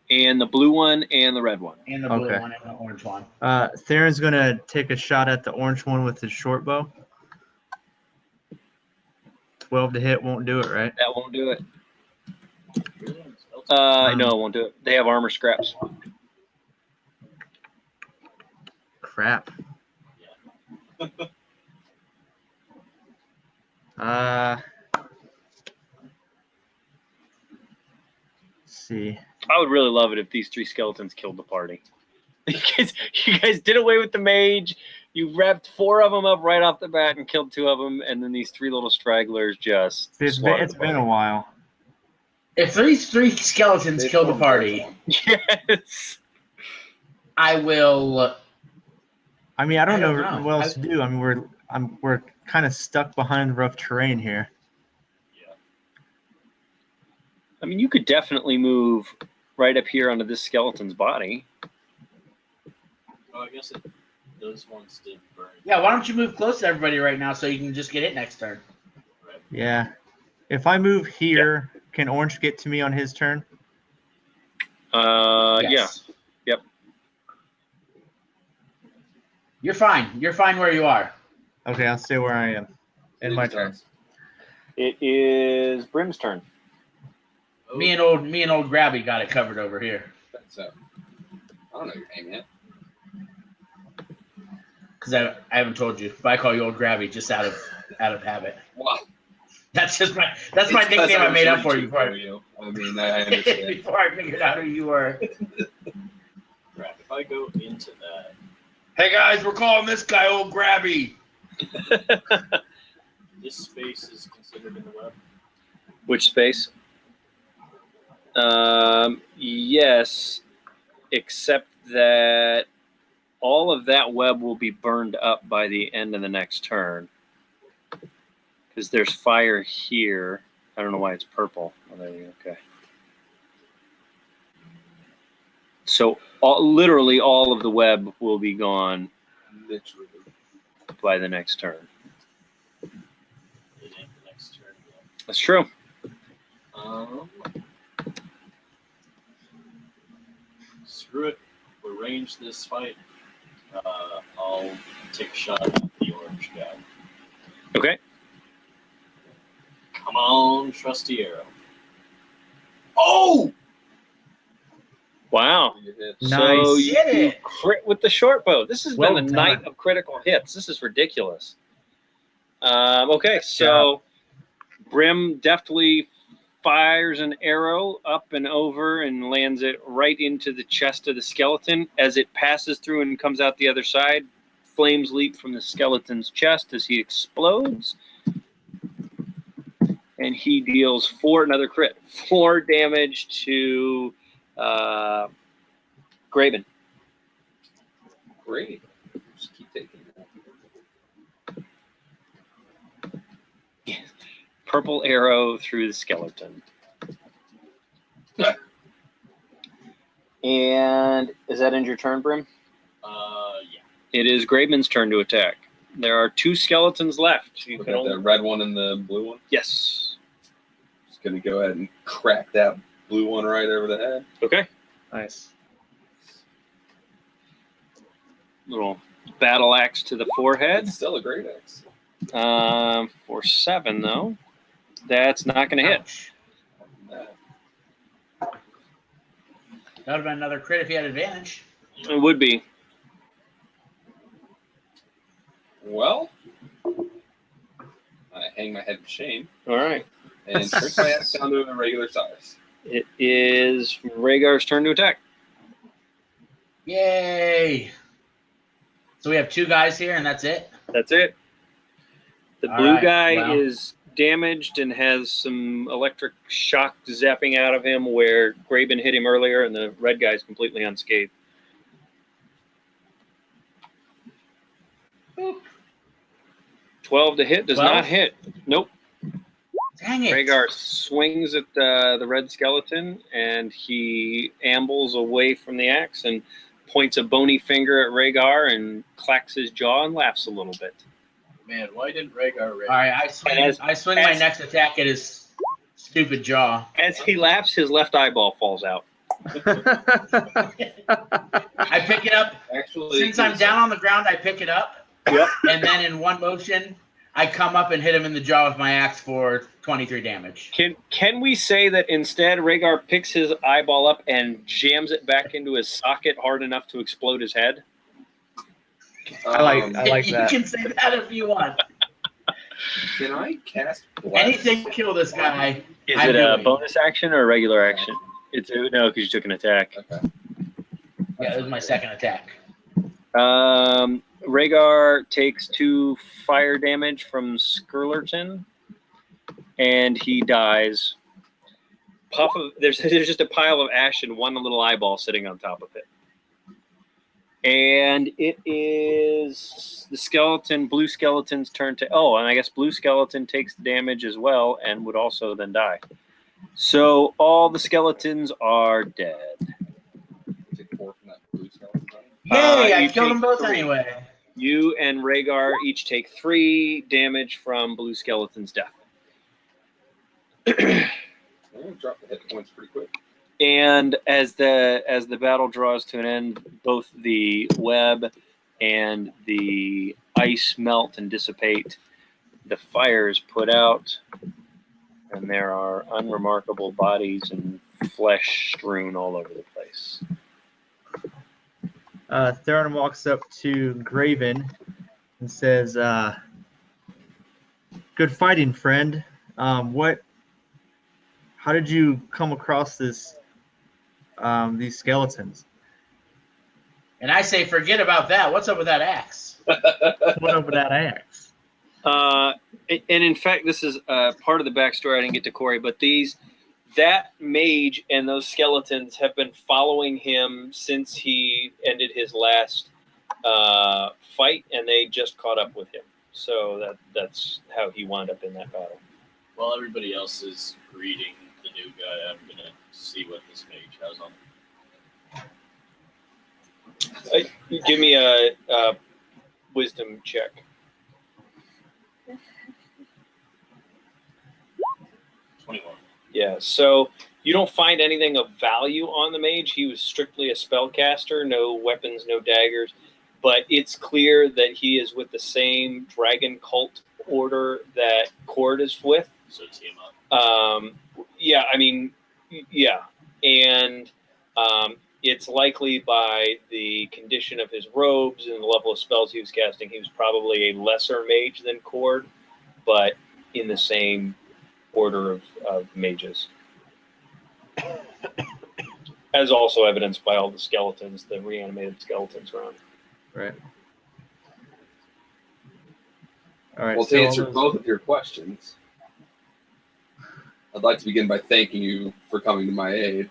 Speaker 1: And the blue one and the red one.
Speaker 5: And the blue
Speaker 6: Okay.
Speaker 5: one and the orange one.
Speaker 6: Theron's gonna take a shot at the orange one with his short bow. 12 to hit won't do it, right?
Speaker 1: That won't do it.
Speaker 3: Really? Skeleton?
Speaker 1: No, it won't do it. They have armor scraps.
Speaker 6: Crap. Let's see.
Speaker 1: I would really love it if these 3 skeletons killed the party. You guys did away with the mage. You wrapped 4 of them up right off the bat and killed 2 of them, and then these 3 little stragglers just. slaughtered
Speaker 6: It's
Speaker 1: the
Speaker 6: been a
Speaker 1: party.
Speaker 6: while.
Speaker 5: If these 3 skeletons
Speaker 2: They
Speaker 5: kill the
Speaker 2: formed
Speaker 5: party,
Speaker 1: Yes.
Speaker 5: I will.
Speaker 6: I mean, I don't know
Speaker 5: know.
Speaker 6: what else to do. I mean, we're kind of stuck behind rough terrain here.
Speaker 1: I mean, you could definitely move right up here onto this skeleton's body.
Speaker 3: Oh, I guess those ones did burn.
Speaker 5: Yeah, why don't you move close to everybody right now so you can just get it next turn?
Speaker 3: Right.
Speaker 6: Yeah. If I move here, can Orange get to me on his turn?
Speaker 1: Yeah.
Speaker 5: Yes.
Speaker 1: Yep.
Speaker 5: You're fine. You're fine where you are.
Speaker 6: Okay, I'll stay where I am. In my turn.
Speaker 1: It is Brim's turn.
Speaker 3: Oh,
Speaker 5: Me and old Grabby got it covered over here.
Speaker 2: So, I don't know your name yet.
Speaker 5: Because I haven't told you, but I call you old Grabby just out of habit.
Speaker 2: Wow.
Speaker 5: That's my
Speaker 2: It's 'cause
Speaker 5: nickname I
Speaker 2: was
Speaker 5: made up for
Speaker 2: reaching
Speaker 5: you
Speaker 2: I mean, I understand.
Speaker 5: before I figured out who you were.
Speaker 3: crap. If I go into that,
Speaker 5: Hey guys, we're calling this guy old Grabby.
Speaker 3: this space is considered in the web.
Speaker 1: Which space? Yes, except that all of that web will be burned up by the end of the next turn. Because there's fire here. I don't know why it's purple. Oh, there you go. Okay. So literally all of the web will be gone
Speaker 2: Literally.
Speaker 1: by the next turn.
Speaker 3: It ain't the next turn yet.
Speaker 1: That's true.
Speaker 3: Screw it. We'll arrange this fight. I'll take a shot at the orange guy.
Speaker 1: Okay.
Speaker 3: Come on, trusty arrow. Oh!
Speaker 1: Wow.
Speaker 2: You hit.
Speaker 1: So
Speaker 6: Nice.
Speaker 1: you
Speaker 5: Get it.
Speaker 1: crit with the short bow. This has
Speaker 6: Well
Speaker 1: been the
Speaker 6: done.
Speaker 1: night of critical hits. This is ridiculous. Okay, so Brim deftly fires an arrow up and over and lands it right into the chest of the skeleton. As it passes through and comes out the other side, flames leap from the skeleton's chest as he explodes. And he deals another crit, 4 damage to Graven.
Speaker 2: Great. Just keep taking that.
Speaker 1: Purple arrow through the skeleton. And is that end your turn, Brim?
Speaker 3: Yeah.
Speaker 1: It is Graven's turn to attack. There are 2 skeletons left. You
Speaker 2: Look
Speaker 1: can
Speaker 2: at
Speaker 1: only...
Speaker 2: the red one and the blue one.
Speaker 1: Yes.
Speaker 2: Just gonna go ahead and crack that blue one right over the head.
Speaker 1: Okay.
Speaker 6: Nice.
Speaker 1: Little battle axe to the forehead.
Speaker 2: It's still a great axe.
Speaker 1: For 7, though. That's not going to hit.
Speaker 5: Ouch.
Speaker 2: Nah.
Speaker 5: That would have been another crit if he had advantage.
Speaker 1: It would be.
Speaker 2: Well, I hang my head in shame
Speaker 1: All right.
Speaker 2: and shrink my axe down to a regular size.
Speaker 1: It is Rhaegar's turn to attack.
Speaker 5: Yay! So we have 2 guys here, and that's it?
Speaker 1: That's it. The
Speaker 5: All
Speaker 1: blue
Speaker 5: right,
Speaker 1: guy
Speaker 5: well.
Speaker 1: is damaged and has some electric shock zapping out of him where Graven hit him earlier, and the red guy is completely unscathed.
Speaker 5: Boop.
Speaker 1: 12 to hit does
Speaker 5: 12?
Speaker 1: not hit. Nope.
Speaker 5: Dang it.
Speaker 1: Rhaegar swings at the red skeleton, and he ambles away from the axe and points a bony finger at Rhaegar and clacks his jaw and laughs a little bit.
Speaker 3: Man, why didn't Rhaegar
Speaker 5: All right, I swing my next attack at his stupid jaw.
Speaker 1: As he laughs, his left eyeball falls out.
Speaker 5: I pick it up.
Speaker 2: Actually,
Speaker 5: Since I'm down on the ground, I pick it up.
Speaker 1: Yep.
Speaker 5: And then in one motion, I come up and hit him in the jaw with my axe for 23 damage.
Speaker 1: Can we say that instead Rhaegar picks his eyeball up and jams it back into his socket hard enough to explode his head?
Speaker 6: I like
Speaker 5: You
Speaker 6: that.
Speaker 5: can say that if you want.
Speaker 2: Can I cast bless?
Speaker 5: Anything to kill this guy.
Speaker 1: Is
Speaker 5: I'm
Speaker 1: it a
Speaker 5: doing.
Speaker 1: bonus action or a regular action? It's no, because you took an attack.
Speaker 2: Okay.
Speaker 5: Yeah, it was my second attack.
Speaker 1: Rhaegar takes 2 fire damage from Skirlerton, and he dies. Puff of there's just a pile of ash and one little eyeball sitting on top of it. And it is the blue skeleton's turn to. Oh, and I guess blue skeleton takes the damage as well and would also then die. So all the skeletons are dead.
Speaker 2: Take 4 from that blue skeleton.
Speaker 5: Yay, I
Speaker 1: you
Speaker 5: killed them
Speaker 1: take
Speaker 5: both
Speaker 1: 3.
Speaker 5: anyway.
Speaker 1: You and Rhaegar each take 3 damage from blue skeleton's death.
Speaker 2: I'm gonna drop the hit points pretty quick.
Speaker 1: And as the battle draws to an end, both the web and the ice melt and dissipate. The fire is put out, and there are unremarkable bodies and flesh strewn all over the place.
Speaker 6: Theron walks up to Graven and says, "Good fighting, friend. How did you come across these skeletons?
Speaker 5: And I say, forget about that. What's up with that axe?
Speaker 6: What up with that axe?"
Speaker 1: And in fact, this is part of the backstory I didn't get to Corey, but that mage and those skeletons have been following him since he ended his last fight, and they just caught up with him. So that's how he wound up in that battle.
Speaker 3: While everybody else is greeting the new guy, I'm gonna see what this mage has on.
Speaker 1: Give me a wisdom check. Yeah, so you don't find anything of value on the mage. He was strictly a spellcaster, no weapons, no daggers. But it's clear that he is with the same dragon cult order that Cord is with.
Speaker 3: So team up.
Speaker 1: Yeah, I mean, yeah. And it's likely by the condition of his robes and the level of spells he was casting, he was probably a lesser mage than Cord, but in the same order of mages. As also evidenced by all the skeletons, the reanimated skeletons around.
Speaker 6: Right. All right.
Speaker 2: Well, to
Speaker 6: so all
Speaker 2: answer
Speaker 6: those-
Speaker 2: both of your questions, I'd like to begin by thanking you for coming to my aid.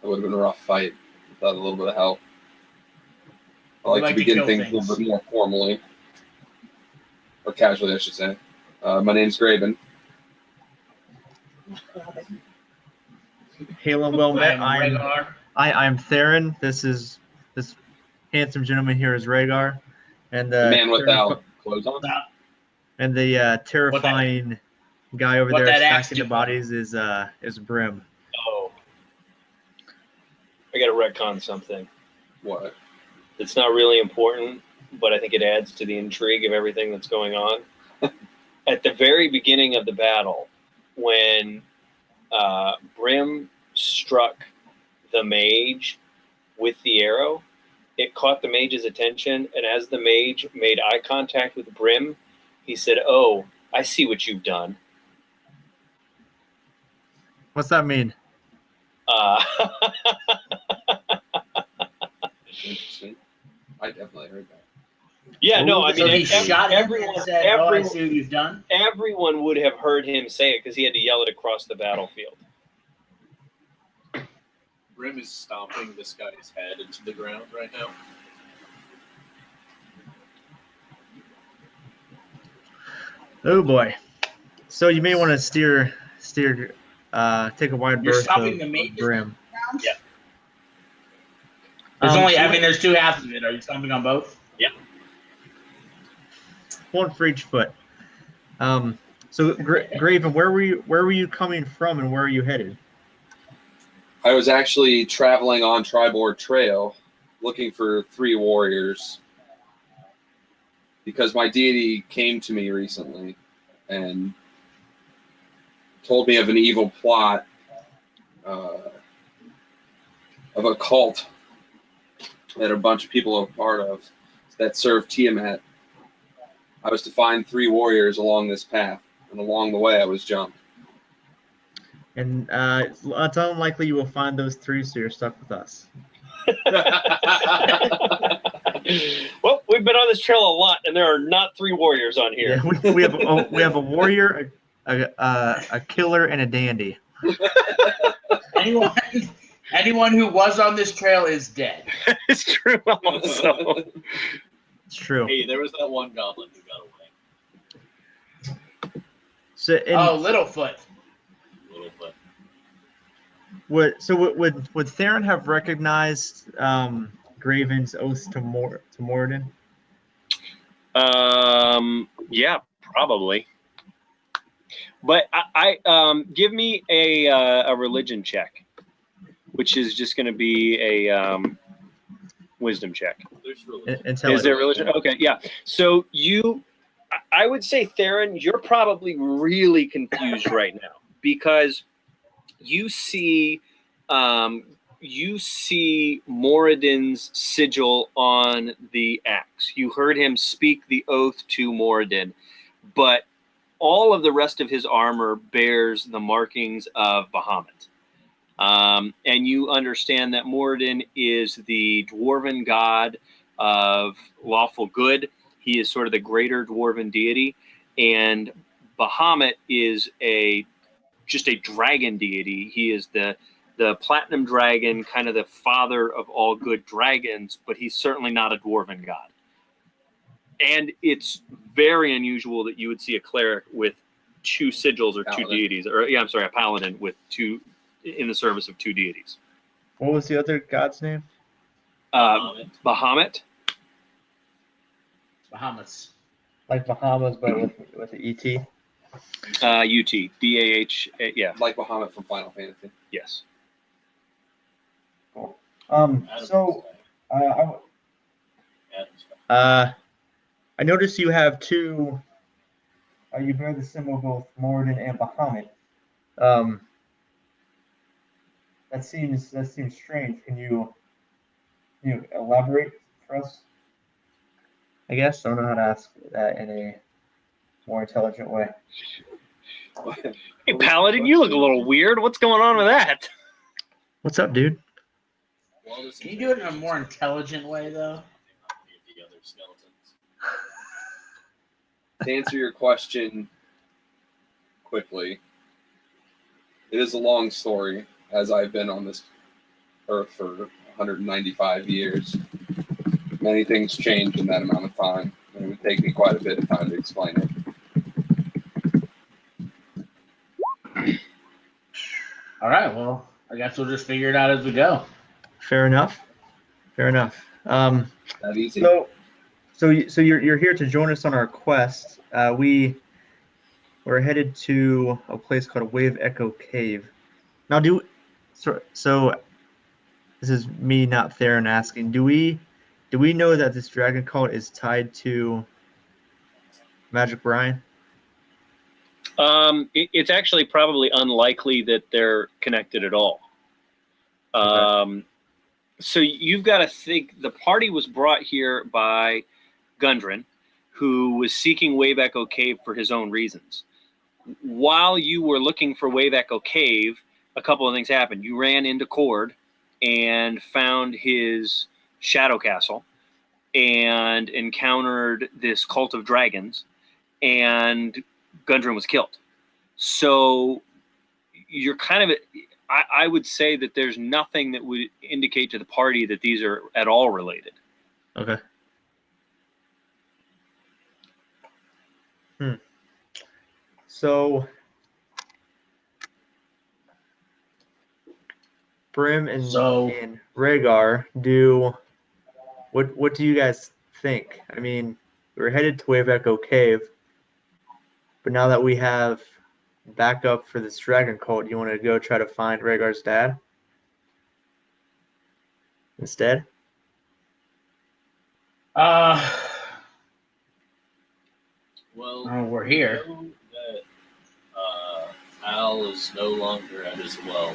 Speaker 2: It would have been a rough fight without a little bit of help. I'd
Speaker 5: We
Speaker 2: like
Speaker 5: like
Speaker 2: to
Speaker 5: to
Speaker 2: begin
Speaker 5: kill
Speaker 2: things a
Speaker 5: things.
Speaker 2: little bit more formally, or casually, I should say. My name's Graven.
Speaker 6: Hail and well met.
Speaker 5: I'm Rhaegar.
Speaker 6: I'm Theron. This handsome gentleman here is Rhaegar, and
Speaker 2: The man without clothes on.
Speaker 6: and the terrifying guy over
Speaker 5: what
Speaker 6: there
Speaker 5: that axe
Speaker 6: stacking the
Speaker 5: do?
Speaker 6: bodies is Brim.
Speaker 1: Oh, I got to retcon something.
Speaker 2: What?
Speaker 1: It's not really important, but I think it adds to the intrigue of everything that's going on. At the very beginning of the battle, when Brim struck the mage with the arrow, it caught the mage's attention, and as the mage made eye contact with Brim, he said, "Oh, I see what you've done."
Speaker 6: What's that mean?
Speaker 1: Uh,
Speaker 2: Interesting. I definitely heard that.
Speaker 1: yeah, no, I mean,
Speaker 5: So he shot him
Speaker 1: everyone,
Speaker 5: and said, "Oh, I
Speaker 1: everyone,
Speaker 5: see what you've done."
Speaker 1: everyone would have heard him say it because he had to yell it across the battlefield.
Speaker 3: Grim is stomping this guy's head into the ground right now.
Speaker 6: Oh boy. So you may want to steer, take a wide
Speaker 5: You're
Speaker 6: berth
Speaker 5: stopping
Speaker 6: of
Speaker 5: the mages
Speaker 6: Brim.
Speaker 1: Yeah.
Speaker 5: There's only,
Speaker 6: so
Speaker 5: I mean, there's two halves of it. Are you stomping on both?
Speaker 6: one for each foot. So Graven, where were you coming from, and where are you headed?
Speaker 2: I was actually traveling on Triboard Trail looking for 3 warriors because my deity came to me recently and told me of an evil plot of a cult that a bunch of people are part of that served Tiamat. I was to find 3 warriors along this path, and along the way I was jumped.
Speaker 6: And it's unlikely you will find those 3, so you're stuck with us.
Speaker 1: Well, we've been on this trail a lot, and there are not 3 warriors on here.
Speaker 6: Yeah, we have a warrior, a killer, and a dandy.
Speaker 5: Anyone who was on this trail is dead.
Speaker 1: It's true also.
Speaker 6: It's true.
Speaker 3: Hey, there was that one goblin who got away.
Speaker 6: So
Speaker 5: Littlefoot.
Speaker 3: Littlefoot.
Speaker 6: would Theron have recognized Graven's oath to Moradin?
Speaker 1: Yeah, probably. But I give me a religion check, which is just going to be a wisdom check.
Speaker 3: There's really
Speaker 6: Intelligence.
Speaker 1: Is there religion? Okay, yeah. So I would say, Theron, you're probably really confused right now because you see Moradin's sigil on the axe. You heard him speak the oath to Moradin, but all of the rest of his armor bears the markings of Bahamut. And you understand that Moradin is the dwarven god of lawful good. He is sort of the greater dwarven deity, and Bahamut is just a dragon deity. He is the platinum dragon, kind of the father of all good dragons, but he's certainly not a dwarven god. And it's very unusual that you would see a cleric with 2 sigils or 2
Speaker 2: Paladin.
Speaker 1: deities, or a paladin with 2 in the service of 2 deities.
Speaker 6: What was the other god's name?
Speaker 1: Bahamut.
Speaker 5: Bahamas.
Speaker 6: Like Bahamas, but with the ET.
Speaker 1: UT. DAH. Yeah.
Speaker 2: Like Bahamut from Final Fantasy.
Speaker 1: Yes.
Speaker 3: Adam's
Speaker 6: So
Speaker 3: Adam's
Speaker 6: I noticed you have 2. You bear the symbol of both Moradin and Bahamut. That seems strange. Can you elaborate for us? I guess I don't know how to ask that in a more intelligent way.
Speaker 1: Hey, Paladin, you look a little weird. What's going on with that?
Speaker 6: What's up, dude?
Speaker 5: Can you do it in a more intelligent way, though?
Speaker 3: The other skeletons.
Speaker 2: To answer your question quickly, it is a long story, as I've been on this earth for 195 years. Many things change in that amount of time, and it would take me quite a bit of time to explain it.
Speaker 5: All right, well, I guess we'll just figure it out as we go.
Speaker 6: Fair enough. Fair enough.
Speaker 2: That easy?
Speaker 6: So you're here to join us on our quest. We're headed to a place called Wave Echo Cave. Now, so this is me, not Theron, asking. Do we know that this dragon cult is tied to Magic Brian?
Speaker 1: It's actually probably unlikely that they're connected at all. So you've got to think the party was brought here by Gundren, who was seeking Wave Echo Cave for his own reasons. While you were looking for Wave Echo Cave, a couple of things happened. You ran into Cord and found his shadow castle and encountered this cult of dragons, and Gundren was killed. So you're kind of, I would say that there's nothing that would indicate to the party that these are at all related.
Speaker 6: Okay. So Brim and Rhaegar, what do you guys think? I mean, we're headed to Wave Echo Cave, but now that we have backup for this dragon cult, you want to go try to find Rhaegar's dad instead?
Speaker 3: Well,
Speaker 5: We're here.
Speaker 3: we know that Al is no longer at his well,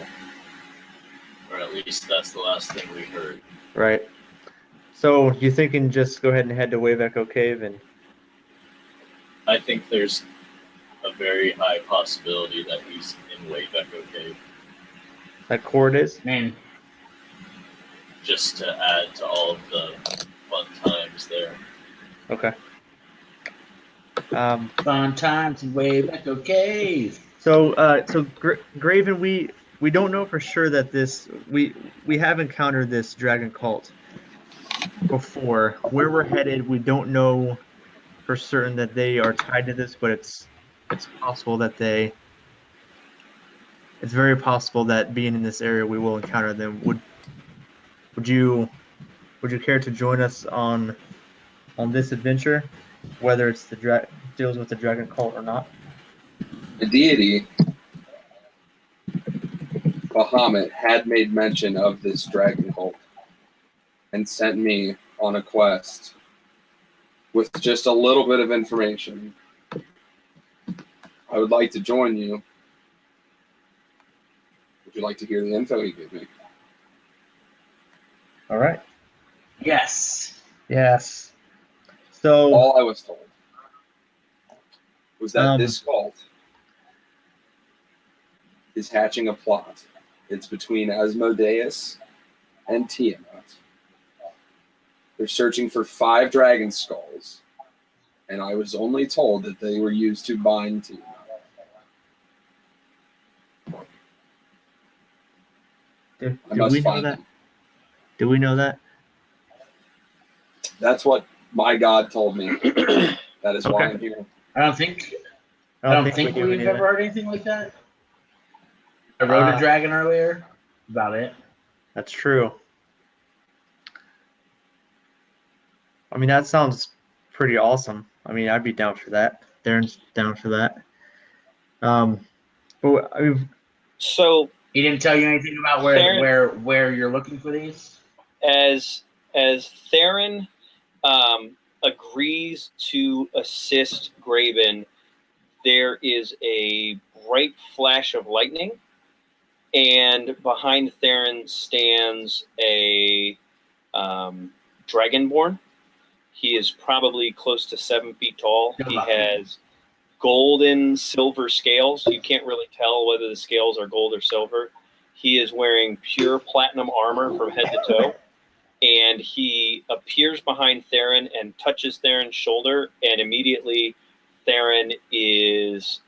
Speaker 3: or at least that's the last thing we heard.
Speaker 6: Right. So you thinking just go ahead and head to Wave Echo Cave and?
Speaker 3: I think there's a very high possibility that he's in Wave Echo Cave.
Speaker 6: That Cord is?
Speaker 5: Man,
Speaker 3: just to add to all of the fun times there.
Speaker 6: Okay.
Speaker 5: Fun times in Wave Echo Cave.
Speaker 6: So Graven, we don't know for sure that we have encountered this dragon cult before. Where we're headed, we don't know for certain that they are tied to this, but it's possible that it's very possible that being in this area we will encounter them. Would you care to join us on this adventure, whether it's deals with the dragon cult or not?
Speaker 2: The deity, Bahamut, had made mention of this dragon cult and sent me on a quest with just a little bit of information. I would like to join you. Would you like to hear the info he gave me?
Speaker 6: All right.
Speaker 5: Yes.
Speaker 6: Yes. So
Speaker 2: all I was told was that this cult is hatching a plot. It's between Asmodeus and Tiamat. They're searching for 5 dragon skulls, and I was only told that they were used to bind Tiamat.
Speaker 6: do
Speaker 2: I must
Speaker 6: we know
Speaker 2: find
Speaker 6: that?
Speaker 2: them.
Speaker 6: Do we know that?
Speaker 2: That's what my God told me. That is why
Speaker 6: Okay.
Speaker 2: I'm here.
Speaker 5: I don't think
Speaker 6: we do
Speaker 5: we've
Speaker 6: either.
Speaker 5: ever heard anything like that. I rode a dragon earlier. About it.
Speaker 6: That's true. I mean, that sounds pretty awesome. I mean, I'd be down for that. Darren's down for that. But I mean,
Speaker 1: So
Speaker 5: He didn't tell you anything about where you're looking for these?
Speaker 1: as Theron agrees to assist Graven, there is a bright flash of lightning, and behind Theron stands a dragonborn. He is probably close to 7 feet tall. He has golden silver scales. You can't really tell whether the scales are gold or silver. He is wearing pure platinum armor from head to toe. And he appears behind Theron and touches Theron's shoulder, and immediately Theron is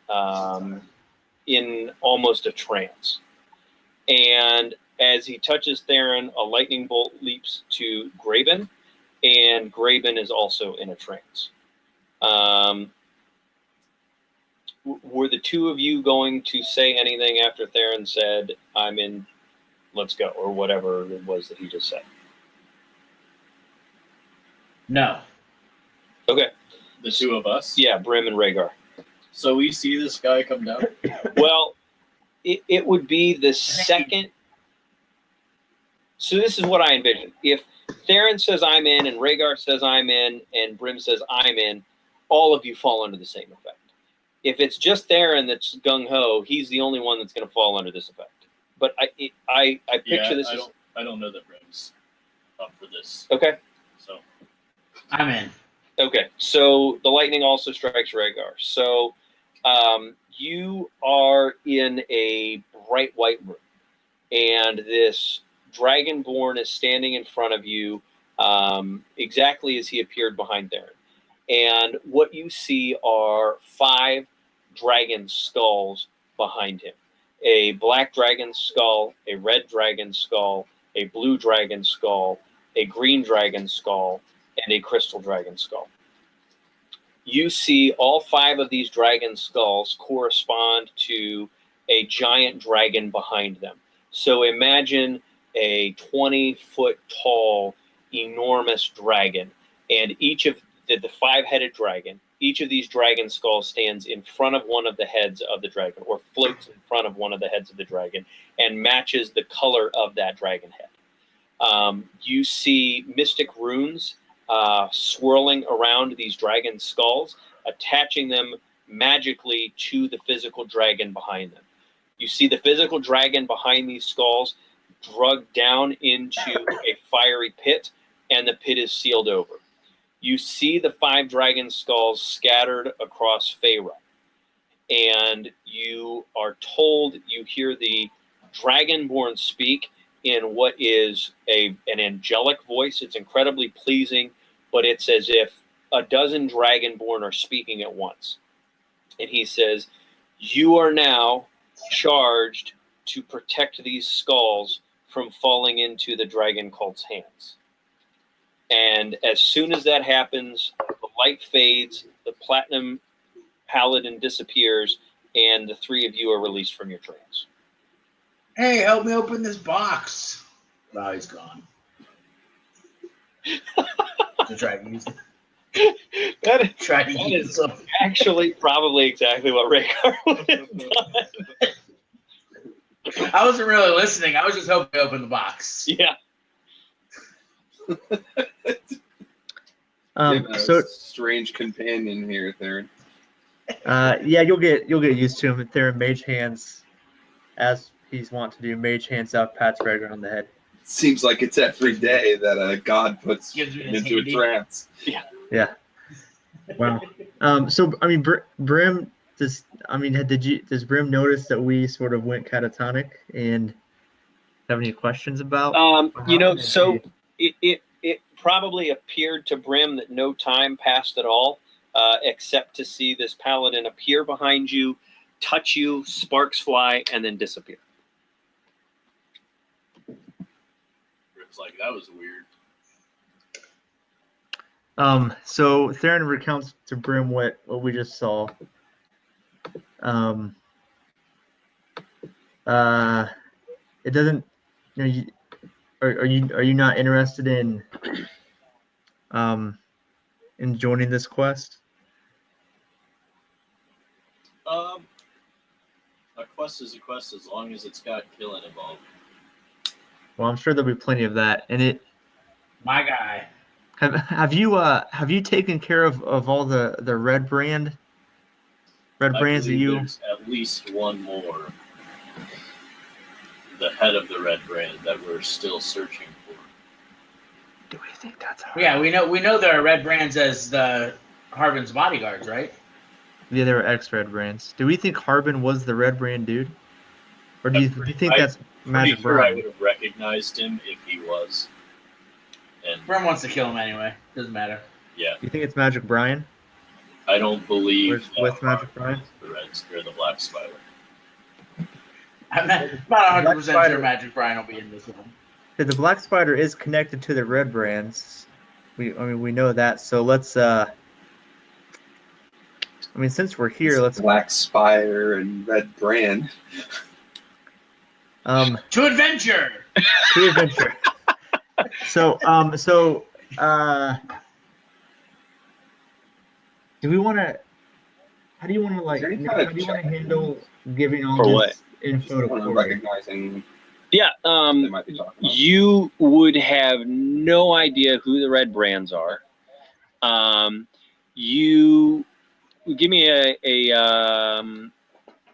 Speaker 1: in almost a trance. And as he touches Theron, a lightning bolt leaps to Graben, and Graben is also in a trance. Were the two of you going to say anything after Theron said, "I'm in, let's go," or whatever it was that he just said?
Speaker 5: No.
Speaker 1: Okay.
Speaker 3: The two of us.
Speaker 1: Yeah, Brim and Rhaegar.
Speaker 3: So we see this guy come down.
Speaker 1: Well, it would be the second. So this is what I envision. If Theron says I'm in, and Rhaegar says I'm in, and Brim says I'm in, all of you fall under the same effect. If it's just Theron that's gung-ho, he's the only one that's going to fall under this effect. But I picture this as...
Speaker 3: I don't know that Brim's up for this.
Speaker 1: Okay.
Speaker 3: So
Speaker 5: I'm in.
Speaker 1: Okay, so the lightning also strikes Rhaegar. So you are in a bright white room, and this Dragonborn is standing in front of you exactly as he appeared behind Theron. And what you see are 5 dragon skulls behind him. A black dragon skull, a red dragon skull, a blue dragon skull, a green dragon skull, and a crystal dragon skull. You see all 5 of these dragon skulls correspond to a giant dragon behind them. So imagine a 20-foot tall, enormous dragon, and each of the 5-headed dragon, each of these dragon skulls stands in front of one of the heads of the dragon, or floats in front of one of the heads of the dragon, and matches the color of that dragon head. You see mystic runes swirling around these dragon skulls, attaching them magically to the physical dragon behind them. You see the physical dragon behind these skulls drugged down into a fiery pit, and the pit is sealed over. You see the 5 dragon skulls scattered across Feyre, and you are told, you hear the Dragonborn speak in what is an angelic voice. It's incredibly pleasing, but it's as if a dozen Dragonborn are speaking at once. And he says, "You are now charged to protect these skulls from falling into the dragon cult's hands." And as soon as that happens, the light fades, the platinum paladin disappears, and the 3 of you are released from your trance.
Speaker 5: Hey, help me open this box. Now he's gone. To try to use it.
Speaker 1: That
Speaker 5: Try to
Speaker 1: That
Speaker 5: use
Speaker 1: is-
Speaker 5: something.
Speaker 1: actually probably exactly what Rhaegar would have done.
Speaker 5: I wasn't really listening. I was just hoping to open the box.
Speaker 1: Yeah.
Speaker 6: So
Speaker 2: strange companion here, Theron.
Speaker 6: yeah, you'll get used to him. Theron mage hands, as he's wont to do, mage hands out, pats Rhaegar on the head.
Speaker 2: Seems like it's every day that a god puts
Speaker 5: Gives me
Speaker 2: him
Speaker 5: this
Speaker 2: into a
Speaker 5: handy.
Speaker 2: trance.
Speaker 6: Yeah. Wow. So I mean, Brim, does Brim notice that we sort of went catatonic, and have any questions about?
Speaker 1: So it probably appeared to Brim that no time passed at all, except to see this paladin appear behind you, touch you, sparks fly, and then disappear.
Speaker 3: Brim's like, that was weird.
Speaker 6: So Theron recounts to Brim what we just saw. It doesn't. Are you not interested in joining this quest?
Speaker 3: A quest is a quest as long as it's got killing involved.
Speaker 6: Well, I'm sure there'll be plenty of that. And it
Speaker 5: My guy.
Speaker 6: have you taken care of all the red brands
Speaker 3: I
Speaker 6: that
Speaker 3: believe
Speaker 6: you?
Speaker 3: There's at least one more. The head of the red brand that we're still searching for.
Speaker 6: Do we think that's
Speaker 5: Yeah, we know there are red brands as the Harvin's bodyguards, right?
Speaker 6: Yeah, they were ex-Red Brands. Do we think Harbin was the Red Brand dude? Or do you think that's
Speaker 3: Pretty
Speaker 6: Magic
Speaker 3: sure I
Speaker 6: Brian?
Speaker 3: would have recognized him if he was. And
Speaker 5: Brim wants to kill him anyway. Doesn't matter.
Speaker 3: yeah,
Speaker 6: You think it's Magic Brian?
Speaker 3: I don't believe
Speaker 6: Where's with Magic
Speaker 3: Harbin
Speaker 6: Brian?
Speaker 3: is the Reds or the Black Spider.
Speaker 5: I'm not 100%
Speaker 6: Spider-
Speaker 5: sure Magic Brian will be in this one.
Speaker 6: The Black Spider is connected to the Red Brands. We know that. So let's since we're here, let's
Speaker 2: Black Spire and Red Brand.
Speaker 5: To adventure.
Speaker 6: to adventure. So do we want to? How do you want to
Speaker 2: Is there any kind of
Speaker 6: How do you want to
Speaker 2: check?
Speaker 6: handle giving all
Speaker 1: For
Speaker 6: this
Speaker 1: what?
Speaker 6: info to
Speaker 2: Just
Speaker 6: Corey?
Speaker 2: recognizing
Speaker 1: Yeah.
Speaker 2: they might be talking about.
Speaker 1: You would have no idea who the Red Brands are. You give me a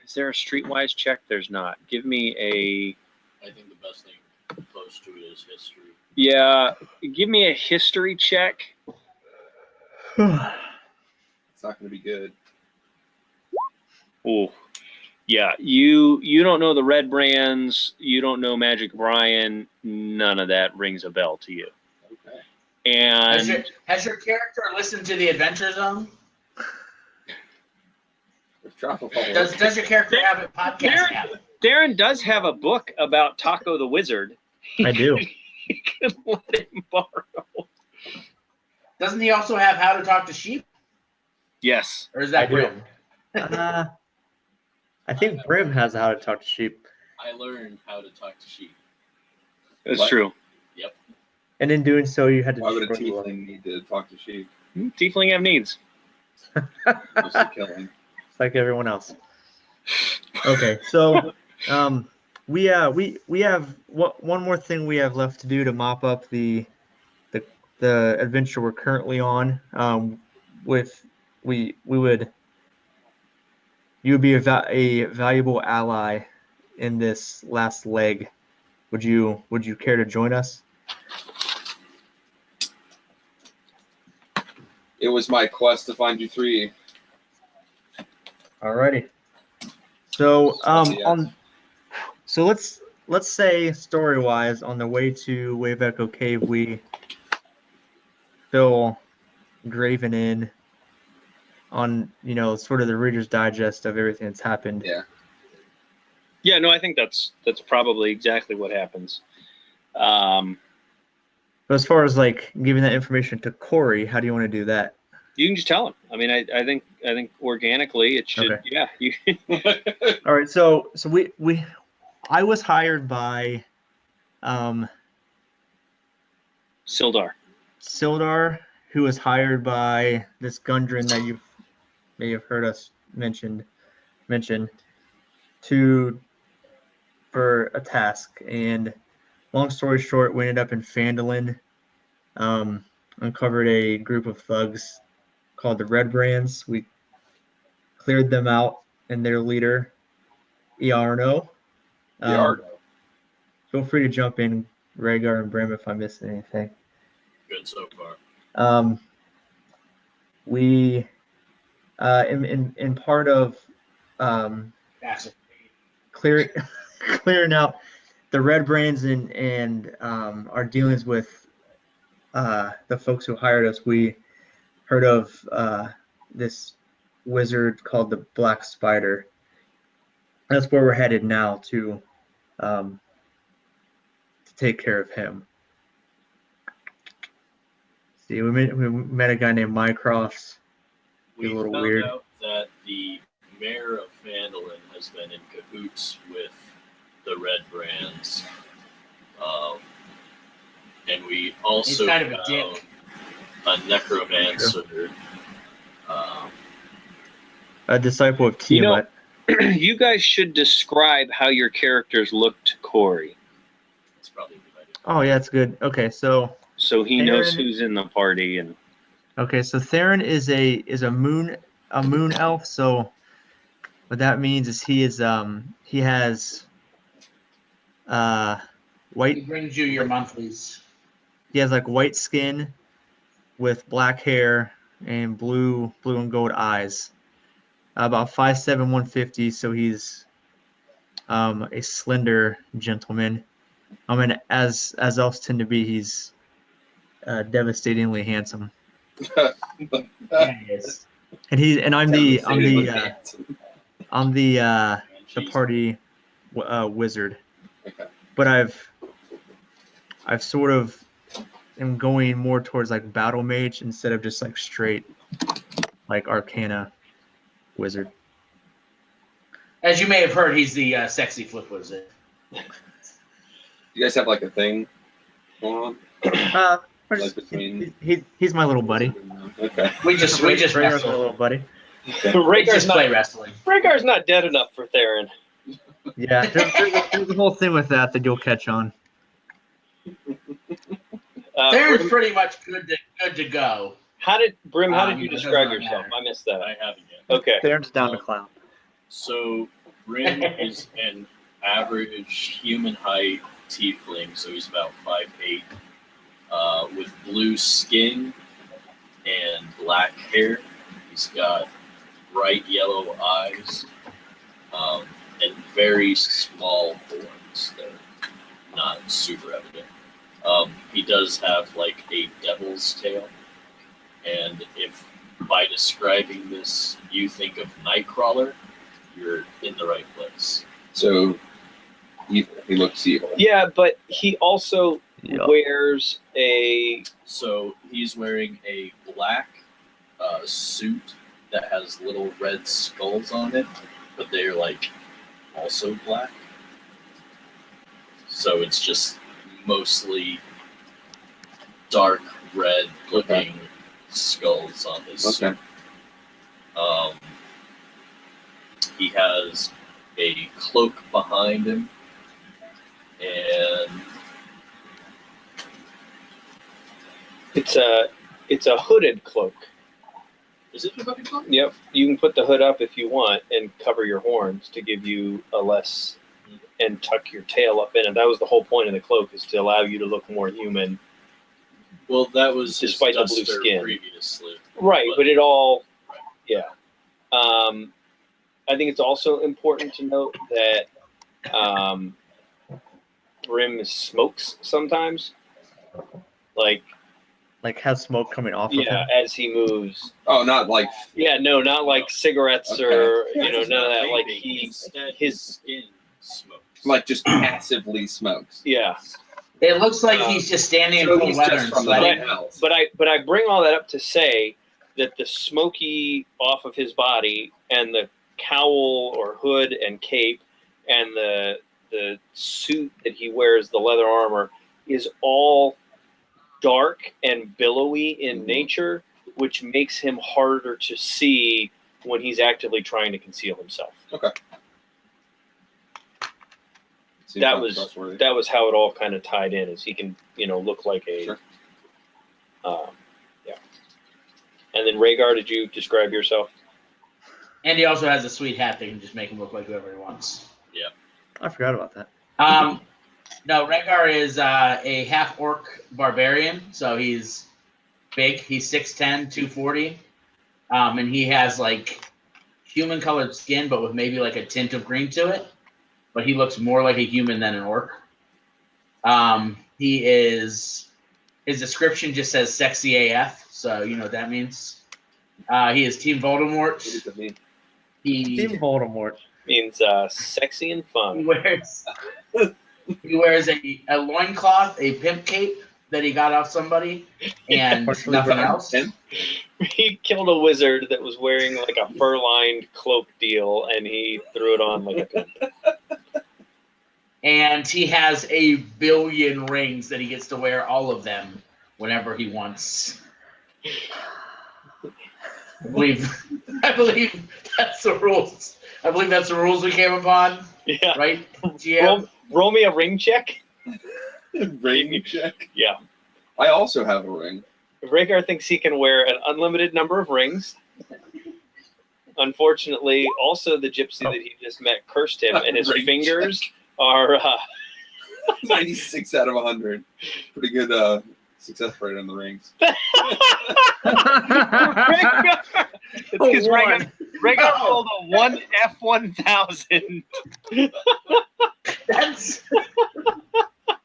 Speaker 1: is there a streetwise check? There's not. Give me
Speaker 3: I think the best thing close to it is history.
Speaker 1: give me a history check.
Speaker 2: It's not going to be good.
Speaker 1: Oh, yeah. You don't know the Red Brands. You don't know Magic Brian. None of that rings a bell to you.
Speaker 2: Okay.
Speaker 1: And
Speaker 5: Has your character listened to the Adventure Zone?
Speaker 2: If Tropical Bubble-
Speaker 5: Does your character have a podcast app?
Speaker 1: Darren does have a book about Taco the Wizard.
Speaker 6: I do.
Speaker 1: You can let him borrow.
Speaker 5: Doesn't he also have How to Talk to Sheep?
Speaker 1: Yes.
Speaker 5: Or is that
Speaker 6: I do.
Speaker 5: Brim?
Speaker 6: I think Brim has How to Talk to Sheep,
Speaker 3: I learned how to talk to sheep.
Speaker 1: That's
Speaker 2: What?
Speaker 1: true.
Speaker 6: and in doing so, you had to
Speaker 2: Why would a
Speaker 6: destroy the
Speaker 2: tiefling need to talk to sheep?
Speaker 1: Tiefling have needs.
Speaker 2: Just a killing.
Speaker 6: It's like everyone else. Okay, so we have one more thing we have left to do to mop up the adventure we're currently on. You would be a valuable ally in this last leg. Would you care to join us?
Speaker 2: It was my quest to find you three.
Speaker 6: Alrighty. So
Speaker 2: Yes.
Speaker 6: so let's say story wise on the way to Wave Echo Cave we fill Graven in on sort of the Reader's Digest of everything that's happened.
Speaker 2: Yeah.
Speaker 1: Yeah, no, I think that's probably exactly what happens.
Speaker 6: But as far as like giving that information to Corey, how do you want to do that?
Speaker 1: You can just tell him. I mean, I think organically it should.
Speaker 6: Okay.
Speaker 1: Yeah. You.
Speaker 6: All right. So I was hired by
Speaker 1: Sildar.
Speaker 6: Sildar, who was hired by this Gundren that you may have heard us mention for a task. And long story short, we ended up in Phandalin, uncovered a group of thugs called the Red Brands. We cleared them out, and their leader, Iarno.
Speaker 2: Yardo.
Speaker 6: Feel free to jump in, Rhaegar and Brim, if I missed anything.
Speaker 3: Good so far.
Speaker 6: We in part of clearing out the Red Brands and our dealings with the folks who hired us, we heard of this wizard called the Black Spider. That's where we're headed now to take care of him. See, we met a guy named Mycroft.
Speaker 3: We
Speaker 6: a little
Speaker 3: found
Speaker 6: weird.
Speaker 3: out that the mayor of Phandalin has been in cahoots with the Red Brands. And we also
Speaker 5: He's kind of a
Speaker 3: found
Speaker 5: dick.
Speaker 3: a necromancer.
Speaker 6: A disciple of
Speaker 1: You know-
Speaker 6: Tiamat.
Speaker 1: You guys should describe how your characters look to Corey,
Speaker 3: That's probably a good idea.
Speaker 6: Oh yeah, it's good. Okay, so
Speaker 1: he knows
Speaker 6: Theron-
Speaker 1: who's in the party. And
Speaker 6: Theron is a moon elf. So what that means is he has
Speaker 5: He
Speaker 6: white.
Speaker 5: brings you your monthlies.
Speaker 6: He has like white skin with black hair and blue and gold eyes. about 5'7", 150. So he's a slender gentleman. And as elves tend to be, he's devastatingly handsome.
Speaker 5: Yes.
Speaker 6: And I'm the
Speaker 2: Devastatingly handsome.
Speaker 6: party wizard.
Speaker 2: Okay.
Speaker 6: But I've sort of am going more towards like battle mage instead of just like straight like arcana wizard.
Speaker 5: As you may have heard, he's the sexy flip wizard.
Speaker 2: You guys have like a thing going
Speaker 6: We're
Speaker 2: Like
Speaker 6: just-
Speaker 2: between-
Speaker 6: he's my little buddy.
Speaker 2: on? Okay.
Speaker 5: We just
Speaker 6: Rhaegar's my
Speaker 5: wrestle.
Speaker 6: little buddy.
Speaker 5: We
Speaker 1: Rhaegar's
Speaker 5: just play
Speaker 1: not,
Speaker 5: wrestling.
Speaker 1: Rhaegar's not dead enough for Theron.
Speaker 6: Yeah, there's a whole thing with that you'll catch on.
Speaker 5: Theron's
Speaker 1: Brim,
Speaker 5: pretty much good to go.
Speaker 1: how did you
Speaker 5: It
Speaker 1: describe
Speaker 5: doesn't
Speaker 1: yourself?
Speaker 5: matter.
Speaker 1: I missed that.
Speaker 3: I haven't yet.
Speaker 1: Okay.
Speaker 6: Theron's down to clown.
Speaker 3: So Rin is an average human height tiefling, so he's about 5'8", with blue skin and black hair. He's got bright yellow eyes and very small horns that are not super evident. He does have like a devil's tail, and if by describing this you think of Nightcrawler, you're in the right place.
Speaker 2: So he looks evil.
Speaker 1: Yeah, but he also
Speaker 6: Yeah.
Speaker 1: wears a
Speaker 3: So he's wearing a black suit that has little red skulls on it, but they're like also black. So it's just mostly dark red looking skulls on his suit.
Speaker 2: Okay.
Speaker 3: He has a cloak behind him, and
Speaker 1: it's a hooded cloak.
Speaker 3: is it a hooded cloak?
Speaker 1: Yep. You can put the hood up if you want and cover your horns to give you a less and tuck your tail up in it. That was the whole point of the cloak, is to allow you to look more human.
Speaker 3: Well, that was his
Speaker 1: Despite the blue
Speaker 3: duster
Speaker 1: skin.
Speaker 3: previously.
Speaker 1: Right, but it all, yeah. I think it's also important to note that Brim smokes sometimes, like
Speaker 6: Has smoke coming off of him.
Speaker 1: as he moves.
Speaker 2: Oh, not like
Speaker 1: Yeah, no, not like cigarettes
Speaker 2: Okay.
Speaker 1: or
Speaker 3: He's
Speaker 1: none of
Speaker 3: not
Speaker 1: that. Like
Speaker 3: vaping. Instead,
Speaker 1: his
Speaker 3: his skin smokes.
Speaker 2: like just passively smokes.
Speaker 1: yeah.
Speaker 5: It looks like he's just standing in
Speaker 2: So
Speaker 5: cold
Speaker 2: he's
Speaker 5: weather
Speaker 2: just
Speaker 5: and
Speaker 2: from the
Speaker 5: sweating.
Speaker 2: hotels.
Speaker 1: But I bring all that up to say that the smoky off of his body and the cowl or hood and cape and the suit that he wears, the leather armor, is all dark and billowy in nature, which makes him harder to see when he's actively trying to conceal himself.
Speaker 2: Seems
Speaker 1: That
Speaker 2: not
Speaker 1: was
Speaker 2: trustworthy.
Speaker 1: that was how it all kind of tied in, is he can look like a
Speaker 2: Sure.
Speaker 1: yeah. And then Rhaegar, did you describe yourself?
Speaker 5: And he also has a sweet hat that can just make him look like whoever he wants.
Speaker 6: I forgot about that.
Speaker 5: No, Rhaegar is a half orc barbarian, so he's big. He's 6'10", 240. And he has like human colored skin, but with maybe like a tint of green to it. But he looks more like a human than an orc. His description just says sexy AF, so you know what that means. He is Team Voldemort.
Speaker 2: What does it mean?
Speaker 6: Team
Speaker 5: He
Speaker 6: Voldemort.
Speaker 1: Means sexy and fun.
Speaker 5: he wears a loincloth, a pimp cape that he got off somebody, and
Speaker 6: Partially
Speaker 5: nothing
Speaker 6: brown.
Speaker 5: else.
Speaker 1: He killed a wizard that was wearing like a fur-lined cloak deal, and he threw it on like a pimp.
Speaker 5: And he has a billion rings that he gets to wear all of them whenever he wants. I believe that's the rules. I believe that's the rules we came upon,
Speaker 1: Yeah.
Speaker 5: right? GM?
Speaker 1: Roll me a ring check.
Speaker 2: Ring check.
Speaker 1: Yeah.
Speaker 2: I also have a ring.
Speaker 1: Rhaegar thinks he can wear an unlimited number of rings. Unfortunately, also the gypsy that he just met cursed him, and his
Speaker 2: Ring
Speaker 1: fingers are
Speaker 2: 96 out of 100. Pretty good success rate on the rings.
Speaker 1: Rhaegar. It's because
Speaker 6: One.
Speaker 1: Rhaegar
Speaker 5: No.
Speaker 1: rolled a 1 F1000.
Speaker 5: That's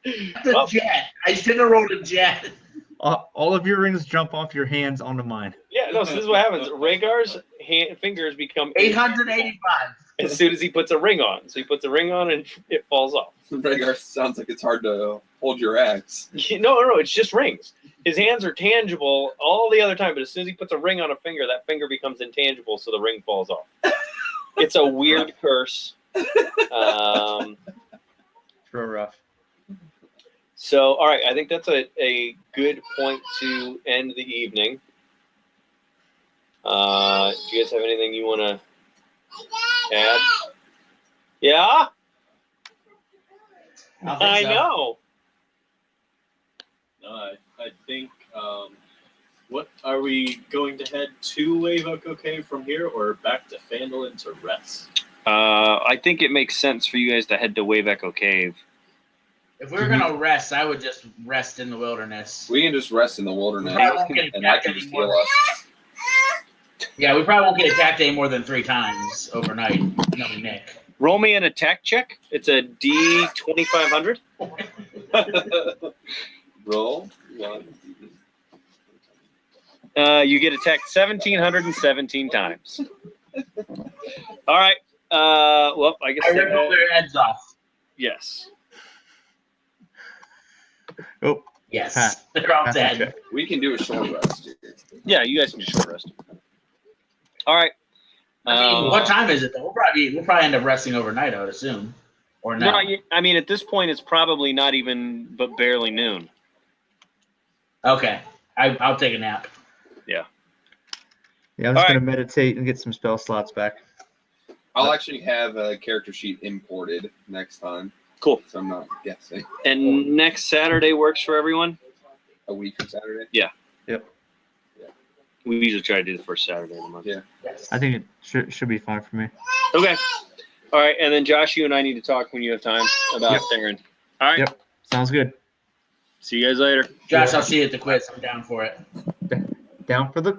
Speaker 5: the
Speaker 1: Well,
Speaker 5: jet. I should have rolled a jet.
Speaker 6: All of your rings jump off your hands onto mine.
Speaker 1: yeah, no, so this is what happens. Rhaegar's fingers become
Speaker 5: 885.
Speaker 1: as soon as he puts a ring on. So he puts a ring on and it falls off.
Speaker 2: Rhaegar sounds like it's hard to hold your axe.
Speaker 1: No, it's just rings. His hands are tangible all the other time, but as soon as he puts a ring on a finger, that finger becomes intangible, so the ring falls off. It's a weird curse.
Speaker 6: Real rough.
Speaker 1: So, all right, I think that's a good point to end the evening. Do you guys have anything you want to add? Yeah, I know.
Speaker 3: No, I think. What are we going to head to Wavoko Cave from here, or back to Phandalin to rest?
Speaker 1: I think it makes sense for you guys to head to Wave Echo Cave.
Speaker 5: If we were gonna rest, I would just rest in the wilderness.
Speaker 2: We can just rest in the wilderness,
Speaker 5: Probably won't get
Speaker 2: and I
Speaker 5: attacked
Speaker 2: can just
Speaker 5: anymore.
Speaker 2: heal us.
Speaker 5: Yeah, we probably won't get attacked any more than 3 times overnight. Knowing Nick.
Speaker 1: Roll me an attack check. It's a D2500.
Speaker 2: Roll 1.
Speaker 1: You get attacked 1,717 times. All right. Well, I guess.
Speaker 5: I ripped all their heads off.
Speaker 1: Yes.
Speaker 6: Oh,
Speaker 5: Yes,
Speaker 6: Pat.
Speaker 5: they're all
Speaker 6: Pass
Speaker 5: dead.
Speaker 6: the check.
Speaker 2: We can do a short rest here.
Speaker 1: Yeah, you guys can just short rest. All right.
Speaker 5: I mean, what time is it though? We'll probably end up resting overnight, I would assume, or no?
Speaker 1: I mean, at this point, it's probably not even, but barely noon.
Speaker 5: Okay, I'll take a nap.
Speaker 6: Yeah, I'm just
Speaker 1: All
Speaker 6: gonna meditate and get some spell slots back.
Speaker 2: I'll actually have a character sheet imported next time,
Speaker 1: Cool.
Speaker 2: so I'm not guessing.
Speaker 1: And next Saturday works for everyone.
Speaker 2: A week from Saturday.
Speaker 1: We usually try to do the first Saturday of the month.
Speaker 2: Yeah.
Speaker 5: Yes.
Speaker 6: I think it should be fine for me.
Speaker 1: Okay. All right, and then Josh, you and I need to talk when you have time about Theron. All right.
Speaker 6: Yep. Sounds good.
Speaker 1: See you guys later.
Speaker 5: Josh, I'll see you at the quiz. I'm down for it.
Speaker 6: Down for the